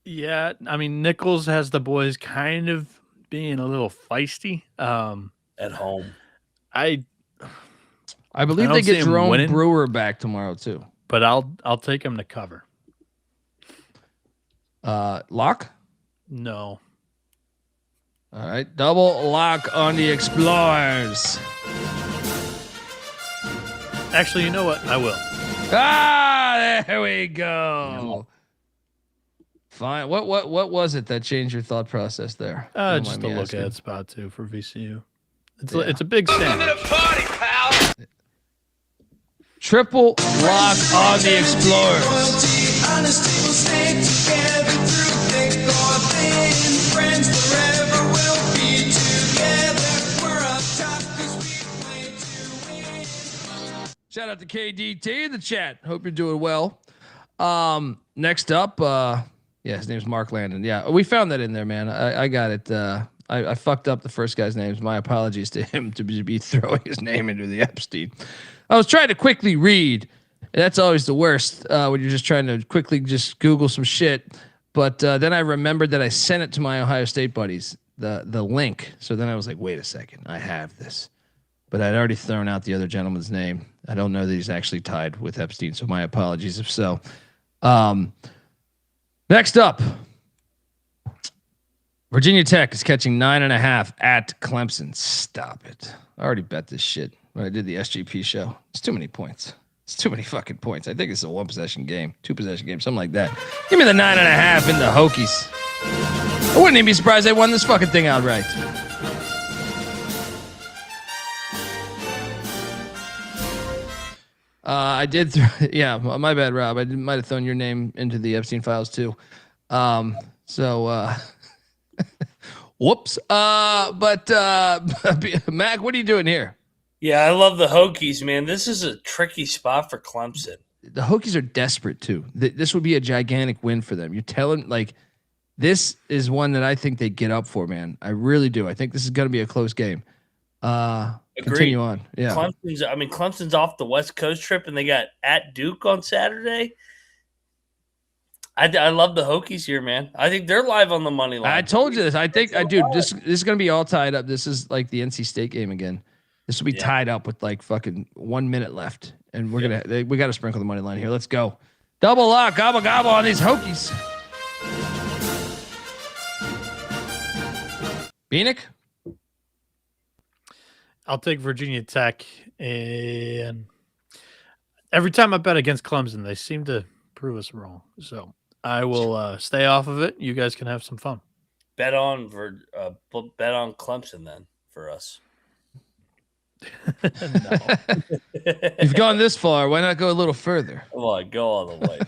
Yeah, I mean, Nichols has the boys kind of being a little feisty. At home. I believe they get Jerome Brewer back tomorrow too. But I'll take him to cover. Lock? No. All right, double lock on the Explorers. Actually, you know what? I will. There we go. Fine. What was it that changed your thought process there? Just a look at spot 2 for VCU. It's a big sandwich. Triple lock on the Explorers. Shout out to KDT in the chat. Hope you're doing well. Next up, his name's Mark Landon. Yeah, we found that in there, man. I got it. I fucked up the first guy's names. My apologies to him to be throwing his name into the Epstein. I was trying to quickly read. That's always the worst when you're just trying to quickly just Google some shit. But then I remembered that I sent it to my Ohio State buddies, the link. So then I was like, wait a second, I have this. But I'd already thrown out the other gentleman's name. I don't know that he's actually tied with Epstein, so my apologies if so. Next up, Virginia Tech is catching 9.5 at Clemson. Stop it. I already bet this shit when I did the SGP show. It's too many points. It's too many fucking points. I think it's a 1-possession game, 2-possession game, something like that. Give me the 9.5 in the Hokies. I wouldn't even be surprised they won this fucking thing outright. I did. My bad, Rob. I might have thrown your name into the Epstein files too. Whoops. But Mac, what are you doing here? Yeah, I love the Hokies, man. This is a tricky spot for Clemson. The Hokies are desperate too. This would be a gigantic win for them. You're telling this is one that I think they get up for, man. I really do. I think this is going to be a close game. Continue on. Yeah. Clemson's off the West Coast trip and they got at Duke on Saturday. I love the Hokies here, man. I think they're live on the money line. I told you this. I think this is going to be all tied up. This is like the NC State game again. This will be tied up with like fucking 1 minute left. And we got to sprinkle the money line here. Let's go. Double lock, gobble gobble on these Hokies. Bieniek? I'll take Virginia Tech, and every time I bet against Clemson, they seem to prove us wrong. So I will stay off of it. You guys can have some fun. Bet on Clemson then for us. You've gone this far. Why not go a little further? Come on, go all the way.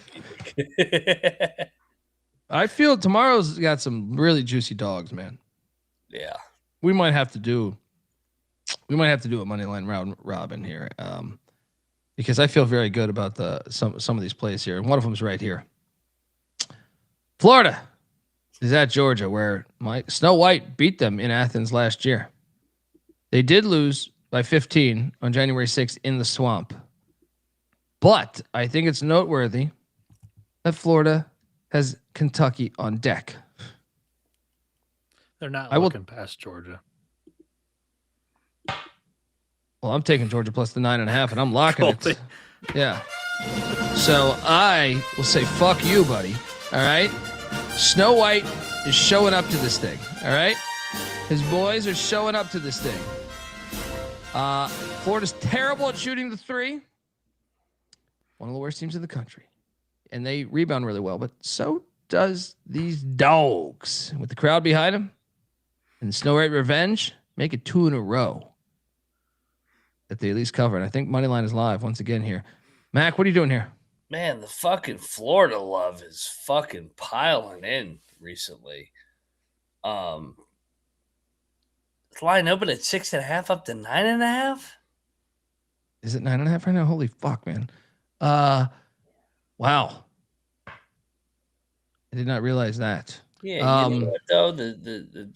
I feel tomorrow's got some really juicy dogs, man. Yeah, we might have to do a money line round robin here, because I feel very good about some of these plays here, and one of them is right here. Florida is at Georgia, where Snow White beat them in Athens last year. They did lose by 15 on January 6th in the Swamp, but I think it's noteworthy that Florida has Kentucky on deck. They're not looking past Georgia. Well, I'm taking Georgia plus the 9.5, and I'm locking it. Yeah. So I will say, fuck you, buddy. All right. Snow White is showing up to this thing. All right. His boys are showing up to this thing. Florida's terrible at shooting the three. One of the worst teams in the country. And they rebound really well, but so does these dogs. With the crowd behind them and Snow White revenge, make it 2 in a row that they at least cover. And I think Moneyline is live once again here. Mac, what are you doing here? Man, the fucking Florida love is fucking piling in recently. The line opened at 6.5 up to 9.5. Is it 9.5 right now? Holy fuck, man. Wow. I did not realize that. Yeah, you know what, though?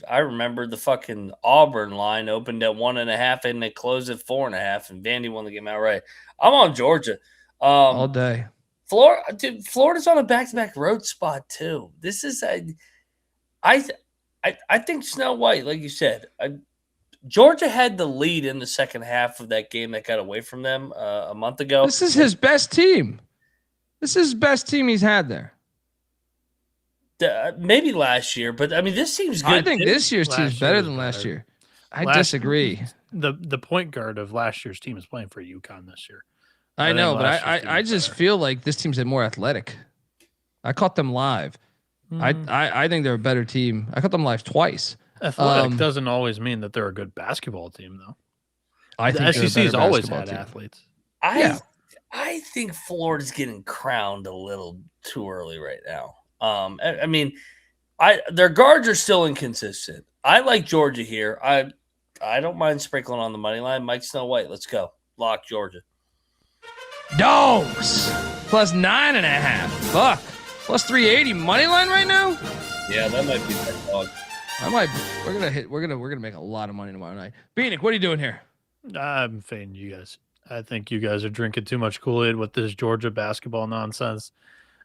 I remember the fucking Auburn line opened at 1.5 and it closed at 4.5, and Vandy won the game outright. I'm on Georgia. All day. Florida's on a back-to-back road spot too. This is I think Snow White, like you said, Georgia had the lead in the second half of that game that got away from them a month ago. This is his best team. This is his best team he's had there. Maybe last year, but I mean, this seems good. I think this year's team is better than last year. I disagree. The point guard of last year's team is playing for UConn this year. I know, but I just feel like this team's more athletic. I caught them live. I think they're a better team. I caught them live twice. Athletic doesn't always mean that they're a good basketball team, though. I think the SEC's always had athletes. I think Florida's getting crowned a little too early right now. I mean, their guards are still inconsistent. I like Georgia here. I don't mind sprinkling on the money line. Mike Snow White, let's go. Lock Georgia. Dogs plus 9.5. Fuck. Plus 380 money line right now. Yeah, that might be my dog. We're gonna make a lot of money tomorrow night. Bieniek, what are you doing here? I'm fading you guys. I think you guys are drinking too much Kool-Aid with this Georgia basketball nonsense.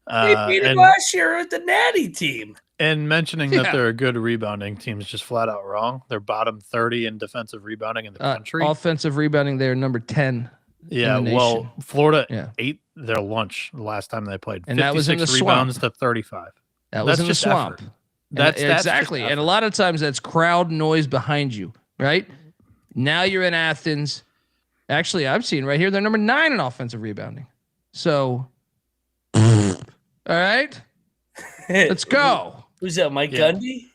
They beat them last year with the Natty team. And mentioning that they're a good rebounding team is just flat out wrong. They're bottom 30 in defensive rebounding in the country. Offensive rebounding, they're number 10. Yeah, well, Florida ate their lunch the last time they played. And that was in the rebounds swamp. To 35. That was in the swamp. That's exactly. And a lot of times that's crowd noise behind you, right? Now you're in Athens. Actually, I'm seeing right here, they're number 9 in offensive rebounding. So, all right, let's go. Who's that, Mike Gundy?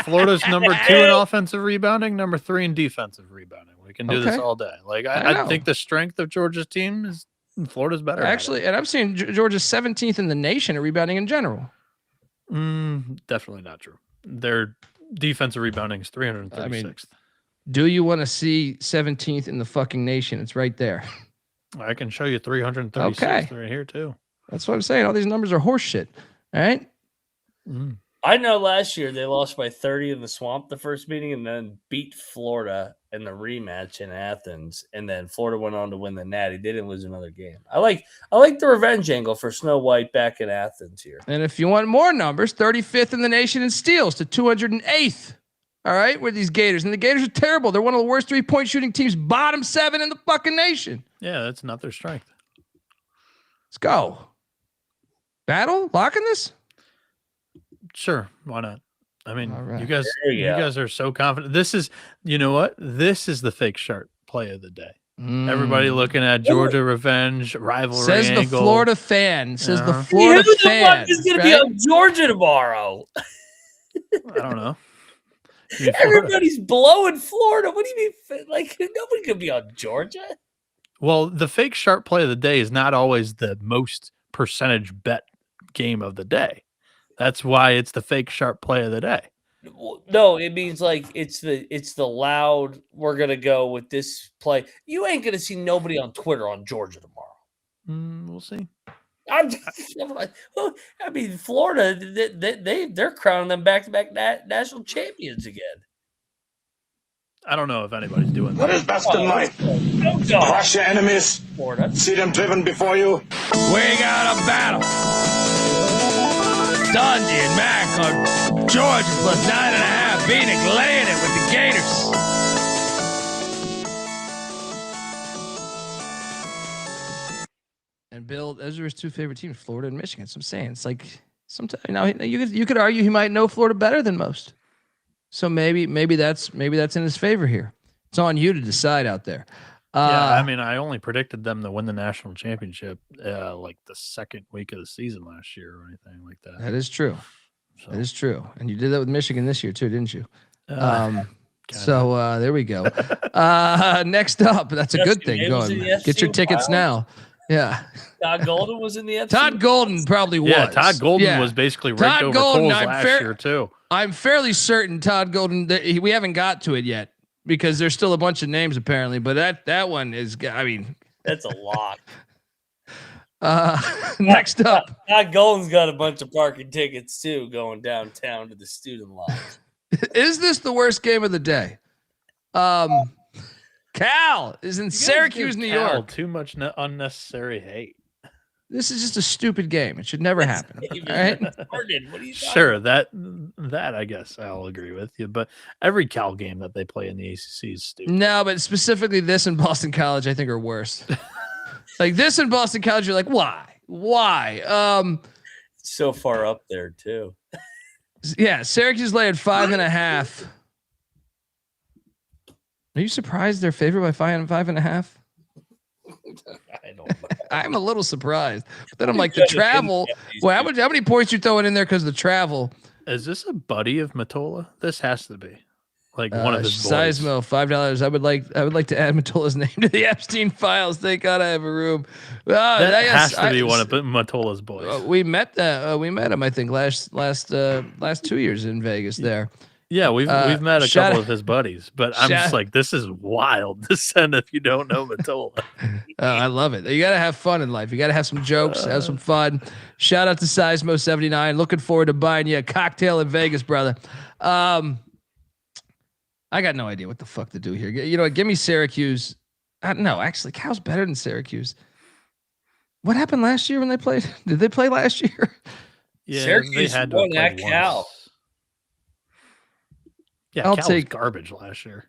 Florida's number 2 in offensive rebounding, number 3 in defensive rebounding. We can do this all day. Like I think the strength of Georgia's team is Florida's better. Actually, and I'm seeing Georgia's 17th in the nation at rebounding in general. Definitely not true. Their defensive rebounding is 336th. I mean, do you want to see 17th in the fucking nation? It's right there. I can show you 336th right here too. That's what I'm saying. All these numbers are horse shit. All right. I know last year they lost by 30 in the swamp the first meeting and then beat Florida in the rematch in Athens. And then Florida went on to win the Natty. They didn't lose another game. I like the revenge angle for Snow White back in Athens here. And if you want more numbers, 35th in the nation in steals to 208th. All right, with these Gators. And the Gators are terrible. They're one of the worst 3-point shooting teams, bottom 7 in the fucking nation. Yeah, that's not their strength. Let's go. Battle? Locking this? Sure, why not? I mean, you guys are so confident. This is, you know what? This is the fake sharp play of the day. Everybody looking at Georgia revenge rivalry. Says angle. the Florida fan. Says the Florida fan. Who the fuck is going to be on Georgia tomorrow? I don't know. Everybody's blowing Florida. What do you mean? Like, nobody could be on Georgia. Well, the fake sharp play of the day is not always the most percentage bet game of the day. That's why it's the fake sharp play of the day. No, it means like it's the loud. We're gonna go with this play. You ain't gonna see nobody on Twitter on Georgia tomorrow. We'll see. I mean, Florida, they're crowning them back-to-back national champions again. I don't know if anybody's doing that. What is best in life? Crush your enemies. Florida. See them driven before you. We got a battle. Dundee and Mac on Georgia plus 9.5. Bieniek laying it with the Gators. And Bill, those are his 2 favorite teams, Florida and Michigan. So I'm saying it's like sometimes now you could argue he might know Florida better than most. So maybe that's in his favor here. It's on you to decide out there. Yeah, I mean, I only predicted them to win the national championship like the second week of the season last year or anything like that. That is true. So. That is true. And you did that with Michigan this year too, didn't you? So there we go. Next up, that's a good thing. Going, get your tickets now. Yeah. Todd Golden was in the FC. Todd Golden probably was. Yeah, Todd Golden was basically raked over coals last year too. I'm fairly certain Todd Golden. We haven't got to it yet because there's still a bunch of names apparently, but that one is. I mean, that's a lot. Next up, Todd Golden's got a bunch of parking tickets too, going downtown to the student lot. Is this the worst game of the day? Cal is in Syracuse, New York. Too much unnecessary hate. This is just a stupid game. It should never happen. All right? What are you sure, that I guess I'll agree with you. But every Cal game that they play in the ACC is stupid. No, but specifically this in Boston College, I think are worse. Like this in Boston College, you're like, why? So far up there too. Yeah, Syracuse lay at 5.5. Are you surprised they're favored by 5.5? I don't know. I'm a little surprised. But then I'm like, the travel. Well, how many points you throwing in there because of the travel? Is this a buddy of Matola? This has to be like one of his boys. Sizemo, $5. I would like to add Matola's name to the Epstein files. Thank God I have a room. That has to be one of Matola's boys. We met him, I think, last 2 years in Vegas there. Yeah, we've met a couple of his buddies, but I'm just like, this is wild to send if you don't know Matola. I love it. You got to have fun in life. You got to have some jokes, have some fun. Shout out to Sizemo79. Looking forward to buying you a cocktail in Vegas, brother. I got no idea what the fuck to do here. You know what? Give me Syracuse. No, actually, Cal's better than Syracuse. What happened last year when they played? Did they play last year? Yeah, Syracuse they had to won at play Cal. once. Yeah, I'll Cal take was garbage last year.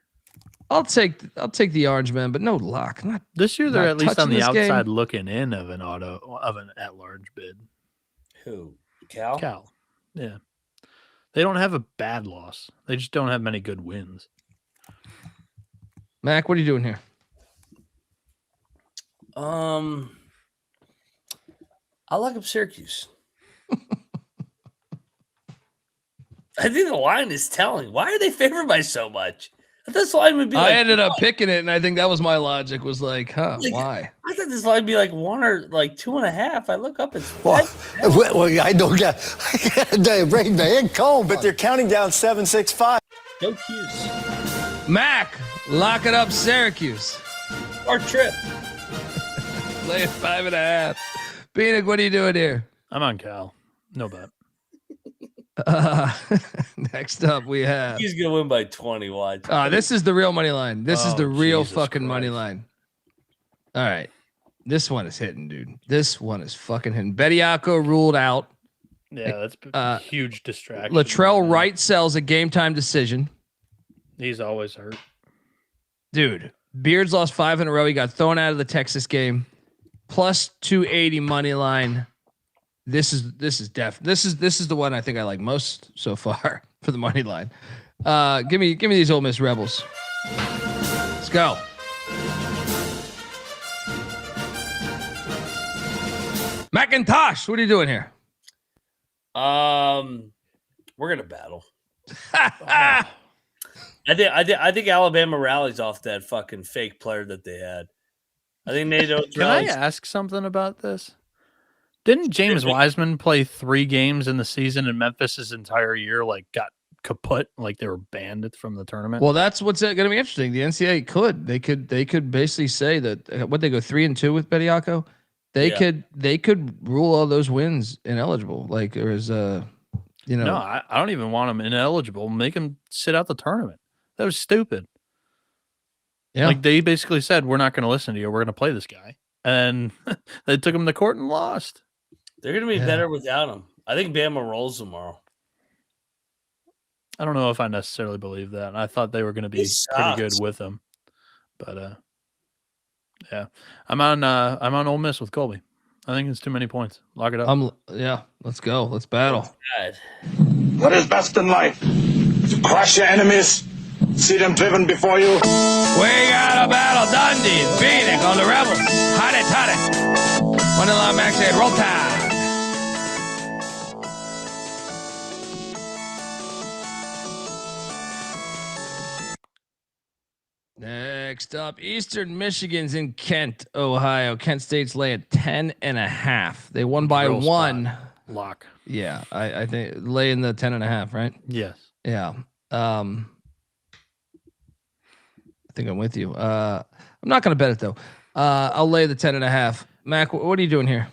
I'll take the Orange Man, but no luck. Not This year, they're not at least on touching the this outside game. looking in of an at-large bid. Who? Cal? Cal, yeah, they don't have a bad loss. They just don't have many good wins. Mac, what are you doing here? I like up Syracuse. I think the line is telling. Why are they favored by so much? I thought this line would be I like, ended up picking it, and I think that was my logic. Was like, Like, why? I thought this line would be like 1 or like 2.5. I look up, it's Well, I don't get the rain man cold, But they're counting down 7-6-5. no cues. Mac, lock it up, Syracuse. Our trip. Lay at 5.5. Bieniek, what are you doing here? I'm on Cal. No bet. Next up, we have. He's gonna win by 20. Watch. This is the real money line. This is the real Jesus fucking money Christ. line. All right, this one is hitting, dude. This one is fucking hitting. Bediako ruled out. Yeah, that's a huge distraction. Latrell Wright sells a game time decision. He's always hurt. Dude, Beards lost 5 in a row. He got thrown out of the Texas game. Plus 280 money line. This is the one I think I like most so far for the money line. Give me these Ole Miss Rebels. Let's go. McIntyre, what are you doing here? We're gonna battle. I think Alabama rallies off that fucking fake player that they had. I think NATO. Can I ask something about this? Didn't James Wiseman play 3 games in the season and Memphis' entire year like got kaput, like they were banned from the tournament? Well, that's what's going to be interesting. The NCAA could basically say that what they go 3-2 with Bediako, they could rule all those wins ineligible. Like there is No, I don't even want him ineligible. Make him sit out the tournament. That was stupid. Yeah. Like they basically said, we're not going to listen to you. We're going to play this guy. And they took him to court and lost. They're gonna be better without him. I think Bama rolls tomorrow. I don't know if I necessarily believe that. I thought they were going to be pretty good with him. But yeah. I'm on Ole Miss with Colby. I think it's too many points. Lock it up. Let's go. Let's battle. What is best in life? To crush your enemies, see them driven before you. We got a battle. Dundee, Bieniek on the Rebels. Hotty. One in line, Max Head. Roll Tide. Next up, Eastern Michigan's in Kent, Ohio. Kent State's laying 10.5. They won by Drill 1. spot. Lock. Yeah, I think laying the 10.5, right? Yes. Yeah. I think I'm with you. I'm not going to bet it though. I'll lay the 10.5. Mac, what are you doing here?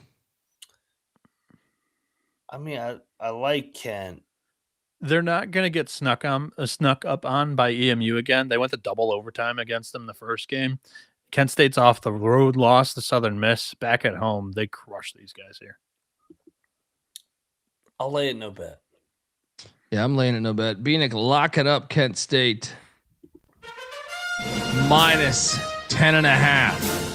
I mean, I like Kent. They're not going to get snuck up on by EMU again. They went to double overtime against them the first game. Kent State's off the road, lost to Southern Miss. Back at home, they crushed these guys here. I'll lay it no bet. Yeah, I'm laying it no bet. Bieniek, lock it up, Kent State. Minus 10.5.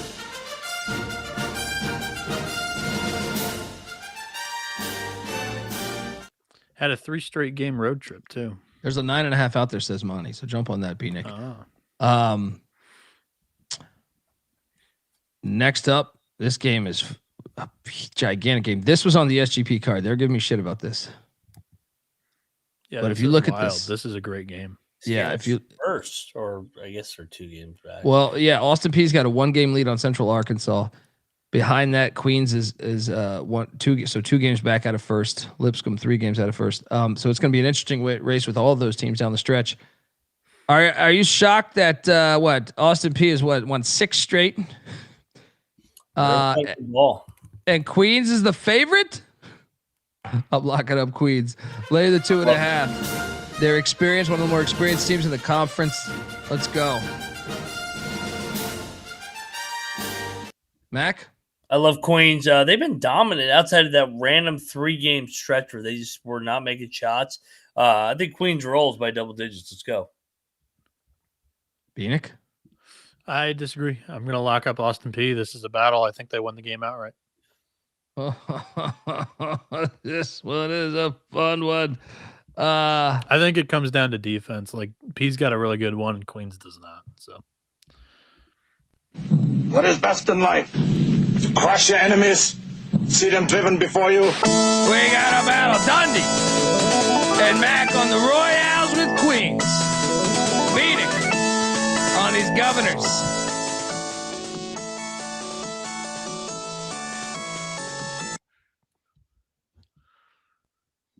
Had a 3 straight game road trip too. There's a 9.5 out there, says Monty. So jump on that, Bieniek. Oh. Next up, this game is a gigantic game. This was on the SGP card. They're giving me shit about this. Yeah, but if you look at this is a great game. Yeah, if you first, or I guess they're 2 games back. Well, yeah, Austin Peay's got a 1-game lead on Central Arkansas. Behind that, Queens is 2 games back out of first. Lipscomb 3 games out of first. So it's going to be an interesting race with all of those teams down the stretch. Are you shocked that Austin Peay has won 6 straight? And Queens is the favorite? I'm locking up Queens. Lay the 2.5. They're experienced, one of the more experienced teams in the conference. Let's go. Mac? I love Queens. They've been dominant outside of that random 3-game stretch where they just were not making shots. I think Queens rolls by double digits. Let's go. Bieniek? I disagree. I'm going to lock up Austin Peay. This is a battle. I think they won the game outright. This one is a fun one. I think it comes down to defense. Like, Peay's got a really good one and Queens does not. So, What is best in life? To crush your enemies, see them driven before you. We got a battle. Dundee and Mac on the Royals with Queens. Bieniek on his Governors.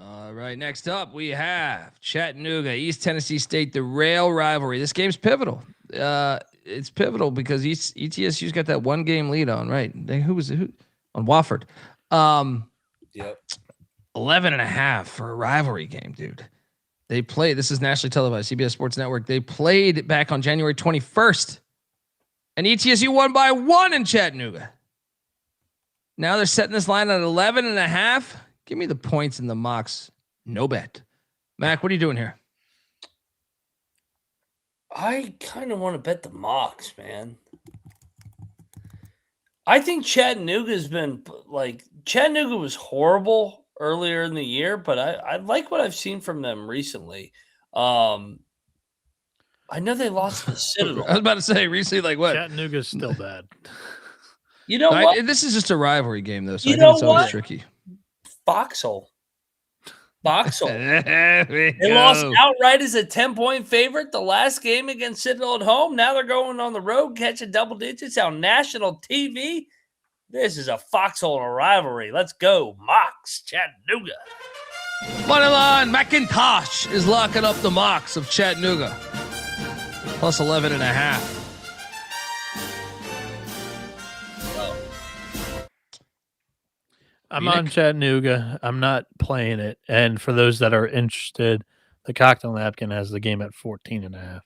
All right, next up we have Chattanooga, East Tennessee State, the rail rivalry. This game's pivotal. It's pivotal because ETSU's got that 1-game lead on, right? Who on Wofford? Yep. 11.5 for a rivalry game, dude. They played. This is nationally televised, CBS Sports Network. They played back on January 21st, and ETSU won by 1 in Chattanooga. Now they're setting this line at 11.5. Give me the points in the mocks. No bet. Mac, what are you doing here? I kind of want to bet the mocks, man. I think Chattanooga was horrible earlier in the year, but I like what I've seen from them recently. I know they lost to the Citadel. I was about to say recently, like what? Chattanooga's still bad. You know what? This is just a rivalry game, though, so You I think know it's always what? tricky. Foxhole. There we They go. lost outright as a 10-point favorite the last game against Citadel at home. Now they're going on the road, catching double digits on national TV. This is a foxhole rivalry. Let's go, Mox, Chattanooga. Moneyline McIntyre is locking up the mocks of Chattanooga. Plus 11.5. I'm on Chattanooga. I'm not playing it. And for those that are interested, the cocktail napkin has the game at 14.5.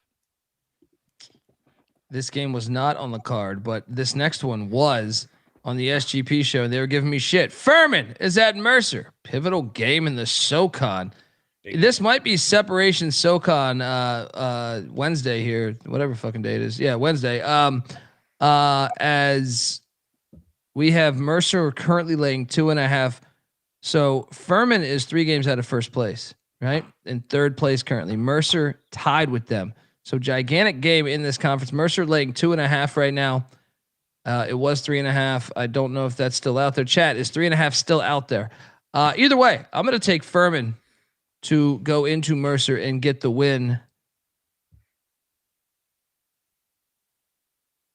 This game was not on the card, but this next one was on the SGP show. They were giving me shit. Furman is at Mercer. Pivotal game in the SoCon. This might be separation SoCon Wednesday here, whatever fucking day it is. Yeah, Wednesday. As we have Mercer currently laying 2.5. So Furman is 3 games out of first place, right? In third place currently. Mercer tied with them. So gigantic game in this conference. Mercer laying 2.5 right now. It was 3.5. I don't know if that's still out there. Chat, is 3.5 still out there? Either way, I'm going to take Furman to go into Mercer and get the win.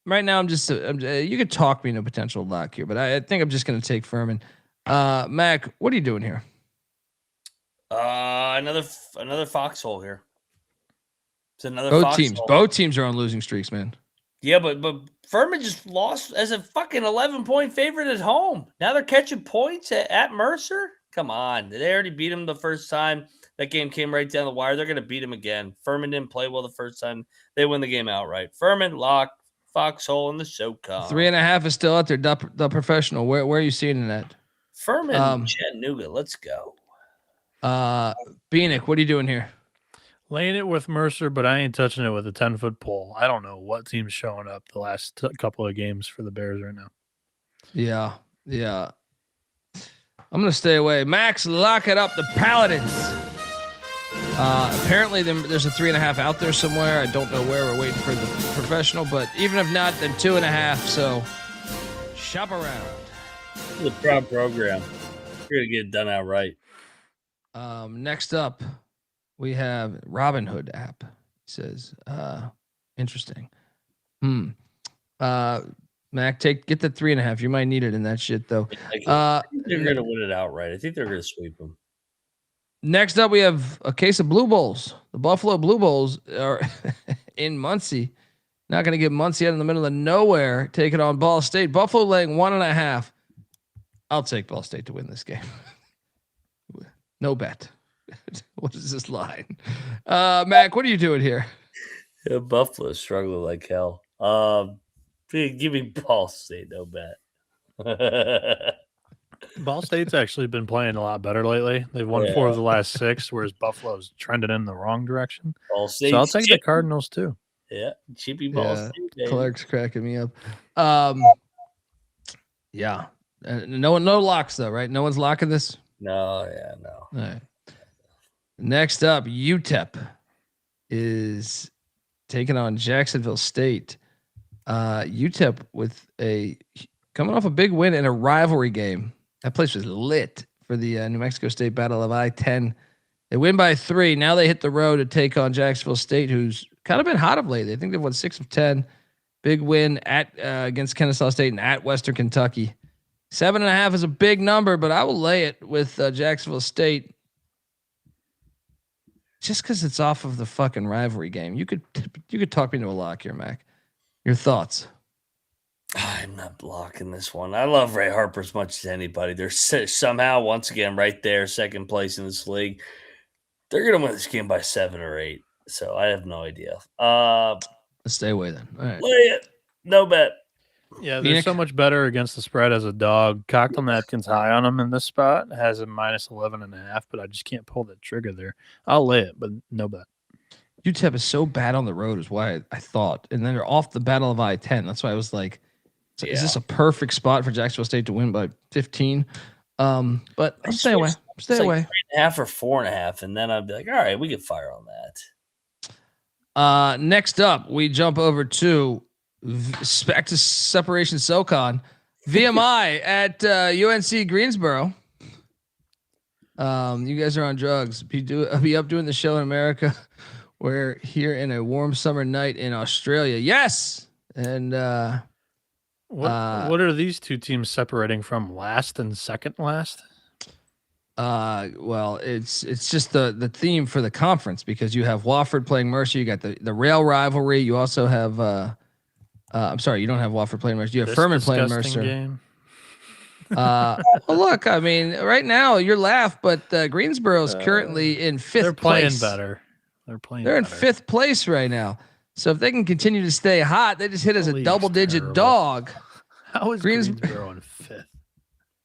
right now, you could talk me into potential lock here, but I think I'm just going to take Furman. Mac, what are you doing here? Another foxhole here. It's another Both teams are on losing streaks, man. Yeah, but Furman just lost as a fucking 11-point favorite at home. Now they're catching points at Mercer. Come on, they already beat them the first time. That game came right down the wire. They're going to beat them again. Furman didn't play well the first time. They win the game outright. Furman lock, foxhole in the SoCon. 3.5 is still out there. The professional. Where are you seeing in that? Furman, Chattanooga. Let's go. Bieniek, what are you doing here? Laying it with Mercer, but I ain't touching it with a 10-foot pole. I don't know what team's showing up the last couple of games for the Bears right now. Yeah. I'm going to stay away. Max, lock it up. The Paladins. Apparently, there's a 3.5 out there somewhere. I don't know where. We're waiting for the professional, but even if not, then 2.5. So shop around. This is a proud program. We're going to get it done outright. Next up, we have Robinhood app. It says, interesting. Mac, get the 3.5. You might need it in that shit, though. I think they're going to win it outright. I think they're going to sweep them. Next up, we have a case of Blue Bulls. The Buffalo Blue Bulls are in Muncie. Not going to get Muncie out in the middle of nowhere. Taking on Ball State. Buffalo laying 1.5. I'll take Ball State to win this game. No bet. What is this line? Mac, what are you doing here? Yeah, Buffalo's struggling like hell. Give me Ball State, no bet. Ball State's actually been playing a lot better lately. They've won 4 of the last 6, whereas Buffalo's trended in the wrong direction. Ball State, so I'll take the Cardinals too. Yeah, chippy Ball State. Baby. Clark's cracking me up. Yeah. No locks though, right? No one's locking this. No. All right. Next up, UTEP is taking on Jacksonville State. UTEP with coming off a big win in a rivalry game. That place was lit for the New Mexico State Battle of I-10. They win by 3. Now they hit the road to take on Jacksonville State, who's kind of been hot of late. I think they've won 6 of 10. Big win against Kennesaw State and at Western Kentucky. 7.5 is a big number, but I will lay it with Jacksonville State. Just because it's off of the fucking rivalry game. You could talk me into a lock here, Mac. Your thoughts? I'm not blocking this one. I love Ray Harper as much as anybody. They're somehow, once again, right there, second place in this league. They're going to win this game by 7 or 8. So I have no idea. Let's stay away then. All right. Lay it. No bet. Yeah, they're so much better against the spread as a dog. Cocktail Napkin's high on them in this spot. Has a minus 11.5, but I just can't pull that trigger there. I'll lay it, but no bet. UTEP is so bad on the road is why I thought. And then they're off the Battle of I-10. That's why I was like, is this a perfect spot for Jacksonville State to win by 15? But I'll stay away. Stay away. 3.5 or 4.5, and then I'd be like, all right, we can fire on that. Next up, we jump over to back to Separation SoCon. VMI at UNC Greensboro. You guys are on drugs. Be up doing the show in America. We're here in a warm summer night in Australia. Yes. And what are these two teams separating from? Last and second last? Well, it's just the theme for the conference because you have Wofford playing Mercer. You got the rail rivalry. You also have I'm sorry, you don't have Wofford playing Mercer. You have Furman playing Mercer. Game. Well, look, I mean, right now you're laugh, but Greensboro's currently in 5th place. They're playing better. They're in 5th place right now. So if they can continue to stay hot, they just hit as a double-digit dog. How is Greensboro in 5th?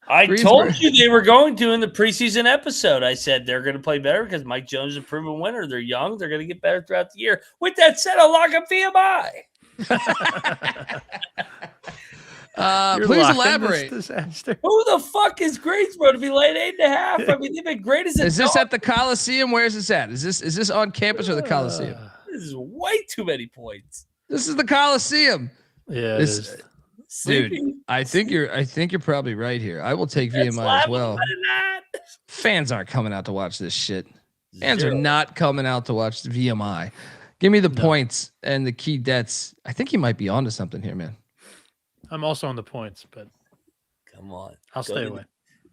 I told you they were going to in the preseason episode. I said they're going to play better because Mike Jones is a proven winner. They're young. They're going to get better throughout the year. With that said, I'll lock up VMI. Please elaborate. Who the fuck is Greensboro to be laid 8.5? I mean, they've been great as a Is this at the Coliseum? Where is this at? Is this on campus or the Coliseum? This is way too many points. This is the Coliseum. Yeah, it is. Dude, I think you're probably right here. I will take VMI as well. Fans aren't coming out to watch this shit. Fans are not coming out to watch VMI. Give me the points and the key debts. I think he might be onto something here, man. I'm also on the points, but come on. I'll stay away.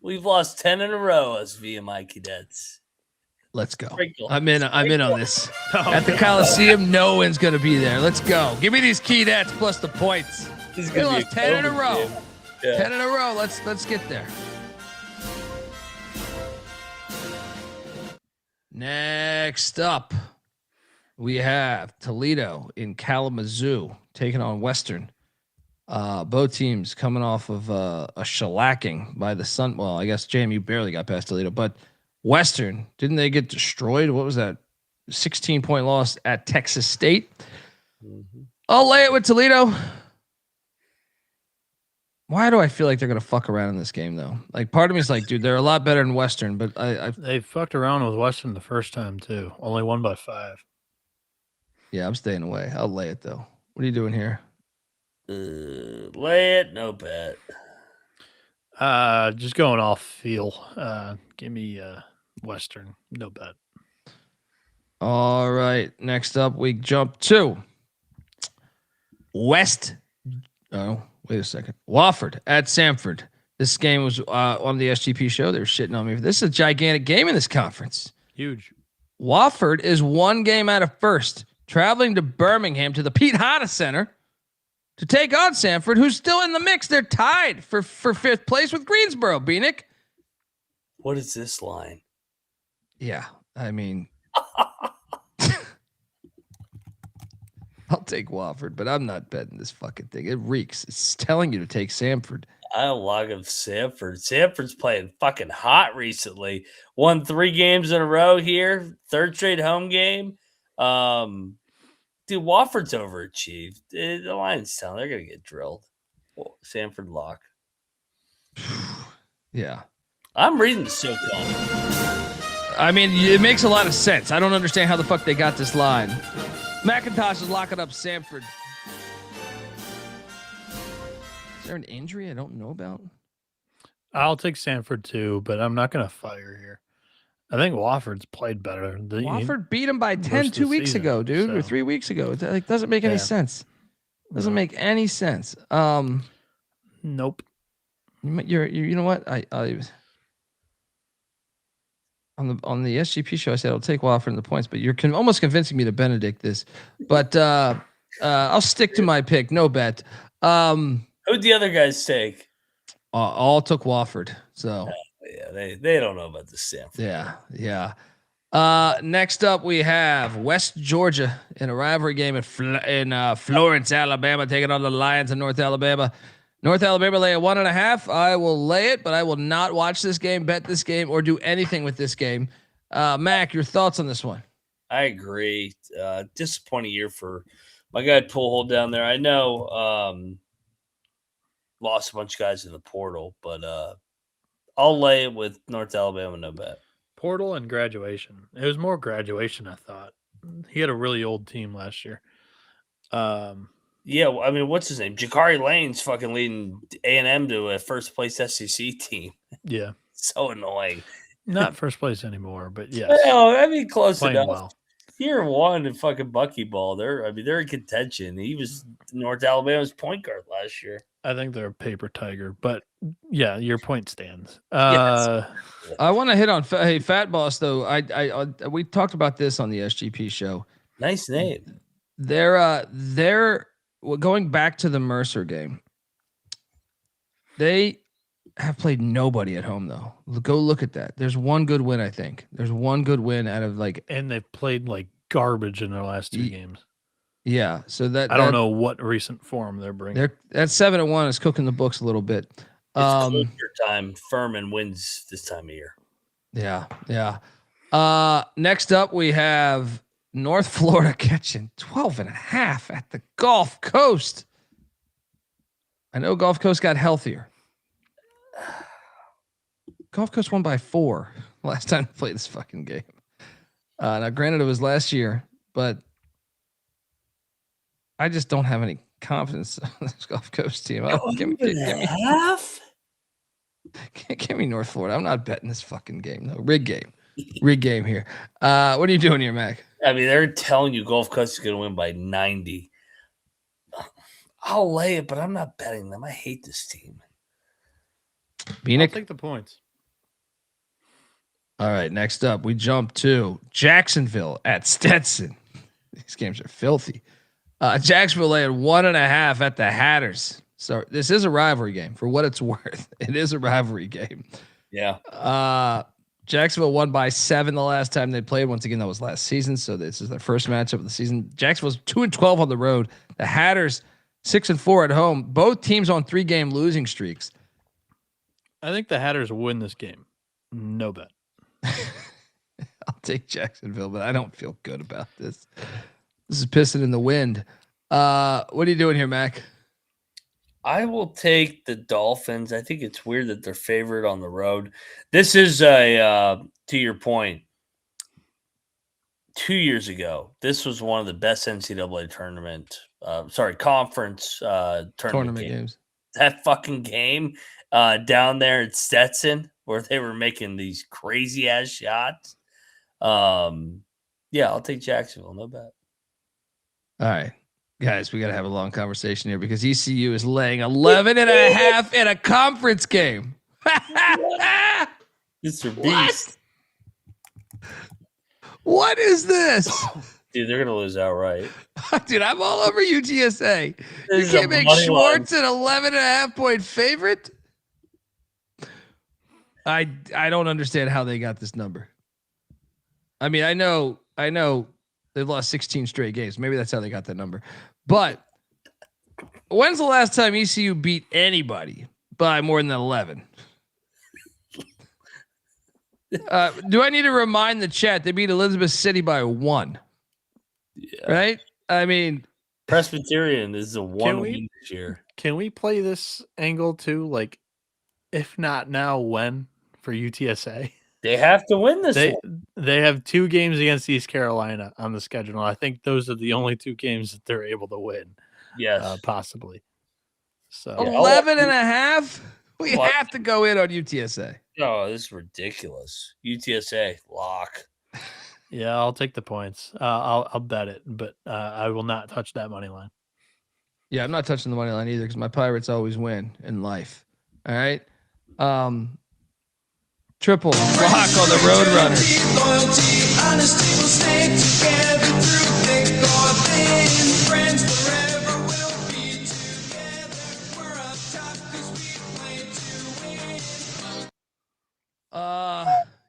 We've lost 10 in a row as VMI cadets. Let's go. Sprinkle. I'm in on this. At the Coliseum, no one's going to be there. Let's go. Give me these key debts plus the points. We lost 10 in a row. Yeah. 10 in a row. Let's get there. Next up, we have Toledo in Kalamazoo taking on Western. Both teams coming off of a shellacking by the Sun. Well, I guess JMU barely got past Toledo, but Western, didn't they get destroyed? What was that? 16-point loss at Texas State. Mm-hmm. I'll lay it with Toledo. Why do I feel like they're going to fuck around in this game, though? Like, part of me is like, dude, they're a lot better than Western, but they fucked around with Western the first time, too. Only won by 5. Yeah, I'm staying away. I'll lay it, though. What are you doing here? Lay it, no bet. Just going off feel. Give me Western, no bet. All right. Next up, we jump to West. Oh, wait a second. Wofford at Samford. This game was on the SGP show. They were shitting on me. This is a gigantic game in this conference. Huge. Wofford is 1 game out of first, traveling to Birmingham to the Pete Hanna Center to take on Samford, who's still in the mix. They're tied for 5th place with Greensboro, Bieniek. What is this line? Yeah, I mean, I'll take Wofford, but I'm not betting this fucking thing. It reeks. It's telling you to take Samford. I don't log of Samford. Samford's playing fucking hot recently. Won 3 games in a row here. 3rd straight home game. Dude, Wofford's overachieved. The Lions town, they're gonna get drilled. Well, Samford lock. Yeah. I'm reading the SoCal. I mean, it makes a lot of sense. I don't understand how the fuck they got this line. McIntyre is locking up Samford. Is there an injury I don't know about? I'll take Samford too, but I'm not going to fire here. I think Wofford's played better. Wofford beat him by 10 2 weeks ago, dude, or 3 weeks ago. It like, doesn't make any sense. Doesn't make any sense. Nope. You know what? I on the SGP show, I said I'll take Wofford in the points, but you're almost convincing me to Benedict this. But I'll stick to my pick. No bet. Who'd the other guys take? All took Wofford. So yeah, they don't know about the Samford. Yeah. Next up, we have West Georgia in a rivalry game in Florence, Alabama, taking on the Lions in North Alabama. North Alabama lay at 1.5. I will lay it, but I will not watch this game, bet this game, or do anything with this game. Mac, your thoughts on this one? I agree. Disappointing year for my guy Pullhold down there. I know lost a bunch of guys in the portal, but I'll lay it with North Alabama, no bet. Portal and graduation. It was more graduation, I thought. He had a really old team last year. Yeah, I mean, what's his name? Jakari Lane's fucking leading A&M to a first place SEC team. Yeah. So annoying. Not first place anymore, but yes. Well, I mean, close playing enough. Well. Year 1 in fucking buckyball. They're in contention. He was North Alabama's point guard last year. I think they're a paper tiger, but yeah, your point stands. Yes. I want to hit on Fat Boss though. We talked about this on the SGP show. Nice name. They're going back to the Mercer game. They have played nobody at home though. Go look at that. There's one good win, I think. There's one good win out of and they've played like garbage in their last 2 games. Yeah, so I don't know what recent form they're bringing. That 7-1 is cooking the books a little bit. It's closer time. Furman wins this time of year. Yeah. Next up, we have North Florida catching 12.5 at the Gulf Coast. I know Gulf Coast got healthier. Gulf Coast won by 4 last time they played this fucking game. Now, granted, it was last year, but I just don't have any confidence in this Gulf Coast team. Give me North Florida. I'm not betting this fucking game. No, rig game here. What are you doing here, Mac? I mean, they're telling you Gulf Coast is going to win by 90. I'll lay it, but I'm not betting them. I hate this team. Bieniek? I'll take the points. All right, next up, we jump to Jacksonville at Stetson. These games are filthy. Jacksonville laying 1.5 at the Hatters. So this is a rivalry game for what it's worth. It is a rivalry game. Yeah. Jacksonville won by 7 the last time they played. Once again, that was last season. So this is their first matchup of the season. Jacksonville's 2-12 on the road. The Hatters 6-4 at home. Both teams on 3-game losing streaks. I think the Hatters will win this game. No bet. I'll take Jacksonville, but I don't feel good about this. This is pissing in the wind. What are you doing here, Mac? I will take the Dolphins. I think it's weird that they're favored on the road. This is to your point, 2 years ago, this was one of the best NCAA conference tournament games. That fucking game down there at Stetson where they were making these crazy ass shots. Yeah, I'll take Jacksonville. No bet. All right. Guys, we got to have a long conversation here because ECU is laying 11.5 in a conference game. It's a beast. What is this? Dude, they're going to lose outright. Dude, I'm all over UTSA. You can't make Schwartz an 11.5 point favorite. I don't understand how they got this number. I mean, I know they've lost 16 straight games. Maybe that's how they got that number. But when's the last time ECU beat anybody by more than 11? Do I need to remind the chat they beat Elizabeth City by 1? Yeah. Right? I mean, Presbyterian is a 1 win this year. Can we play this angle too? Like, if not now, when for UTSA? They have to win this one. They have 2 games against East Carolina on the schedule. I think those are the only 2 games that they're able to win. Yes. Possibly. So 11.5? We have to go in on UTSA. Oh, this is ridiculous. UTSA lock. Yeah, I'll take the points. I'll bet it, but I will not touch that money line. Yeah, I'm not touching the money line either because my Pirates always win in life. All right. Triple lock on the Roadrunners.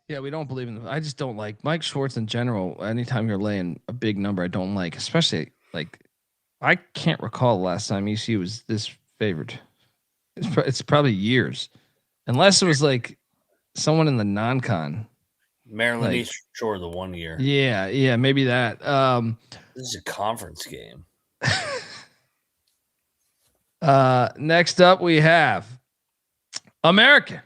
Yeah, we don't believe in them. I just don't like Mike Schwartz in general. Anytime you're laying a big number, I don't like, especially like I can't recall the last time ECU was this favored. It's probably years, unless it was like someone in the non-con. Maryland East Shore the 1 year. Yeah, maybe that. This is a conference game. Next up, we have American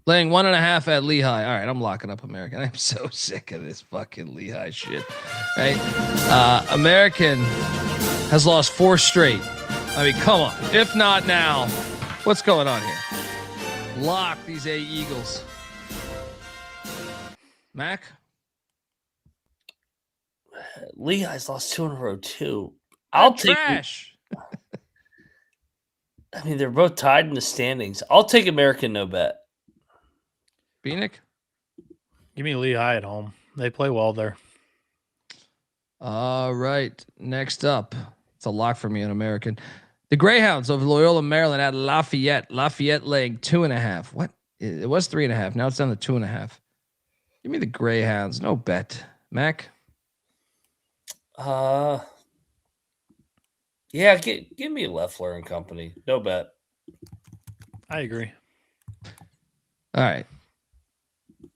laying 1.5 at Lehigh. All right, I'm locking up American. I'm so sick of this fucking Lehigh shit. Right? American has lost 4 straight. I mean, come on. If not now, what's going on here? Lock these A Eagles. Mac? Lehigh's lost 2 in a row, too. I'll take trash. I mean, they're both tied in the standings. I'll take American, no bet. Bieniek? Give me Lehigh at home. They play well there. All right. Next up, it's a lock for me on American. The Greyhounds of Loyola, Maryland at Lafayette. Lafayette laying 2.5. What? It was 3.5. Now it's down to 2.5. Give me the Greyhounds. No bet. Mac? Yeah, give me Leffler and company. No bet. I agree. All right.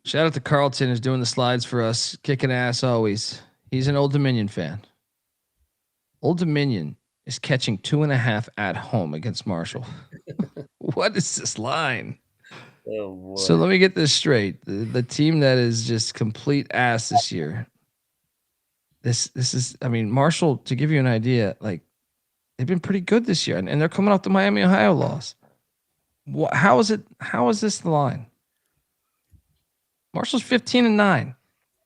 Shout out to Carlton who's doing the slides for us. Kicking ass always. He's an Old Dominion fan. Old Dominion is catching 2.5 at home against Marshall. What is this line? Oh, so let me get this straight. The team that is just complete ass this year. This is, I mean, Marshall, to give you an idea, like they've been pretty good this year, and they're coming off the Miami, Ohio loss. How is it? How is this the line? Marshall's 15-9.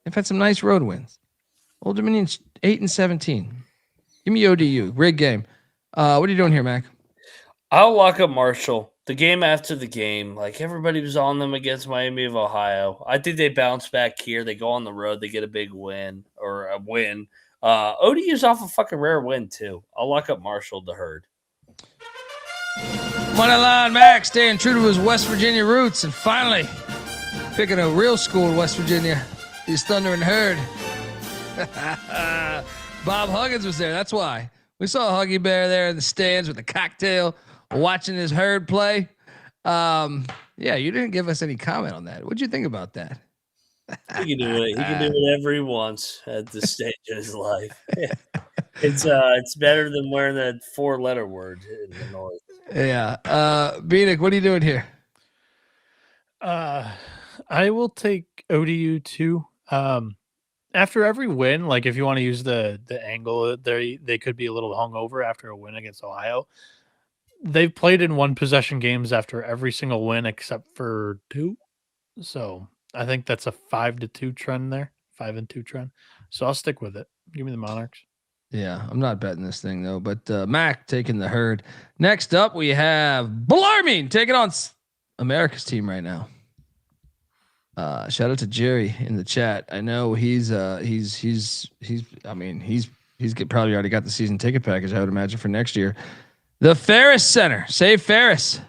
They've had some nice road wins. Old Dominion's 8-17. Give me ODU. Rig game. What are you doing here, Mac? I'll lock up Marshall. The game after the game, like everybody was on them against Miami of Ohio. I think they bounce back here. They go on the road. They get a big win or a win. ODU's off a fucking rare win too. I'll lock up Marshall the herd. Moneyline Mac staying true to his West Virginia roots and finally picking a real school in West Virginia. He's Thunder and Herd. Bob Huggins was there. That's why. We saw Huggy Bear there in the stands with a cocktail watching his herd play. Yeah, you didn't give us any comment on that. What'd you think about that? He can do it. He can do whatever he wants at this stage of his life. It's better than wearing that 4-letter word in the North. Yeah. Bieniek, what are you doing here? I will take ODU too. After every win, like if you want to use the angle, they could be a little hungover after a win against Ohio. They've played in 1-possession games after every single win except for 2. So I think that's a 5-2 trend there, 5-2 trend. So I'll stick with it. Give me the Monarchs. Yeah, I'm not betting this thing though, but Mac taking the herd. Next up, we have Bellarmine taking on America's team right now. Shout out to Jerry in the chat. I know he's probably already got the season ticket package, I would imagine, for next year. The Ferris Center, save Ferris.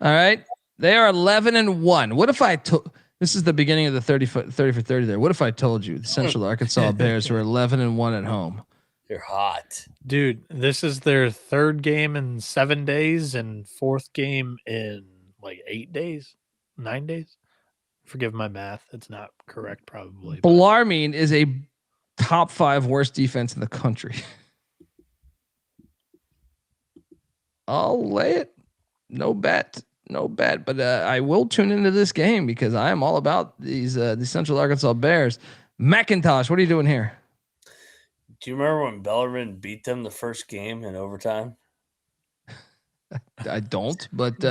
All right, they are 11-1. What if I told? This is the beginning of the 30 for 30 there. What if I told you the Central Arkansas Bears were 11-1 at home? They're hot, dude. This is their 3rd game in 7 days and 4th game in like 8 days, 9 days. Forgive my math; it's not correct, probably. Bellarmine is a top 5 worst defense in the country. I'll lay it. No bet, but I will tune into this game because I am all about these Central Arkansas Bears. McIntyre, what are you doing here? Do you remember when Bellarmine beat them the first game in overtime? I don't, but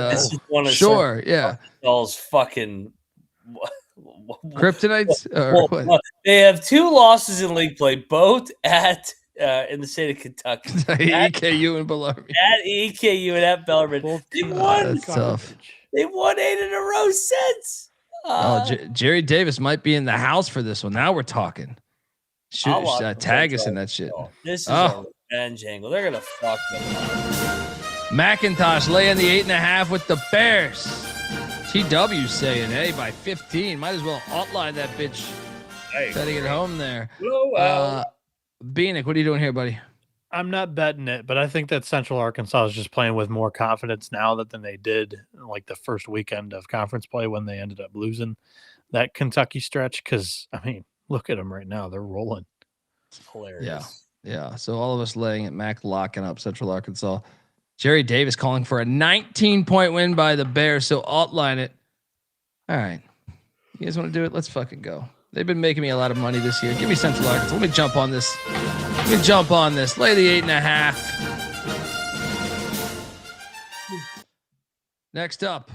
sure, yeah. All's fucking kryptonites. Well, they have 2 losses in league play, both at in the state of Kentucky. EKU and Bellarmine. At EKU and at Bellarmine. They won. That's tough. They won 8 in a row since. Jerry Davis might be in the house for this one. Now we're talking. Tag us in that shit. This is a revenge angle. They're gonna fuck them up. McIntyre laying the 8.5 with the Bears. TW saying, hey, by 15, might as well outline that bitch. Hey, try to get home there. Bieniek, what are you doing here, buddy? I'm not betting it, but I think that Central Arkansas is just playing with more confidence now than they did like the first weekend of conference play when they ended up losing that Kentucky stretch. Because, I mean, look at them right now. They're rolling. It's hilarious. Yeah. So all of us laying at Mac locking up Central Arkansas. Jerry Davis calling for a 19-point win by the Bears. So outline it. All right. You guys want to do it? Let's fucking go. They've been making me a lot of money this year. Give me Central Arkansas. Let me jump on this. Lay the 8.5. Next up,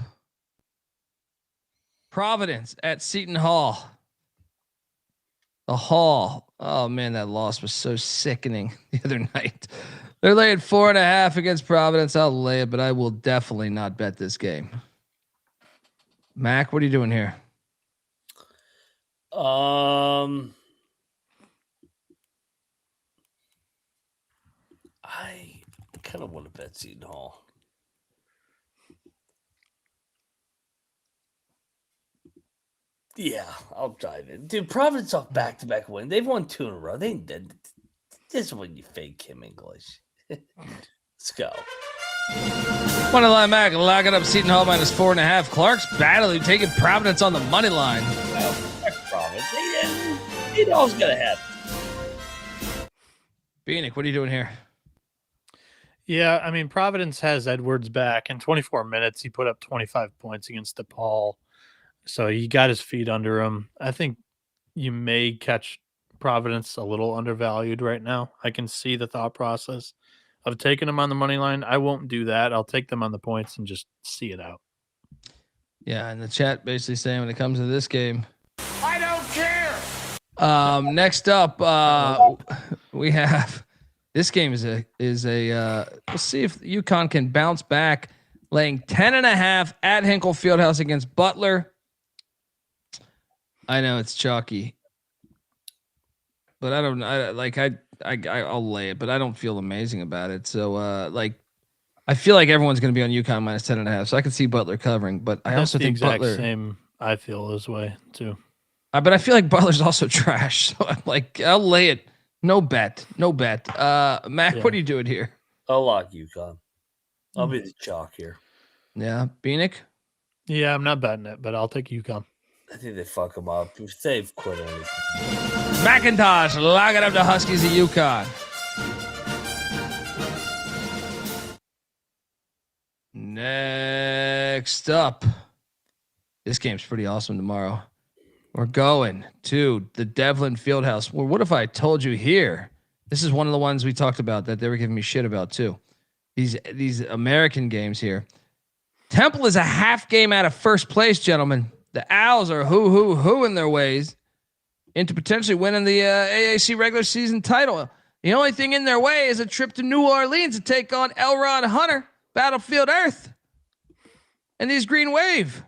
Providence at Seton Hall. The Hall. Oh man, that loss was so sickening the other night. They're laying 4.5 against Providence. I'll lay it, but I will definitely not bet this game. Mac, what are you doing here? I kind of want to bet Seton Hall. Yeah, I'll dive in. Dude, Providence off back-to-back win. They've won 2 in a row. This is when you fake Kim English. Let's go. Moneyline Mac locking up Seton Hall minus 4.5. Clark's battling, taking Providence on the money line. Well, fuck Providence. Seton Hall's gonna happen. Bieniek, what are you doing here? Yeah, I mean, Providence has Edwards back. In 24 minutes, he put up 25 points against DePaul. So he got his feet under him. I think you may catch Providence a little undervalued right now. I can see the thought process of taking them on the money line. I won't do that. I'll take them on the points and just see it out. Yeah, and the chat basically saying when it comes to this game, I don't care. Next up, we have this game is a we'll see if UConn can bounce back, laying 10.5 at Hinkle Fieldhouse against Butler. I know it's chalky, but I'll lay it, but I don't feel amazing about it. So I feel like everyone's going to be on UConn minus 10.5, so I can see Butler covering, but I also think Butler. Same. I feel this way too. But I feel like Butler's also trash. So I'm like, I'll lay it. No bet. Mac, What are you doing here? I'll lock UConn. I'll be the chalk here. Yeah. Bieniek? Yeah, I'm not betting it, but I'll take UConn. I think they fuck them up. They've quit on it. McIntyre locking up the Huskies at UConn. Next up. This game's pretty awesome tomorrow. We're going to the Devlin Fieldhouse. Well, what if I told you here? This is one of the ones we talked about that they were giving me shit about too. These American games here. Temple is a half game out of first place, gentlemen. The Owls are who in their ways into potentially winning the AAC regular season title. The only thing in their way is a trip to New Orleans to take on Elrod Hunter, Battlefield Earth, and these Green Wave.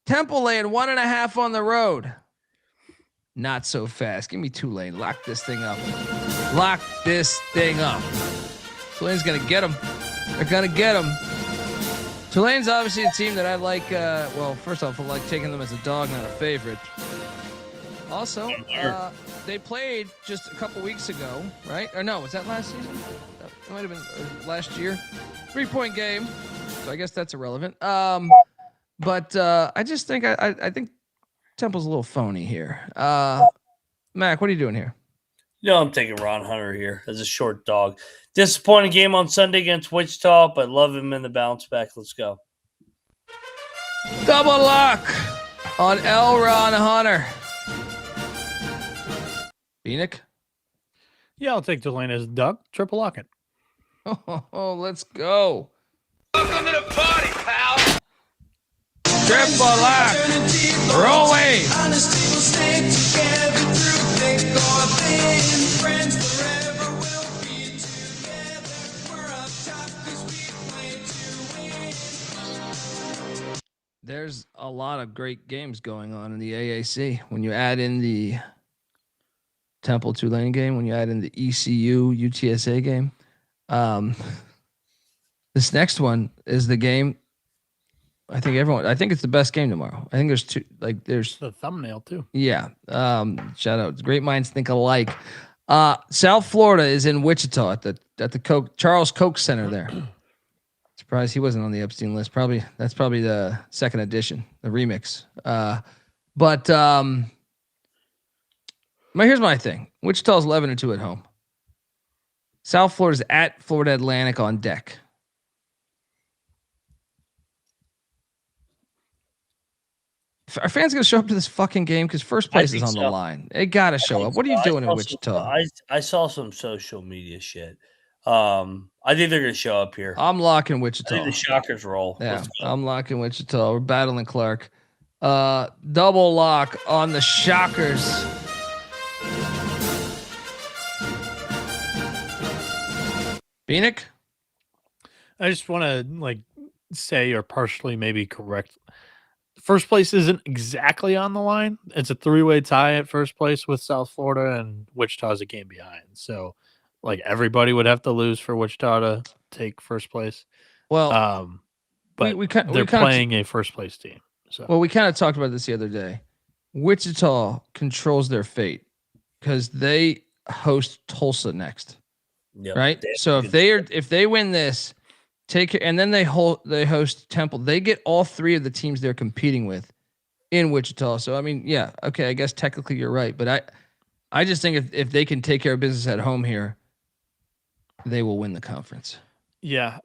Temple laying 1.5 on the road. Not so fast. Give me Tulane. Lock this thing up. Tulane's going to get them. They're going to get them. Tulane's obviously a team that I like. First off, I like taking them as a dog, not a favorite. Also, they played just a couple weeks ago, right? Or no, was that last season? It might have been last year. 3-point game. So I guess that's irrelevant. But I just think I think Temple's a little phony here. Mac, what are you doing here? I'm taking Ron Hunter here as a short dog. Disappointing game on Sunday against Wichita, but love him in the bounce back. Let's go. Double lock on Ron Hunter. Bieniek? Yeah, I'll take Tulane as a dog. Triple lock it. Oh, let's go. Welcome to the party, pal. Triple lock. Roll away. There's a lot of great games going on in the AAC. When you add in the Temple Tulane game, when you add in the ECU UTSA game, this next one is the game. I think it's the best game tomorrow. I think there's the thumbnail too. Yeah. Shout out. Great minds think alike. South Florida is in Wichita at the Charles Koch Center there. Surprised he wasn't on the Epstein list. That's probably the second edition, the remix. But here's my thing. Wichita's 11-2 at home. South Florida's at Florida Atlantic on deck. Are fans going to show up to this fucking game? Because first place is on the line. They got to show up. What are you doing in Wichita? I saw some social media shit. I think they're going to show up here. I'm locking Wichita. I think the Shockers roll. Yeah, I'm locking Wichita. We're battling Clark. Double lock on the Shockers. Bieniek? I just want to say or partially maybe correct. First place isn't exactly on the line. It's a 3-way tie at first place with South Florida, and Wichita's a game behind. So, everybody would have to lose for Wichita to take first place. Well, but they're playing a first place team. So, well, we kind of talked about this the other day. Wichita controls their fate because they host Tulsa next, right? So if they win this. And then they host Temple. They get all three of the teams they're competing with in Wichita. So I mean, yeah, okay, I guess technically you're right, but I just think if they can take care of business at home here, they will win the conference. Yeah,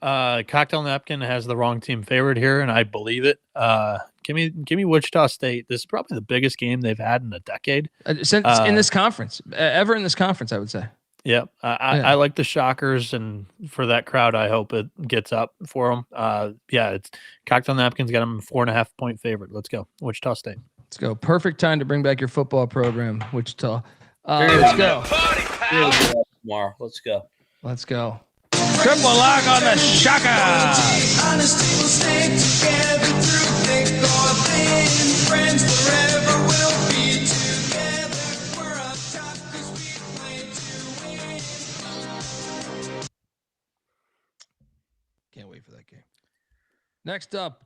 Cocktail Napkin has the wrong team favored here, and I believe it. Give me Wichita State. This is probably the biggest game they've had in a decade since in this conference, ever in this conference, I would say. Yeah, I like the Shockers, and for that crowd, I hope it gets up for them. It's Cocktail Napkins got them 4.5 point favorite. Let's go, Wichita State. Let's go. Perfect time to bring back your football program, Wichita. Let's go. Tomorrow. Let's go. Let's go. Triple lock on the Shockers. Honesty will stay together through thick or thin. Friends forever will be together. We're up top 'cause we play to win. Can't wait for that game. Next up,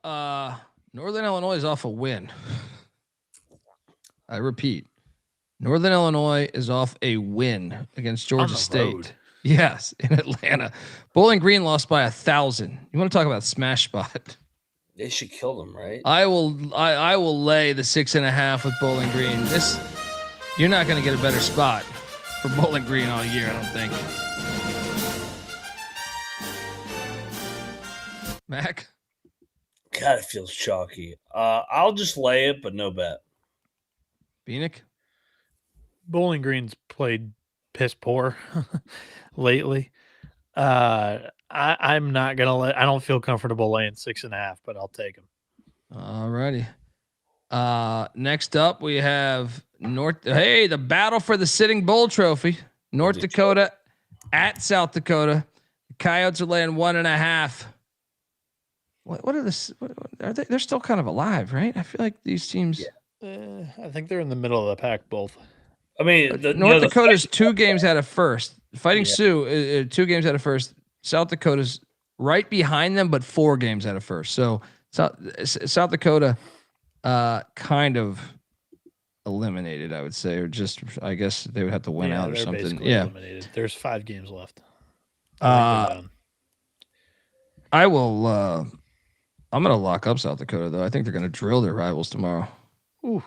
Northern Illinois is off a win. I repeat, Northern Illinois is off a win against Georgia State. Road. Yes, in Atlanta. Bowling Green lost by 1,000. You want to talk about smash spot? They should kill them, right? I will lay the 6.5 with Bowling Green. You're not going to get a better spot for Bowling Green all year, I don't think. Mac? God, it feels chalky. I'll just lay it, but no bet. Bieniek? Bowling Green's played piss poor lately. I'm not gonna I don't feel comfortable laying 6.5, but I'll take him. All righty. Next up we have the battle for the Sitting Bull Trophy. North Dakota at South Dakota. The Coyotes are laying 1.5. What are this? Are they? They're still kind of alive, right? I feel like these teams. Yeah. I think they're in the middle of the pack, both. I mean, North Dakota's 2 games out of first. Fighting Sioux, 2 games out of first. South Dakota's right behind them, but 4 games out of first. So South Dakota, kind of eliminated, I would say, or just I guess they would have to win out or something. Yeah, eliminated. There's 5 games left. I will. I'm going to lock up South Dakota, though. I think they're going to drill their rivals tomorrow. Ooh.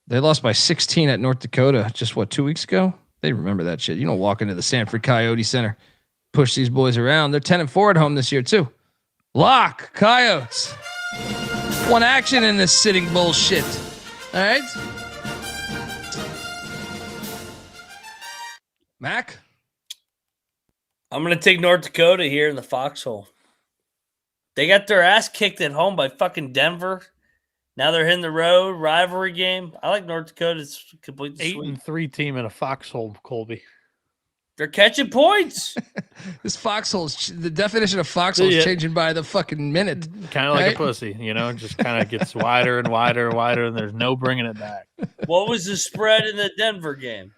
They lost by 16 at North Dakota just, 2 weeks ago? They remember that shit. You don't walk into the Sanford Coyote Center, push these boys around. They're 10-4 at home this year, too. Lock, Coyotes. One action in this Sitting bullshit. All right? Mac? I'm going to take North Dakota here in the foxhole. They got their ass kicked at home by fucking Denver. Now they're hitting the road, rivalry game. I like North Dakota. It's complete 8-3 team in a foxhole, Colby. They're catching points. This foxhole, the definition of foxhole is changing by the fucking minute. Kind of like a pussy, just kind of gets wider and wider and wider, and there's no bringing it back. What was the spread in the Denver game?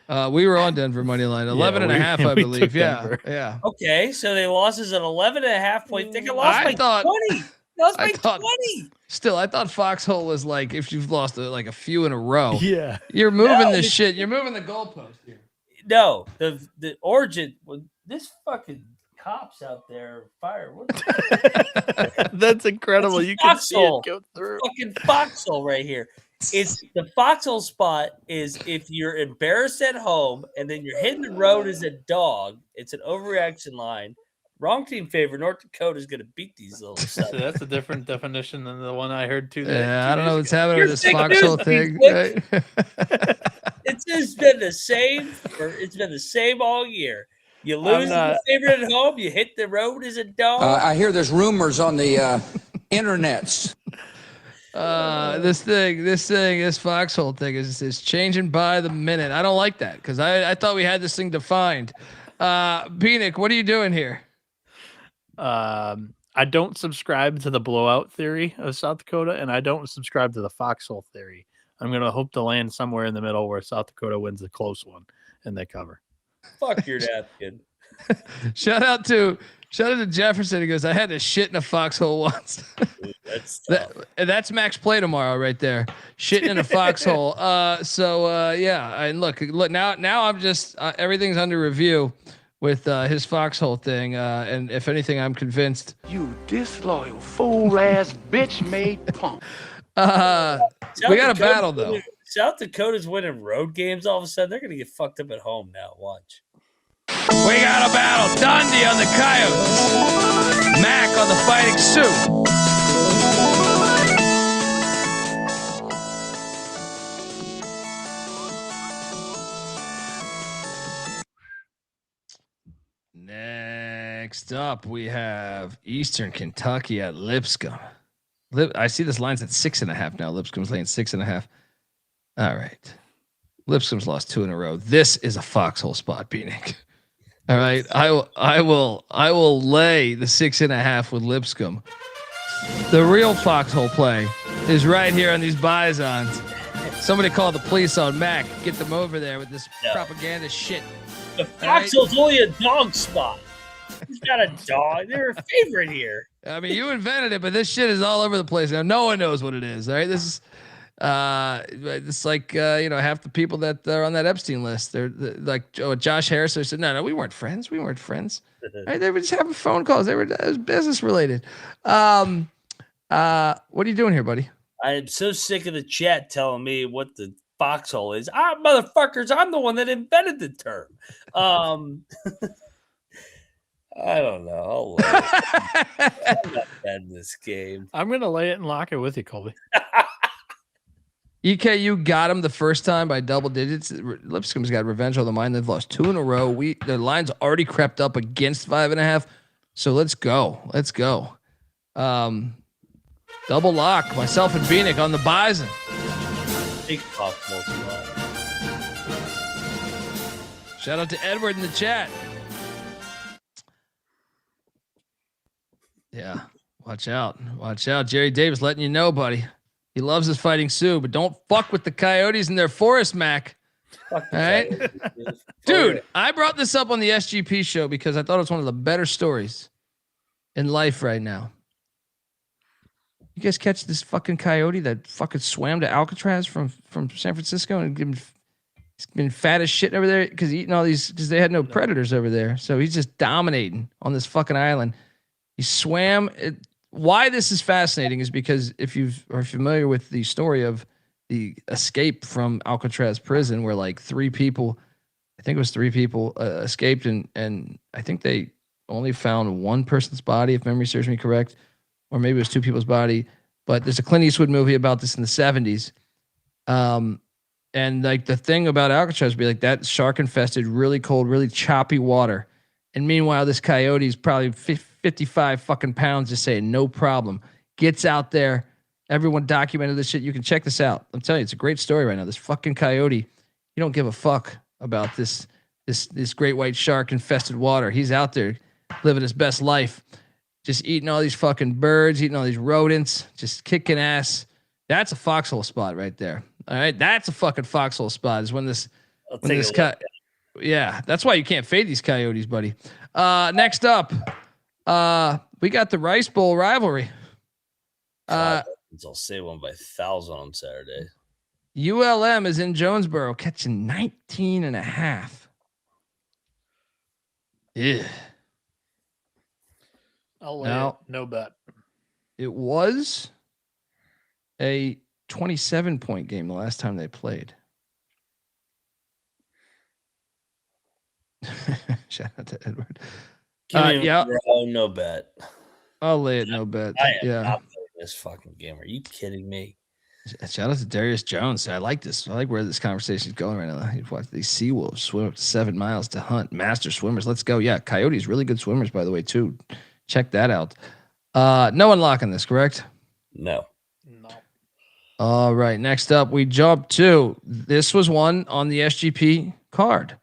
We were on Denver money line, 11.5, I believe. Yeah. Okay, so they lost as an 11.5 point. They lost by 20. Lost by 20. Still, I thought foxhole was like if you've lost a few in a row. Yeah, you're moving this shit. You're moving the goalpost here. No, the origin. This fucking cops out there fire. That's incredible. You can see it go through. Fucking foxhole right here. It's the foxhole spot is if you're embarrassed at home and then you're hitting the road as a dog. It's an overreaction line. Wrong team favor. North Dakota is going to beat these little stuff. So that's a different definition than the one I heard too. Yeah, I don't know what's happening with this foxhole thing. It's been the same. It's been the same all year. You lose the favorite at home. You hit the road as a dog. I hear there's rumors on the internets. This foxhole thing is changing by the minute. I don't like that because I thought we had this thing defined. Bieniek, what are you doing here? I don't subscribe to the blowout theory of South Dakota, and I don't subscribe to the foxhole theory. I'm going to hope to land somewhere in the middle where South Dakota wins the close one and they cover. Fuck your dad, kid. Shout out to Jefferson. He goes, I had to shit in a foxhole once. That's Max play tomorrow right there. Shitting in a foxhole. Yeah. And look now I'm just everything's under review with his foxhole thing. And if anything, I'm convinced. You disloyal fool ass bitch made punk. We got a battle though. South Dakota's winning road games. All of a sudden, they're going to get fucked up at home now. Watch. We got a battle. Dundee on the Coyotes. Mac on the Fighting Sioux. Next up, we have Eastern Kentucky at Lipscomb. I see this line's at 6.5 now. Lipscomb's laying 6.5. All right. Lipscomb's lost 2 in a row. This is a foxhole spot, Bieniek. All right. I will lay the 6.5 with Lipscomb. The real foxhole play is right here on these Bisons. Somebody call the police on Mac. Get them over there with this propaganda shit. The foxhole's only a dog spot. Who's got a dog? They're a favorite here. I mean, you invented it, but this shit is all over the place now. No one knows what it is. All right, this is it's like half the people that are on that Epstein list. They're like Josh Harris. They said, no, we weren't friends. We weren't friends. Right? They were just having phone calls. It was business related. What are you doing here, buddy? I am so sick of the chat telling me what the foxhole is. Motherfuckers, I'm the one that invented the term. I don't know. I'm not betting this game. I'm going to lay it and lock it with you, Colby. EKU got him the first time by double digits. Lipscomb's got revenge on the mind. They've lost 2 in a row. The line's already crept up against 5.5. So let's go. Double lock. Myself and Bieniek on the Bison. Big foxhole spot. Shout out to Edward in the chat. Yeah, watch out. Jerry Davis letting you know, buddy. He loves his Fighting Sioux, but don't fuck with the Coyotes in their forest, Mac. All right? Dude, I brought this up on the SGP show because I thought it was one of the better stories in life right now. You guys catch this fucking coyote that fucking swam to Alcatraz from San Francisco and he's been fat as shit over there because they had no predators over there. So he's just dominating on this fucking island. He swam. Why this is fascinating is because if you are familiar with the story of the escape from Alcatraz prison, where like 3 people escaped, and I think they only found one person's body, if memory serves me correct, or maybe it was 2 people's body. But there's a Clint Eastwood movie about this in the 70s. And like the thing about Alcatraz would be like that shark infested, really cold, really choppy water. And meanwhile, this coyote is probably 55 fucking pounds, just saying no problem. Gets out there. Everyone documented this shit. You can check this out. I'm telling you, it's a great story right now. This fucking coyote, you don't give a fuck about this great white shark infested water. He's out there living his best life, just eating all these fucking birds, eating all these rodents, just kicking ass. That's a foxhole spot right there. All right, that's a fucking foxhole spot. Is when this yeah, that's why you can't fade these coyotes, buddy. Next up, we got the Rice Bowl rivalry. I'll say one by 1,000 on Saturday. ULM is in Jonesboro catching 19.5. Yeah. I'll lay it. No bet. It was a 27-point game the last time they played. Shout out to Edward. No bet. I'll lay it. No bet. I am not playing this fucking game. Are you kidding me? Shout out to Darius Jones. I like this. I like where this conversation is going right now. You watch these sea wolves swim up to 7 miles to hunt. Master swimmers. Let's go. Yeah, coyotes, really good swimmers, by the way, too. Check that out. No one locking this, correct? No. All right. Next up, we jump to this was one on the SGP card.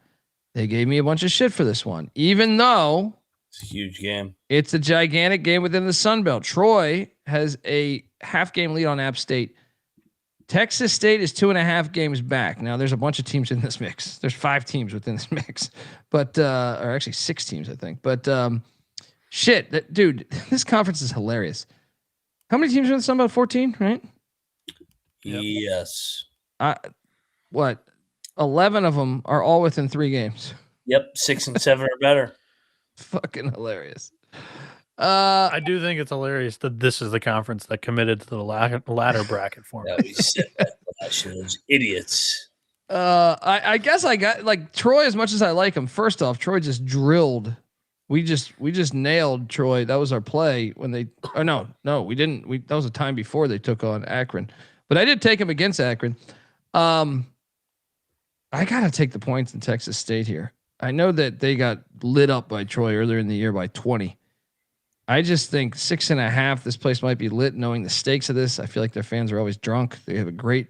They gave me a bunch of shit for this one, even though it's a huge game. It's a gigantic game within the Sun Belt. Troy has a half game lead on App State. Texas State is 2.5 games back. Now there's a bunch of teams in this mix. There's 5 teams within this mix, but or actually 6 teams, I think. But dude, this conference is hilarious. How many teams are in the Sun Belt? 14, right? Yes. What? 11 of them are all within 3 games. Yep, 6 and 7 are better. Fucking hilarious. I do think it's hilarious that this is the conference that committed to the ladder bracket format. Those idiots. I guess I got like Troy as much as I like him. First off, Troy just drilled. We just nailed Troy. That was our play when they. Oh no, we didn't. That was a time before they took on Akron, but I did take him against Akron. I gotta take the points in Texas State here. I know that they got lit up by Troy earlier in the year by 20. I just think 6.5. This place might be lit, knowing the stakes of this. I feel like their fans are always drunk. They have a great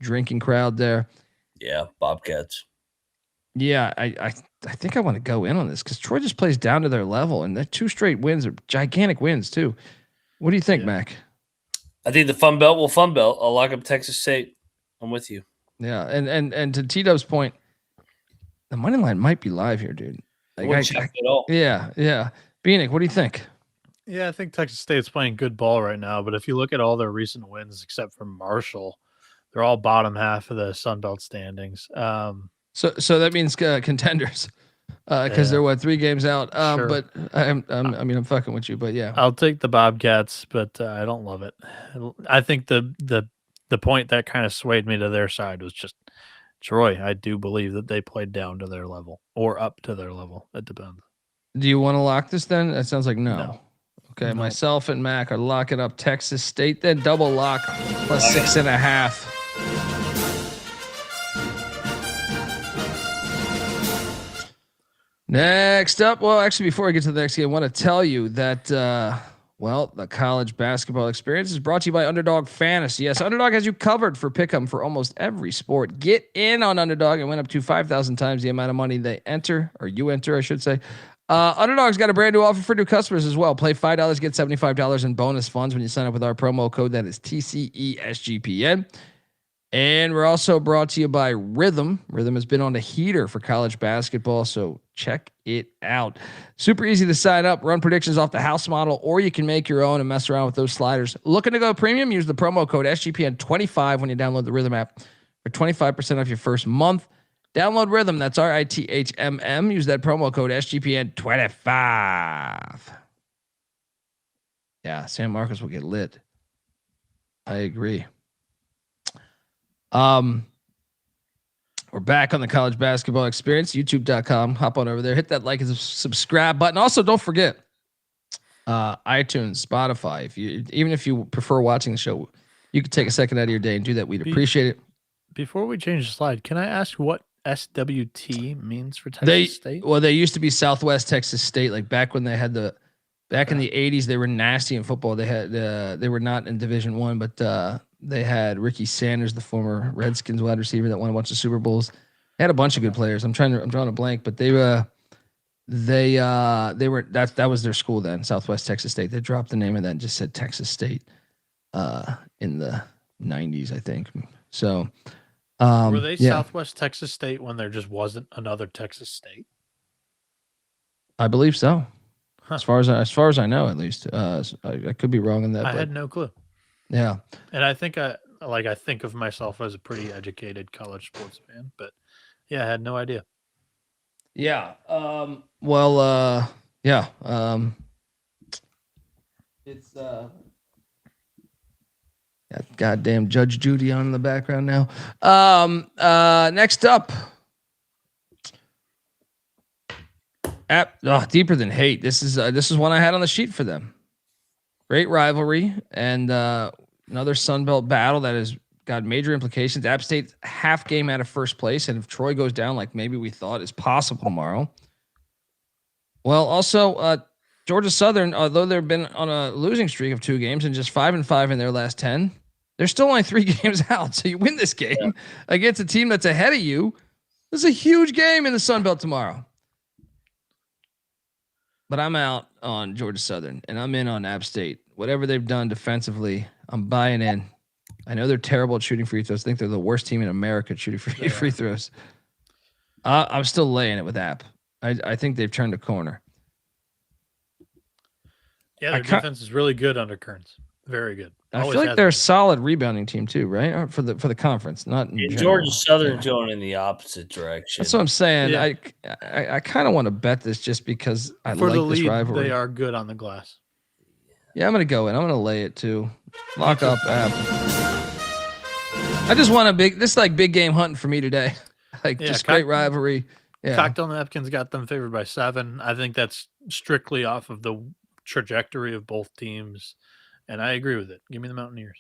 drinking crowd there. Yeah, Bobcats. Yeah, I think I want to go in on this because Troy just plays down to their level, and their 2 straight wins are gigantic wins too. What do you think, Mac? I think the Fun Belt will Fun Belt. I'll lock up Texas State. I'm with you. Yeah, and to Tito's point, the money line might be live here, dude. Like, yeah. Bieniek, what do you think? Yeah, I think Texas State's playing good ball right now, but if you look at all their recent wins, except for Marshall, they're all bottom half of the Sun Belt standings. So that means contenders, because they're 3 games out. Sure. But I'm fucking with you. But yeah, I'll take the Bobcats, but I don't love it. I think the point that kind of swayed me to their side was just Troy. I do believe that they played down to their level or up to their level. It depends. do you want to lock this then? That sounds like no. Okay, myself and Mac are locking up Texas State. Then double lock plus 6.5. Next up, well, actually, before I get to the next game, I want to tell you that, the college basketball experience is brought to you by Underdog Fantasy. Yes, Underdog has you covered for pick'em for almost every sport. Get in on Underdog and win up to 5,000 times the amount of money they enter, or you enter, I should say. Underdog's got a brand new offer for new customers as well. Play $5, get $75 in bonus funds when you sign up with our promo code. That is TCESGPN. And we're also brought to you by Rhythm. Rhythm has been on the heater for college basketball, so check it out. Super easy to sign up, run predictions off the house model, or you can make your own and mess around with those sliders. Looking to go premium? Use the promo code SGPN25 when you download the Rhythm app for 25% off your first month. Download Rhythm. That's RITHMM. Use that promo code SGPN25. Yeah, San Marcos will get lit. I agree. We're back on the college basketball experience, youtube.com. Hop on over there, hit that like and subscribe button. Also, don't forget iTunes, Spotify. Even if you prefer watching the show, you could take a second out of your day and do that. We'd appreciate it. Before we change the slide, can I ask what SWT means for Texas State? Well, they used to be Southwest Texas State. Like back when they had back in the 80s, they were nasty in football. They had they were not in Division I, but they had Ricky Sanders, the former Redskins wide receiver that won a bunch of Super Bowls. They had a bunch of good players. I'm drawing a blank, but they were that was their school then, Southwest Texas State. They dropped the name of that and just said Texas State in the 90s, I think. So were they Southwest Texas State when there just wasn't another Texas State? I believe so. Huh. As far as I know, at least. I could be wrong on that. I had no clue. Yeah. And I think I think of myself as a pretty educated college sports fan, but yeah, I had no idea. Yeah. It's got goddamn Judge Judy on in the background now. Next up. Deeper Than Hate. This is one I had on the sheet for them. Great rivalry and another Sun Belt battle that has got major implications. App State's half game out of first place, and if Troy goes down like maybe we thought is possible tomorrow. Well, also Georgia Southern, although they've been on a losing streak of 2 games and just 5-5 in their last 10, they're still only 3 games out. So you win this game against a team that's ahead of you. This is a huge game in the Sun Belt tomorrow. But I'm out on Georgia Southern, and I'm in on App State. Whatever they've done defensively, I'm buying in. I know they're terrible at shooting free throws. I think they're the worst team in America at shooting free throws. I'm still laying it with App. I think they've turned a corner. Yeah, their defense is really good under Kearns. Very good. I feel like they're a solid rebounding team too, right? For the conference, not in Georgia Southern's going in the opposite direction. That's what I'm saying. Yeah. I kind of want to bet this just because I For like the this lead, rivalry. they are good on the glass. Yeah, I'm gonna go in. I'm gonna lay it too. Lock up App. I just want this is like big game hunting for me today. Just great rivalry. Yeah. Cocktail Napkins got them favored by 7. I think that's strictly off of the trajectory of both teams, and I agree with it. Give me the Mountaineers.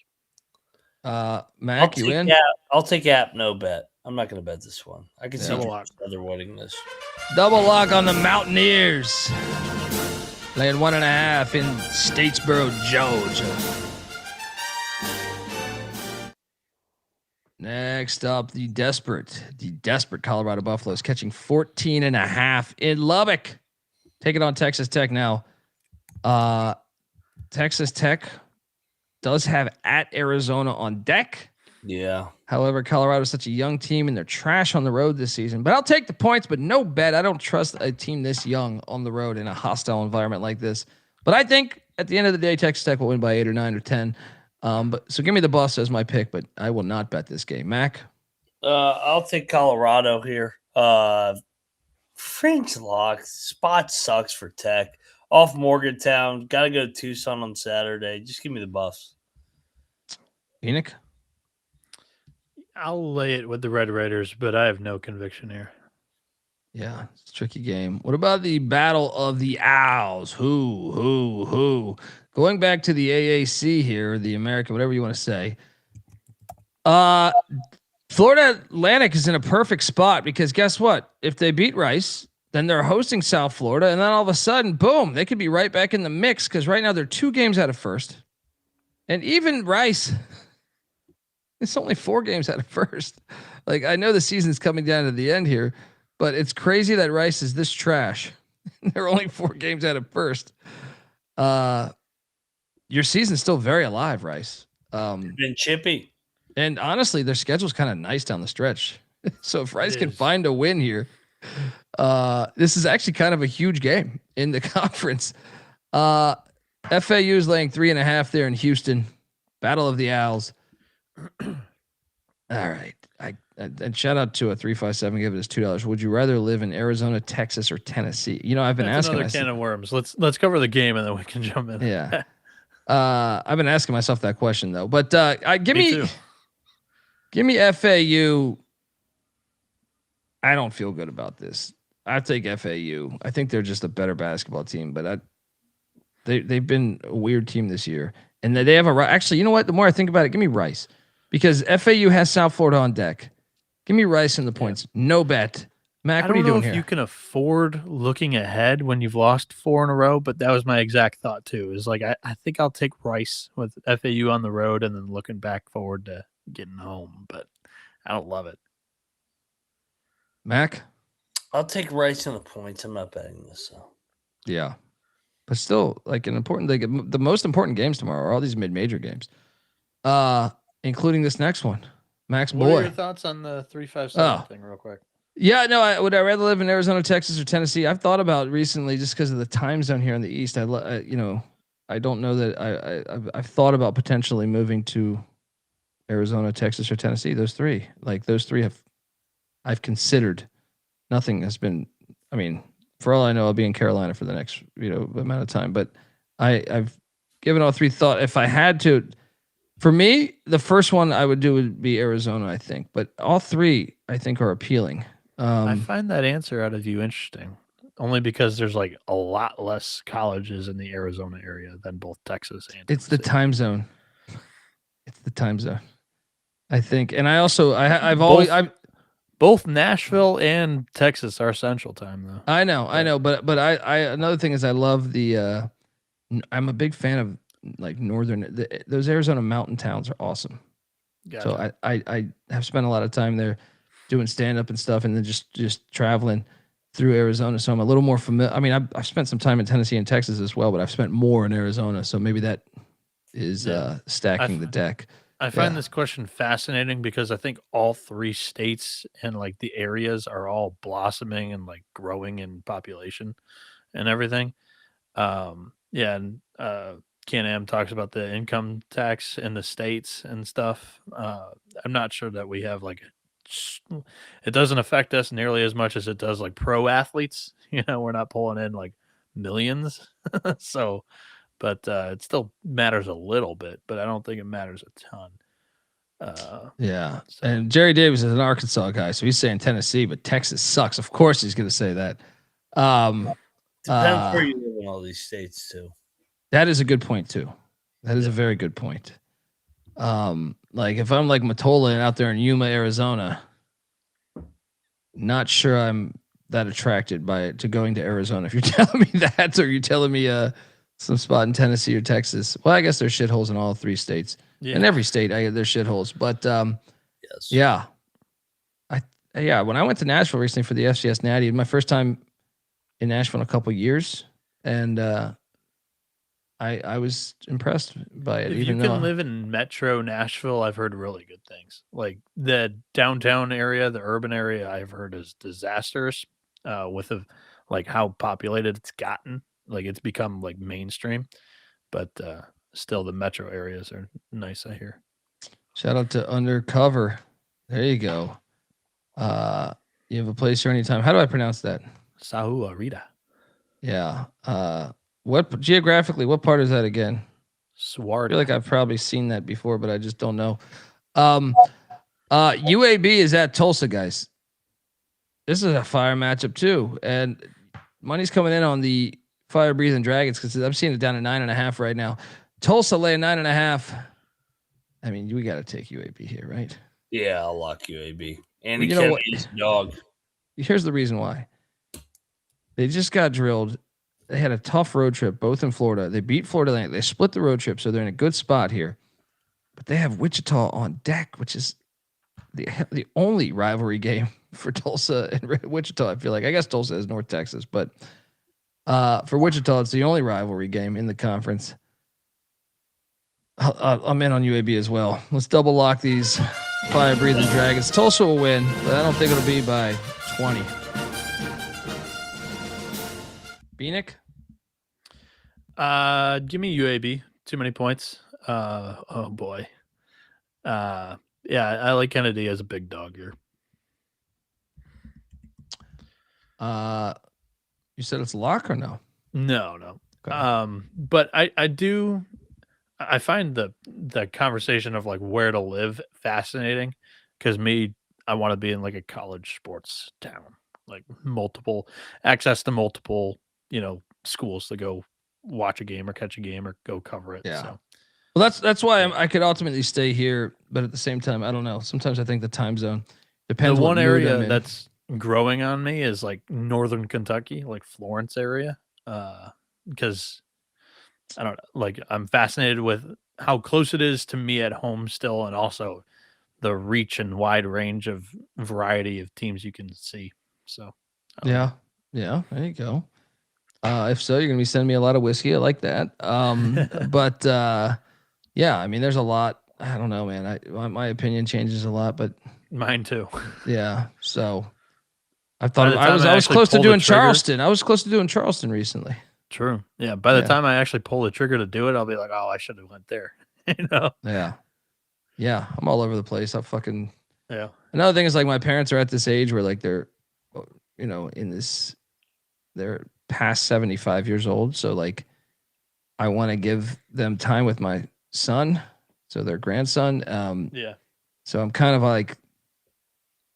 Mac, you in? Yeah, I'll take App. No bet. I'm not going to bet this one. I can see Double lock. other winning this. Double lock on the Mountaineers. laying 1.5 in Statesboro, Georgia. Next up, the desperate Colorado Buffaloes catching 14.5 in Lubbock. Taking on Texas Tech now. Texas Tech does have at Arizona on deck. Yeah. However, Colorado is such a young team and they're trash on the road this season. But I'll take the points, but no bet. I don't trust a team this young on the road in a hostile environment like this. But I think at the end of the day, Texas Tech will win by 8 or 9 or 10. So give me the Buffs as my pick, but I will not bet this game. Mac? I'll take Colorado here. French lock. Spot sucks for Tech. Off Morgantown. Got to go to Tucson on Saturday. Just give me the Buffs. Bieniek? I'll lay it with the Red Raiders, but I have no conviction here. Yeah, it's a tricky game. What about the Battle of the Owls? Who? Going back to the AAC here, the American, whatever you want to say. Florida Atlantic is in a perfect spot because guess what? If they beat Rice, then they're hosting South Florida, and then all of a sudden, boom, they could be right back in the mix because right now they're 2 games out of first. And even Rice, it's only 4 games out of first. Like, I know the season's coming down to the end here, but it's crazy that Rice is this trash. They're only 4 games out of first. Your season's still very alive, Rice. Been chippy. And honestly, their schedule's kind of nice down the stretch. So if Rice can find a win here, this is actually kind of a huge game in the conference. FAU is laying 3.5 there in Houston. Battle of the Owls. All right. And shout out to a 357. Give it us $2. Would you rather live in Arizona, Texas, or Tennessee? You know, I've been asking another can of worms. Let's cover the game and then we can jump in. Yeah. I've been asking myself that question though. But give me FAU. I don't feel good about this. I take FAU. I think they're just a better basketball team, but they've been a weird team this year. And they have actually, you know what? The more I think about it, give me Rice. Because FAU has South Florida on deck. Give me Rice in the points. No bet. Mac, what are you doing here? I don't know if you can afford looking ahead when you've lost 4 in a row, but that was my exact thought too. Is like I think I'll take Rice with FAU on the road and then looking back forward to getting home, but I don't love it. Mac? I'll take Rice in the points. I'm not betting this. So. Yeah. But still, like an important thing. The most important games tomorrow are all these mid-major games. Including this next one. Max What Boy. are your thoughts on the 357 thing real quick? Yeah, no, would I rather live in Arizona, Texas, or Tennessee? I've thought about recently just because of the time zone here in the East. I don't know that I've thought about potentially moving to Arizona, Texas, or Tennessee. Those three I've considered. Nothing has been, I mean, for all I know, I'll be in Carolina for the next, amount of time, but I've given all 3 thought. If I had to, for me, the first one I would do would be Arizona, I think, but all 3 I think are appealing. I find that answer out of you interesting, only because there's like a lot less colleges in the Arizona area than both Texas and it's the time zone. It's the time zone, I think, and I also I've both Nashville and Texas are Central Time though. I know, but I another thing is I love the I'm a big fan of like those Arizona mountain towns are awesome. Gotcha. So I have spent a lot of time there doing stand up and stuff, and then just traveling through Arizona. So I'm a little more familiar. I mean, I've spent some time in Tennessee and Texas as well, but I've spent more in Arizona. So maybe that is stacking the deck. I find this question fascinating because I think all 3 states and like the areas are all blossoming and like growing in population and everything. And Can-Am talks about the income tax in the states and stuff. I'm not sure that we have it doesn't affect us nearly as much as it does like pro athletes. We're not pulling in like millions. So, but it still matters a little bit, but I don't think it matters a ton. And Jerry Davis is an Arkansas guy, so he's saying Tennessee, but Texas sucks. Of course he's going to say that. Depends where you live in all these states too. That is a good point too. That is a very good point. Like if I'm like Matola and out there in Yuma, Arizona, not sure I'm that attracted to going to Arizona. If you're telling me that, or you're telling me some spot in Tennessee or Texas. Well, I guess there's shitholes in all 3 states. Yeah. In every state, there's shitholes. But Yes. yeah. When I went to Nashville recently for the FCS Natty, my first time in Nashville in a couple years, and I was impressed by it. If even you though can live in Metro Nashville, I've heard really good things. Like the downtown area, the urban area, I've heard is disastrous with how populated it's gotten. Like it's become like mainstream, but still the metro areas are nice, I hear. Shout out to Undercover. There you go. You have a place here anytime. How do I pronounce that? Sahu Arita. Yeah. What geographically, what part is that again? Swart. I feel like I've probably seen that before, but I just don't know. UAB is at Tulsa, guys. This is a fire matchup too. And money's coming in on the fire breathing Dragons because I'm seeing it down at 9.5 right now. Tulsa laying 9.5. I mean, we got to take UAB here, right? Yeah, I'll lock UAB. Andy You know what? Kelly's dog. Here's the reason why. They just got drilled. They had a tough road trip, both in Florida. They beat Florida Atlantic. They split the road trip, so they're in a good spot here. But they have Wichita on deck, which is the only rivalry game for Tulsa and Wichita. I feel like, I guess Tulsa is North Texas, but for Wichita, it's the only rivalry game in the conference. I'm in on UAB as well. Let's double lock these fire breathing Dragons. Tulsa will win, but I don't think it'll be by 20. Bieniek? Give me UAB. Too many points. Oh boy. Yeah, I like Kennedy as a big dog here. You said it's a lock or no? No. Okay. But I find the conversation of like where to live fascinating because I want to be in like a college sports town, like access to multiple, schools to go watch a game or catch a game or go cover it. Yeah. So. Well, that's why I could ultimately stay here, but at the same time, I don't know. Sometimes I think the time zone depends. The what one mood I'm area in. that's growing on me is like northern Kentucky, like Florence area, because I don't know, like I'm fascinated with how close it is to me at home still, and also the reach and wide range of variety of teams you can see. So yeah, there you go. If so, you're gonna be sending me a lot of whiskey. I like that. But yeah, I mean, there's a lot. I don't know, man. My opinion changes a lot, but mine too. Yeah. So I thought By the I was time close to pull the doing trigger- Charleston. I was close to doing Charleston recently. True. Yeah. By the time I actually pull the trigger to do it, I'll be like, oh, I should have went there. Yeah. I'm all over the place. Yeah. Another thing is like my parents are at this age where like they're, they're past 75 years old. So like, I want to give them time with my son. So their grandson. Yeah. So I'm kind of like,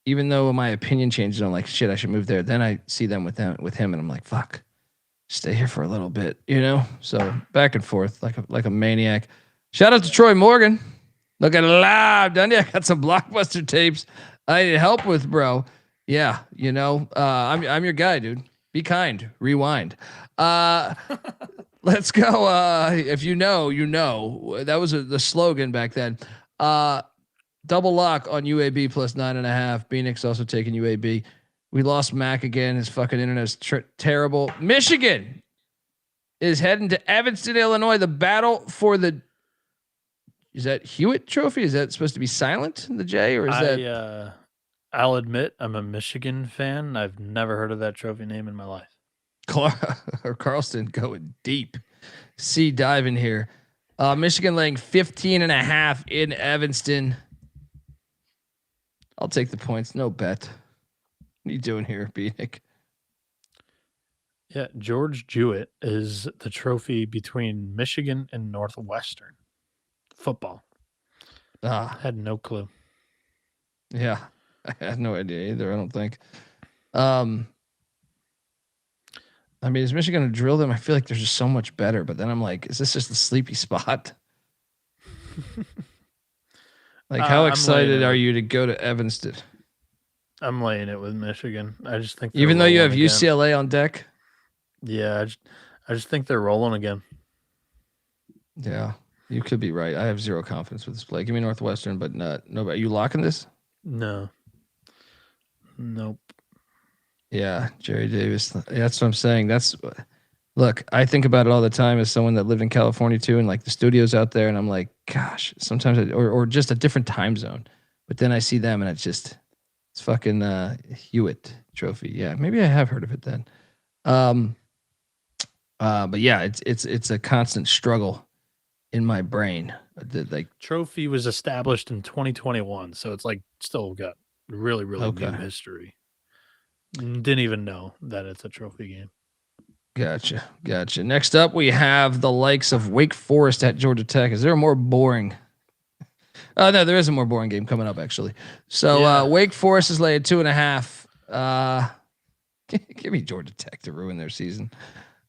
even though my opinion changes, I'm like, shit, I should move there. Then I see them with him, and I'm like, fuck, stay here for a little bit, So back and forth like a maniac. Shout out to Troy Morgan. Look at live, Dundee. I got some Blockbuster tapes I need help with, bro. Yeah, I'm your guy, dude. Be kind. Rewind. Let's go. If you know, that was the slogan back then. Double lock on UAB plus 9.5. Bieniek's also taking UAB. We lost Mac again. His fucking internet's terrible. Michigan is heading to Evanston, Illinois. The battle for is that Hewitt Trophy? Is that supposed to be silent in the J, or is that? I'll admit I'm a Michigan fan. I've never heard of that trophy name in my life. Carlston going deep. Sea diving here. Michigan laying 15.5 in Evanston. I'll take the points. No bet. What are you doing here, Bieniek? Yeah, George Jewett is the trophy between Michigan and Northwestern football. I had no clue. Yeah, I had no idea either. I don't think. I mean, is Michigan going to drill them? I feel like they're just so much better. But then I'm like, is this just a sleepy spot? Like, how excited are you to go to Evanston? I'm laying it with Michigan. I just think they're Even though you have rolling again. UCLA on deck. Yeah, I just think they're rolling again. Yeah, you could be right. I have zero confidence with this play. Give me Northwestern, but no. Are you locking this? No. Nope. Yeah, Jerry Davis. That's what I'm saying. Look, I think about it all the time as someone that lived in California too, and like the studios out there, and I'm like, gosh, sometimes or just a different time zone. But then I see them, and it's fucking Hewitt Trophy. Yeah, maybe I have heard of it then. But yeah, it's a constant struggle in my brain. Like Trophy was established in 2021, so it's like still got really new history. Didn't even know that it's a trophy game. Gotcha. Next up, we have the likes of Wake Forest at Georgia Tech. Is there a more boring? No, there is a more boring game coming up actually. So Wake Forest is laying 2.5. Give me Georgia Tech to ruin their season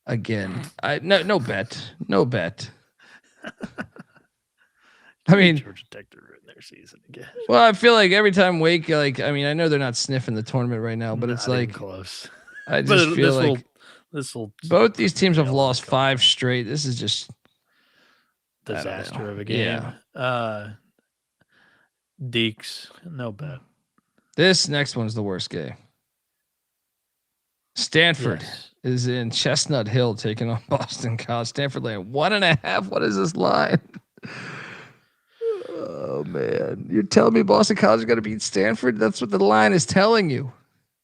again. No bet. I mean, Georgia Tech to ruin their season again. Well, I feel like every time Wake, I know they're not sniffing the tournament right now, but it's Not like even close. I just feel like this will both these teams have lost 5 straight. This is just disaster of a game. Yeah. Deeks, no bet. This next one's the worst game. Stanford is in Chestnut Hill taking on Boston College. Stanford laying 1.5. What is this line? Oh man, you're telling me Boston College is going to beat Stanford? That's what the line is telling you.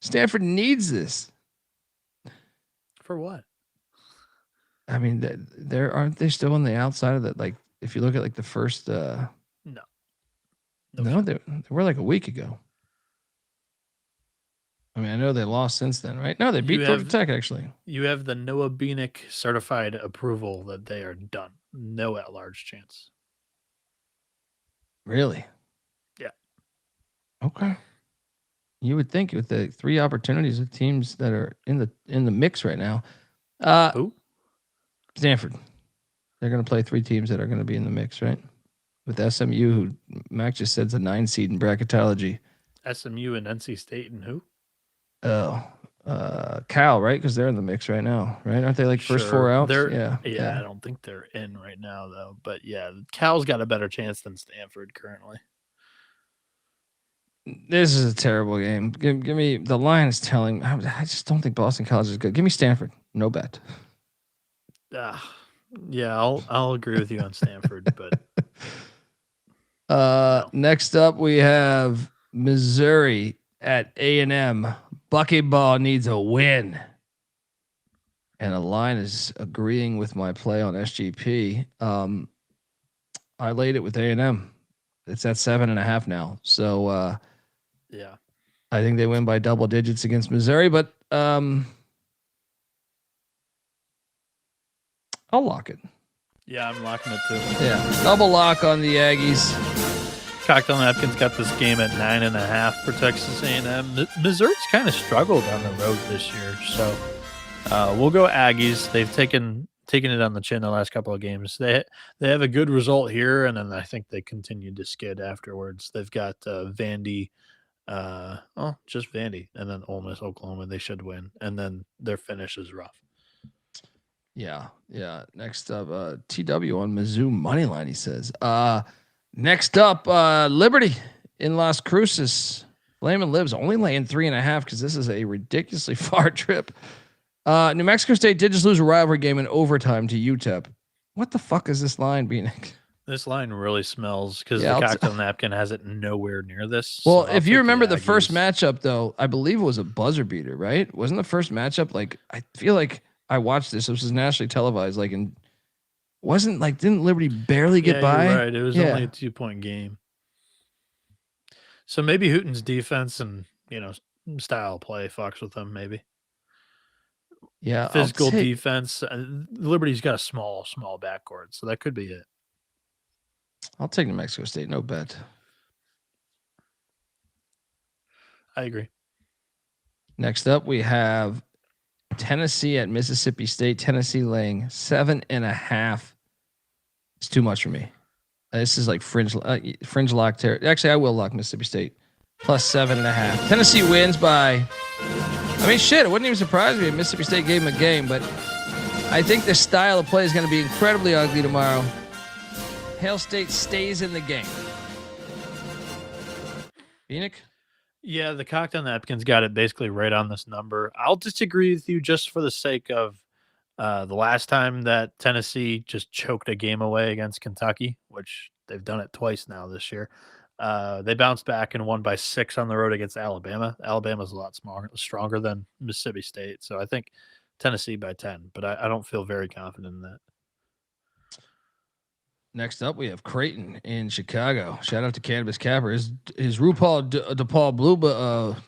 Stanford needs this. For what? I mean, aren't they still on the outside of that? Like, if you look at like the first, no, they were like a week ago. I mean, I know they lost since then, right? No, they beat Georgia Tech actually. You have the Noah Bieniek certified approval that they are done. No at-large chance. Really? Yeah. Okay. You would think with the 3 opportunities of teams that are in the mix right now. Who? Stanford. They're going to play 3 teams that are going to be in the mix, right? With SMU, who Mac just said is a 9 seed in bracketology. SMU and NC State and who? Cal, right? Because they're in the mix right now, right? Aren't they like first 4 out? Yeah. I don't think they're in right now though. But yeah, Cal's got a better chance than Stanford currently. This is a terrible game. Give me the line is telling. I just don't think Boston College is good. Give me Stanford. No bet. Yeah, I'll agree with you on Stanford, but no. Next up we have Missouri at A&M. Buckyball needs a win. And the line is agreeing with my play on SGP. I laid it with A&M. It's at 7.5 now. So yeah, I think they win by double digits against Missouri, but I'll lock it. Yeah, I'm locking it too. Yeah, double lock on the Aggies. Cocktail Napkins got this game at 9.5 for Texas A&M. Missouri's kind of struggled on the road this year, so we'll go Aggies. They've taken it on the chin the last couple of games. They have a good result here, and then I think they continued to skid afterwards. They've got Vandy, just Vandy, and then Ole Miss, Oklahoma. They should win, and then their finish is rough. Yeah. Next up, TW on Mizzou money line. He says. Next up, Liberty in Las Cruces. Flamin' Libs only laying 3.5 because this is a ridiculously far trip. New Mexico State did just lose a rivalry game in overtime to UTEP. What the fuck is this line, Bieniek? This line really smells because the Cocktail Napkin has it nowhere near this. Well, if you remember the first matchup, though, I believe it was a buzzer beater, right? Wasn't the first matchup like? I feel like I watched this. This was nationally televised. Like, didn't Liberty barely get by? You're right. It was only a 2-point game. So maybe Hooten's defense and style play fucks with them. Maybe. Yeah, physical defense. Liberty's got a small backcourt, so that could be it. I'll take New Mexico State. No bet. I agree. Next up, we have Tennessee at Mississippi State. Tennessee laying 7.5. It's too much for me. This is like fringe lock territory. Actually, I will lock Mississippi State. plus 7.5. Tennessee wins by, I mean, shit, it wouldn't even surprise me if Mississippi State gave them a game, but I think the style of play is going to be incredibly ugly tomorrow. Hail State stays in the game. Bieniek? Yeah, the cocktail napkins got it basically right on this number. I'll disagree with you just for the sake of the last time that Tennessee just choked a game away against Kentucky, which they've done it twice now this year. They bounced back and won by 6 on the road against Alabama. Alabama's a lot stronger than Mississippi State, so I think Tennessee by 10, but I don't feel very confident in that. Next up, we have Creighton in Chicago. Shout out to Cannabis Capper. His RuPaul DePaul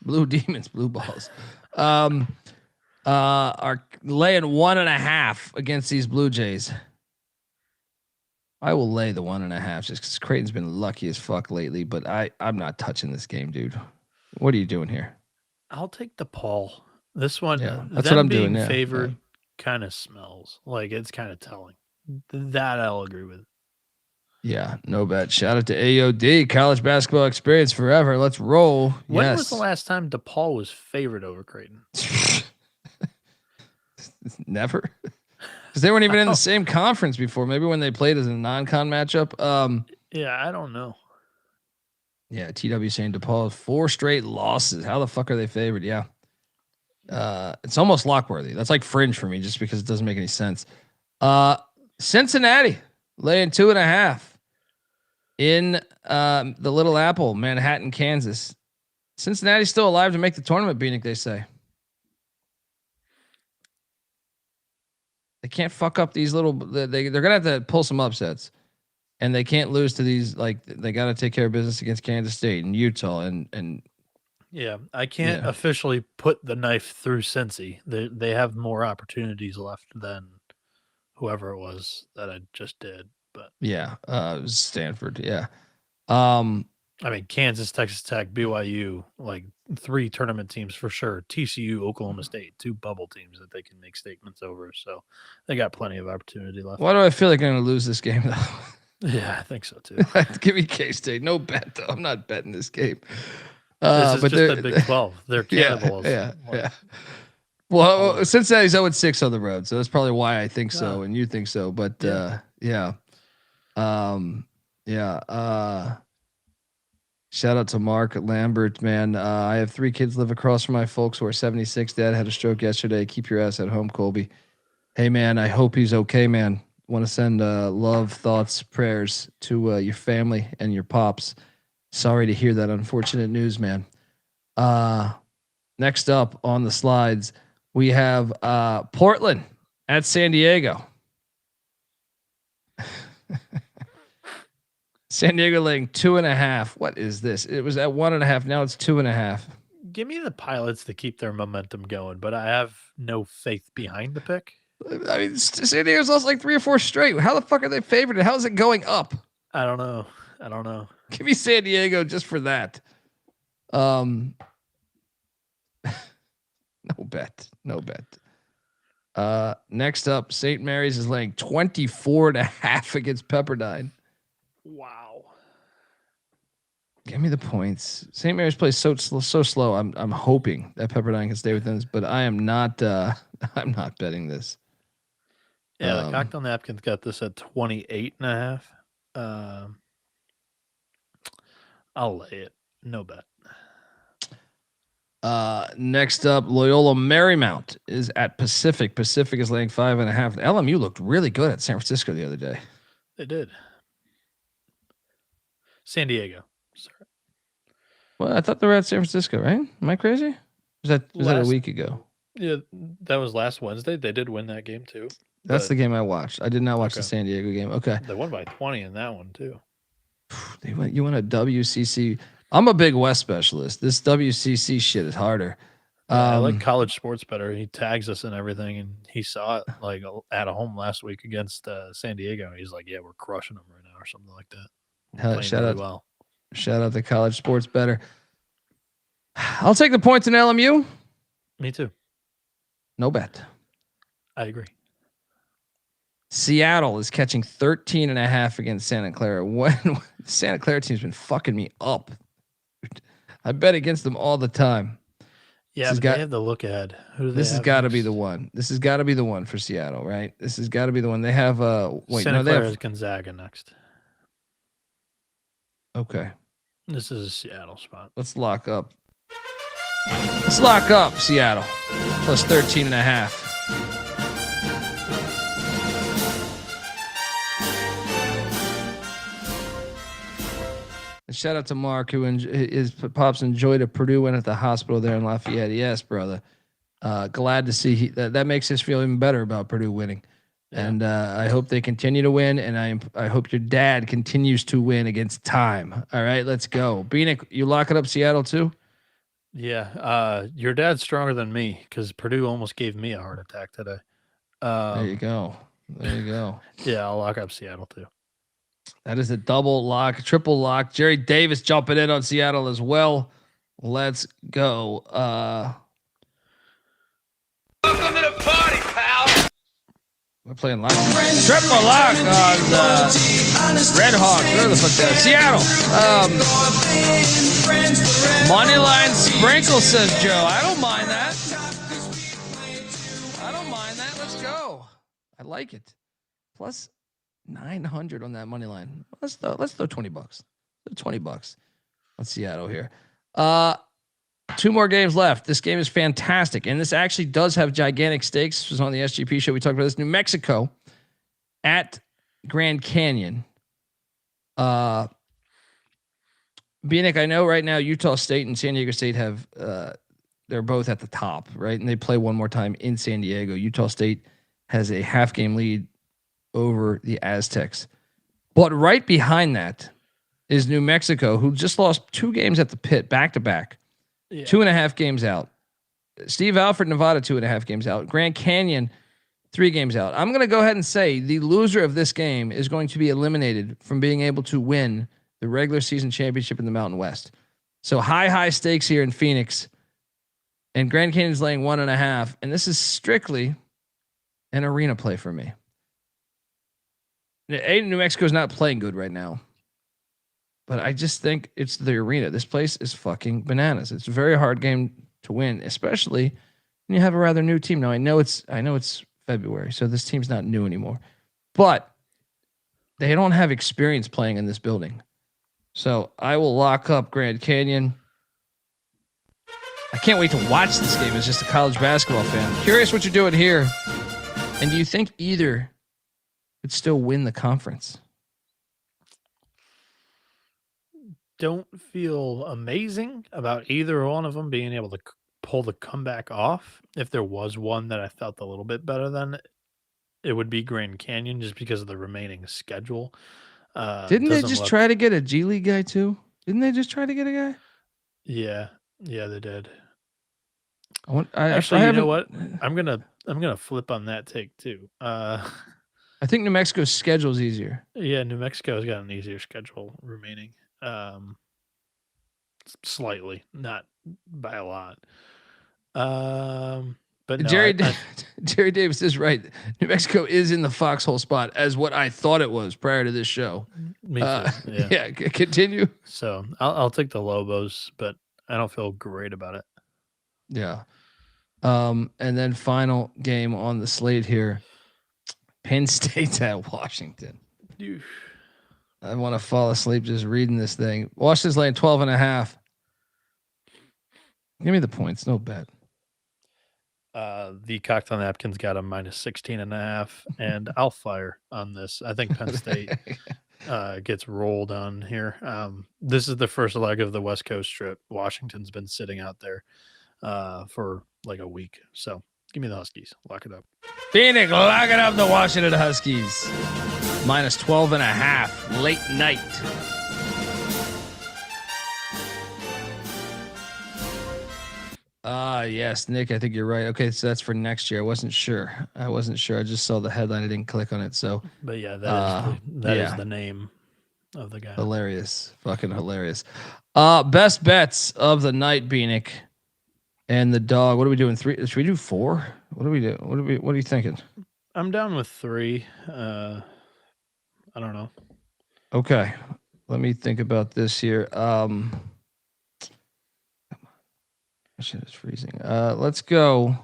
Blue Demons, Blue Balls, are laying 1.5 against these Blue Jays. I will lay the 1.5 just because Creighton's been lucky as fuck lately, but I'm not touching this game, dude. What are you doing here? I'll take DePaul. This one, that's what I'm doing. Favored kind of smells like it's kind of telling. That I'll agree with. Yeah, no bet. Shout out to AOD, college basketball experience forever. Let's roll. When was the last time DePaul was favored over Creighton? Never. Because they weren't even in the same conference before. Maybe when they played as a non-con matchup. Yeah, I don't know. Yeah, TW saying DePaul 4 straight losses. How the fuck are they favored? Yeah. It's almost lock-worthy. That's like fringe for me just because it doesn't make any sense. Cincinnati laying 2.5 in the Little Apple, Manhattan, Kansas. Cincinnati's still alive to make the tournament, Bieniek, they say. They can't fuck up these little. They're gonna have to pull some upsets, and they can't lose to these. Like they got to take care of business against Kansas State and Utah and. Yeah, I can't officially put the knife through Cincy. They have more opportunities left than whoever it was that I just did. But yeah, it was Stanford. Yeah. I mean, Kansas, Texas Tech, BYU, like 3 tournament teams for sure. TCU, Oklahoma State, 2 bubble teams that they can make statements over. So they got plenty of opportunity left. Why do I feel like I'm going to lose this game, though? Yeah, I think so, too. Give me K-State. No bet, though. I'm not betting this game. This is just the Big 12. They're cannibals. Yeah. Well, Cincinnati's 0-6 on the road, so that's probably why I think so, and you think so. But yeah. Shout out to Mark Lambert, man. I have 3 kids live across from my folks who are 76. Dad had a stroke yesterday. Keep your ass at home, Colby. Hey, man, I hope he's okay, man. Want to send love, thoughts, prayers to your family and your pops. Sorry to hear that unfortunate news, man. Next up on the slides, we have Portland at San Diego. San Diego laying 2.5. What is this? It was at 1.5. Now it's 2.5. Give me the Pilots to keep their momentum going, but I have no faith behind the pick. I mean, San Diego's lost like 3 or 4 straight. How the fuck are they favored? And how is it going up? I don't know. Give me San Diego just for that. No bet. Next up, St. Mary's is laying 24.5 against Pepperdine. Wow. Give me the points. St. Mary's plays so slow. I'm hoping that Pepperdine can stay within this, but I am not. I'm not betting this. Yeah, the cocktail napkins got this at 28.5. I'll lay it. No bet. Next up, Loyola Marymount is at Pacific. Pacific is laying 5.5. LMU looked really good at San Francisco the other day. They did. San Diego. Sorry. Well, I thought they were at San Francisco, right? Am I crazy? Was that a week ago? Yeah, that was last Wednesday. They did win that game too. That's the game I watched. I did not watch the San Diego game. Okay. They won by 20 in that one too. You went a WCC. I'm a big West specialist. This WCC shit is harder. I like college sports better. He tags us and everything, and he saw it like at home last week against San Diego. He's like, "Yeah, we're crushing them right now," or something like that. Shout out to college sports better. I'll take the points in LMU. Me too. No bet. I agree. Seattle is catching 13.5 against Santa Clara. When the Santa Clara team's been fucking me up. I bet against them all the time. Yeah, but they have the look ahead. Who do they This has have got to next? be the one. This has got to be the one for Seattle, right? This has got to be the one. They have Santa they Clara have is Gonzaga next. okay. This is a Seattle spot. Let's lock up. Let's lock up Seattle plus 13.5. And shout out to Mark, who his pops enjoyed a Purdue win at the hospital there in Lafayette. Yes, brother. Glad to see that makes us feel even better about Purdue winning. Yeah. And I hope they continue to win, and I hope your dad continues to win against time. All right, let's go. Bieniek, you locking up Seattle too? Yeah, your dad's stronger than me because Purdue almost gave me a heart attack today. There you go. There you go. Yeah, I'll lock up Seattle too. That is a double lock, triple lock. Jerry Davis jumping in on Seattle as well. Let's go. Welcome to the party, pal. We're playing live. Triple lock on Red Hawks. Where the fuck that is? Seattle. Money line sprinkle, says Joe. I don't mind that. I don't mind that. Let's go. I like it. Plus 900 on that money line. Let's throw $20. $20 on Seattle here. 2 more games left. This game is fantastic, and this actually does have gigantic stakes. This was on the SGP show. We talked about this. New Mexico at Grand Canyon. Bieniek, I know right now Utah State and San Diego State have they're both at the top, right? And they play one more time in San Diego. Utah State has a half game lead over the Aztecs. But right behind that is New Mexico, who just lost 2 games at the pit back to back. Yeah. 2.5 games out. Steve Alford, Nevada, 2.5 games out. Grand Canyon, 3 games out. I'm going to go ahead and say the loser of this game is going to be eliminated from being able to win the regular season championship in the Mountain West. So high stakes here in Phoenix. And Grand Canyon's laying 1.5. And this is strictly an arena play for me. New Mexico is not playing good right now. But I just think it's the arena. This place is fucking bananas. It's a very hard game to win, especially when you have a rather new team. Now I know it's February, so this team's not new anymore. But they don't have experience playing in this building. So I will lock up Grand Canyon. I can't wait to watch this game as just a college basketball fan. Curious what you're doing here. And do you think either could still win the conference? Don't feel amazing about either one of them being able to pull the comeback off. If there was one that I felt a little bit better than, it would be Grand Canyon just because of the remaining schedule. Didn't they just try to get a G League guy too? Didn't they just try to get a guy? Yeah, they did. Actually, you know what? I'm gonna flip on that take too. I think New Mexico's schedule is easier. Yeah, New Mexico's got an easier schedule remaining. Slightly, not by a lot. But no, Jerry Davis is right. New Mexico is in the foxhole spot as what I thought it was prior to this show. Me too. Yeah, continue. So I'll take the Lobos, but I don't feel great about it. Yeah. And then final game on the slate here. Penn State's at Washington. I want to fall asleep just reading this thing. Washington's laying 12.5. Give me the points. No bet. The cocktail napkins got a -16.5, and I'll fire on this. I think Penn State gets rolled on here. This is the first leg of the West Coast trip. Washington's been sitting out there for like a week. So give me the Huskies. Lock it up. Bieniek, lock it up, the Washington Huskies. -12.5 late night. Yes, Nick, I think you're right. Okay, so that's for next year. I wasn't sure. I just saw the headline. I didn't click on it. So, but yeah, that is the name of the guy. Hilarious. Fucking hilarious. Best bets of the night, Bieniek. And the dog. What are we doing? 3? Should we do 4? What do we do? What are you thinking? I'm down with 3. I don't know. Okay. Let me think about this here. Shit is freezing. Let's go.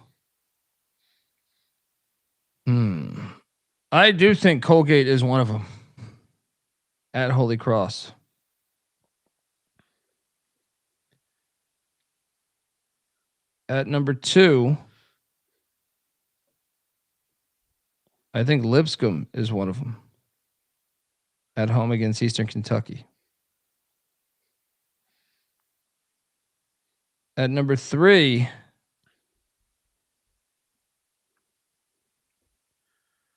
I do think Colgate is one of them. At Holy Cross. At number 2, I think Lipscomb is one of them. At home against Eastern Kentucky. At number 3,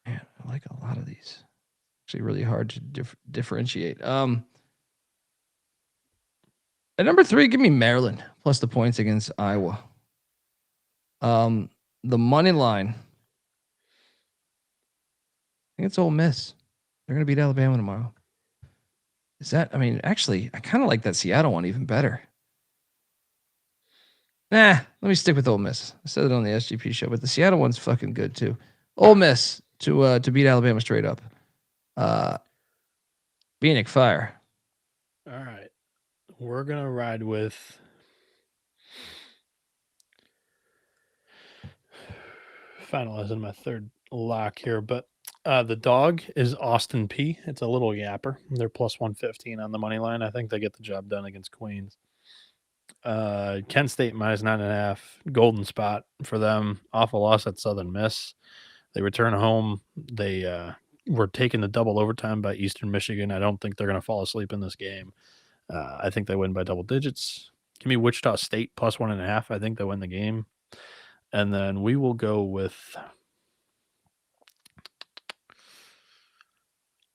man, I like a lot of these. Actually, really hard to differentiate. At number 3, give me Maryland plus the points against Iowa. The money line. I think it's Ole Miss. They're going to beat Alabama tomorrow. Is that? I mean, actually, I kind of like that Seattle one even better. Let me stick with Ole Miss. I said it on the SGP show, but the Seattle one's fucking good too. Ole Miss to beat Alabama straight up. Bieniek fire. All right. We're going to ride with finalizing my third lock here, but the dog is Austin P. It's a little yapper. They're plus 115 on the money line. I think they get the job done against Queens. Kent State minus 9.5. Golden spot for them. Awful loss at Southern Miss. They return home. They were taken to double overtime by Eastern Michigan. I don't think they're going to fall asleep in this game. I think they win by double digits. Give me Wichita State plus 1.5. I think they win the game. And then we will go with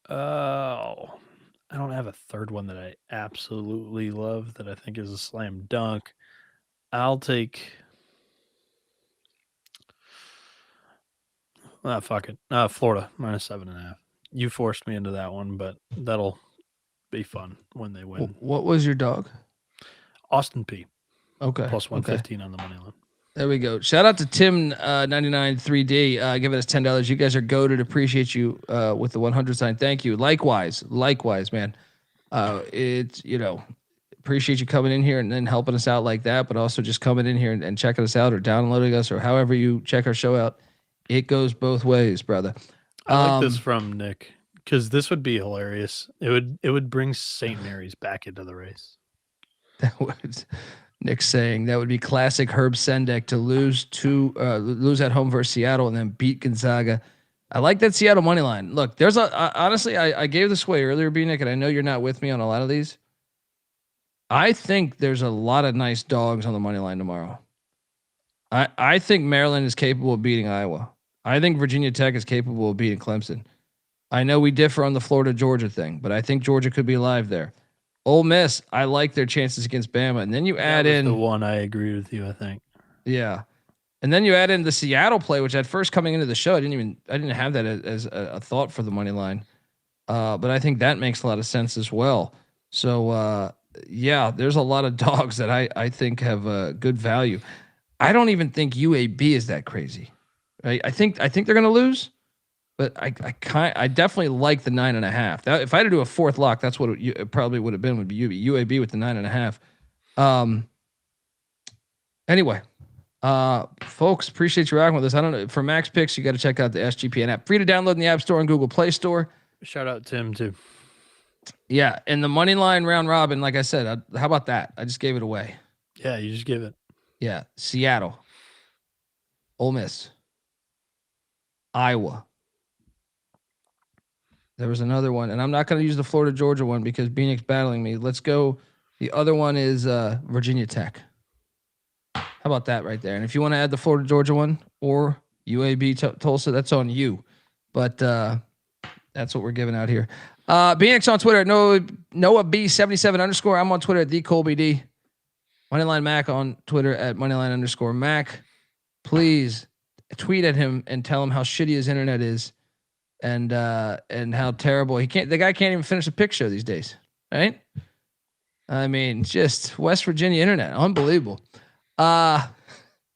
I don't have a third one that I absolutely love that I think is a slam dunk. I'll take fuck it. Florida minus 7.5. You forced me into that one, but that'll be fun when they win. What was your dog? Austin P. Okay. Plus 115 on the money line. There we go. Shout out to Tim 99-3D. Giving us $10. You guys are goated. Appreciate you with the 100 sign. Thank you. Likewise, man. It's appreciate you coming in here and then helping us out like that, but also just coming in here and checking us out or downloading us or however you check our show out. It goes both ways, brother. I like this from Nick because this would be hilarious. It would bring St. Mary's back into the race. That would. Nick saying that would be classic Herb Sendek to lose at home versus Seattle and then beat Gonzaga. I like that Seattle money line. Look, there's honestly, I gave this away earlier, Bieniek, and I know you're not with me on a lot of these. I think there's a lot of nice dogs on the money line tomorrow. I think Maryland is capable of beating Iowa. I think Virginia Tech is capable of beating Clemson. I know we differ on the Florida-Georgia thing, but I think Georgia could be live there. Ole Miss, I like their chances against Bama. And then you add in the one I agree with you, I think. Yeah. And then you add in the Seattle play, which at first coming into the show, I didn't have that as a thought for the money line. But I think that makes a lot of sense as well. So yeah, there's a lot of dogs that I think have good value. I don't even think UAB is that crazy. Right? I think they're going to lose. But I definitely like the 9.5. That if I had to do a fourth lock, that's what it probably would have been. Would be UAB with the 9.5. Anyway, folks, appreciate you rocking with us. I don't know for Max Picks, you got to check out the SGPN app. Free to download in the App Store and Google Play Store. Shout out Tim too. Yeah, and the money line round robin, like I said, how about that? I just gave it away. Yeah, you just give it. Yeah, Seattle, Ole Miss, Iowa. There was another one, and I'm not going to use the Florida Georgia one because Bieniek's battling me. Let's go. The other one is Virginia Tech. How about that right there? And if you want to add the Florida Georgia one or UAB Tulsa, that's on you. But that's what we're giving out here. Bieniek's on Twitter at Noah B77_. I'm on Twitter at TheColbyD. Moneyline Mac on Twitter at Moneyline_Mac. Please tweet at him and tell him how shitty his internet is. And how terrible the guy can't even finish a pick show these days, right? I mean, just West Virginia internet, unbelievable. We got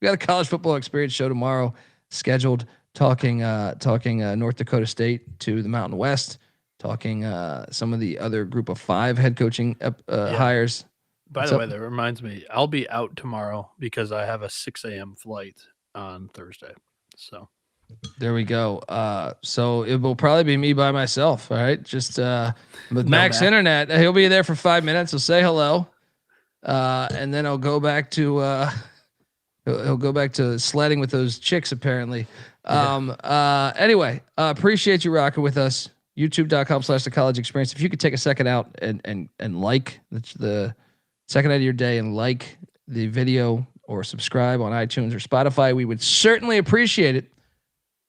a college football experience show tomorrow scheduled, talking North Dakota State to the Mountain West, talking some of the other group of 5 head coaching hires By the way, that reminds me, I'll be out tomorrow because I have a 6 a.m. flight on Thursday. So there we go. So it will probably be me by myself. All right. Just with Max Internet. He'll be there for 5 minutes. He'll say hello. And then I'll go back to he'll go back to sledding with those chicks, apparently. Anyway, appreciate you rocking with us. YouTube.com/The College Experience. If you could take a second out and like the second out of your day and like the video or subscribe on iTunes or Spotify, we would certainly appreciate it.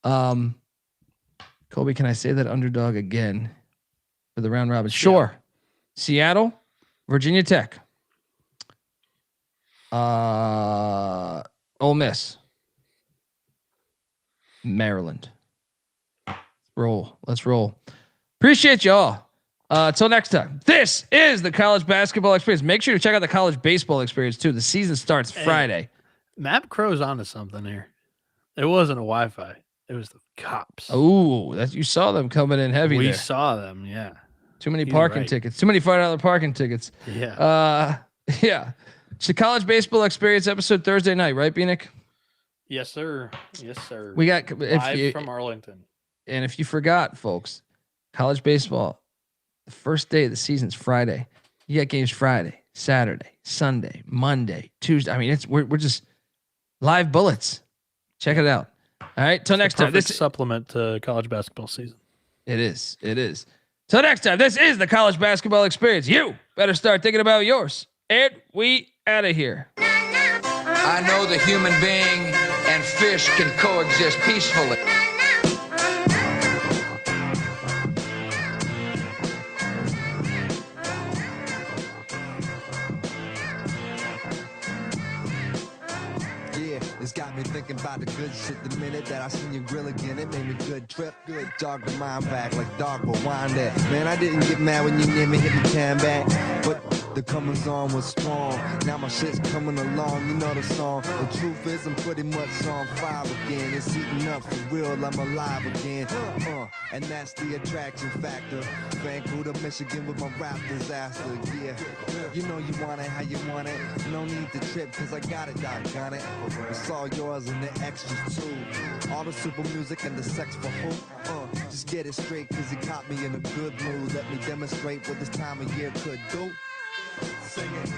Colby, can I say that underdog again for the round robin? Sure. Seattle, Virginia Tech, Ole Miss, Maryland. Let's roll. Appreciate y'all. Till next time. This is the College Basketball Experience. Make sure to check out the College Baseball Experience too. The season starts Friday. Map Crow's onto something here. It wasn't a Wi-Fi. It was the cops. Oh, you saw them coming in heavy. We there. saw them. Yeah. Too many parking tickets. Too many $5 parking tickets. Yeah. Yeah. It's the College Baseball Experience episode Thursday night, right, Bieniek? Yes, sir. Yes, sir. We got live from Arlington. And if you forgot, folks, college baseball, the first day of the season's Friday. You got games Friday, Saturday, Sunday, Monday, Tuesday. I mean, we're just live bullets. Check it out. All right. Till next time. This supplement to college basketball season. It is. Till next time. This is the College Basketball Experience. You better start thinking about yours. And we out of here. I know the human being and fish can coexist peacefully. It's got me thinking about the good shit the minute that I seen you grill again. It made me good trip, good dog the mind back like dog will wind that. Man, I didn't get mad when you never hit me tan back, but the comings on was strong. Now my shit's coming along, you know the song. The truth is I'm pretty much on fire again. It's heating up for real, I'm alive again. And that's the attraction factor. Vancouver, Michigan with my rap disaster, yeah. You know you want it how you want it. No need to trip, cause I got it, doggone it. It's all yours and the extras too. All the super music and the sex for who? Just get it straight, cause he caught me in a good mood. Let me demonstrate what this time of year could do. Sing it.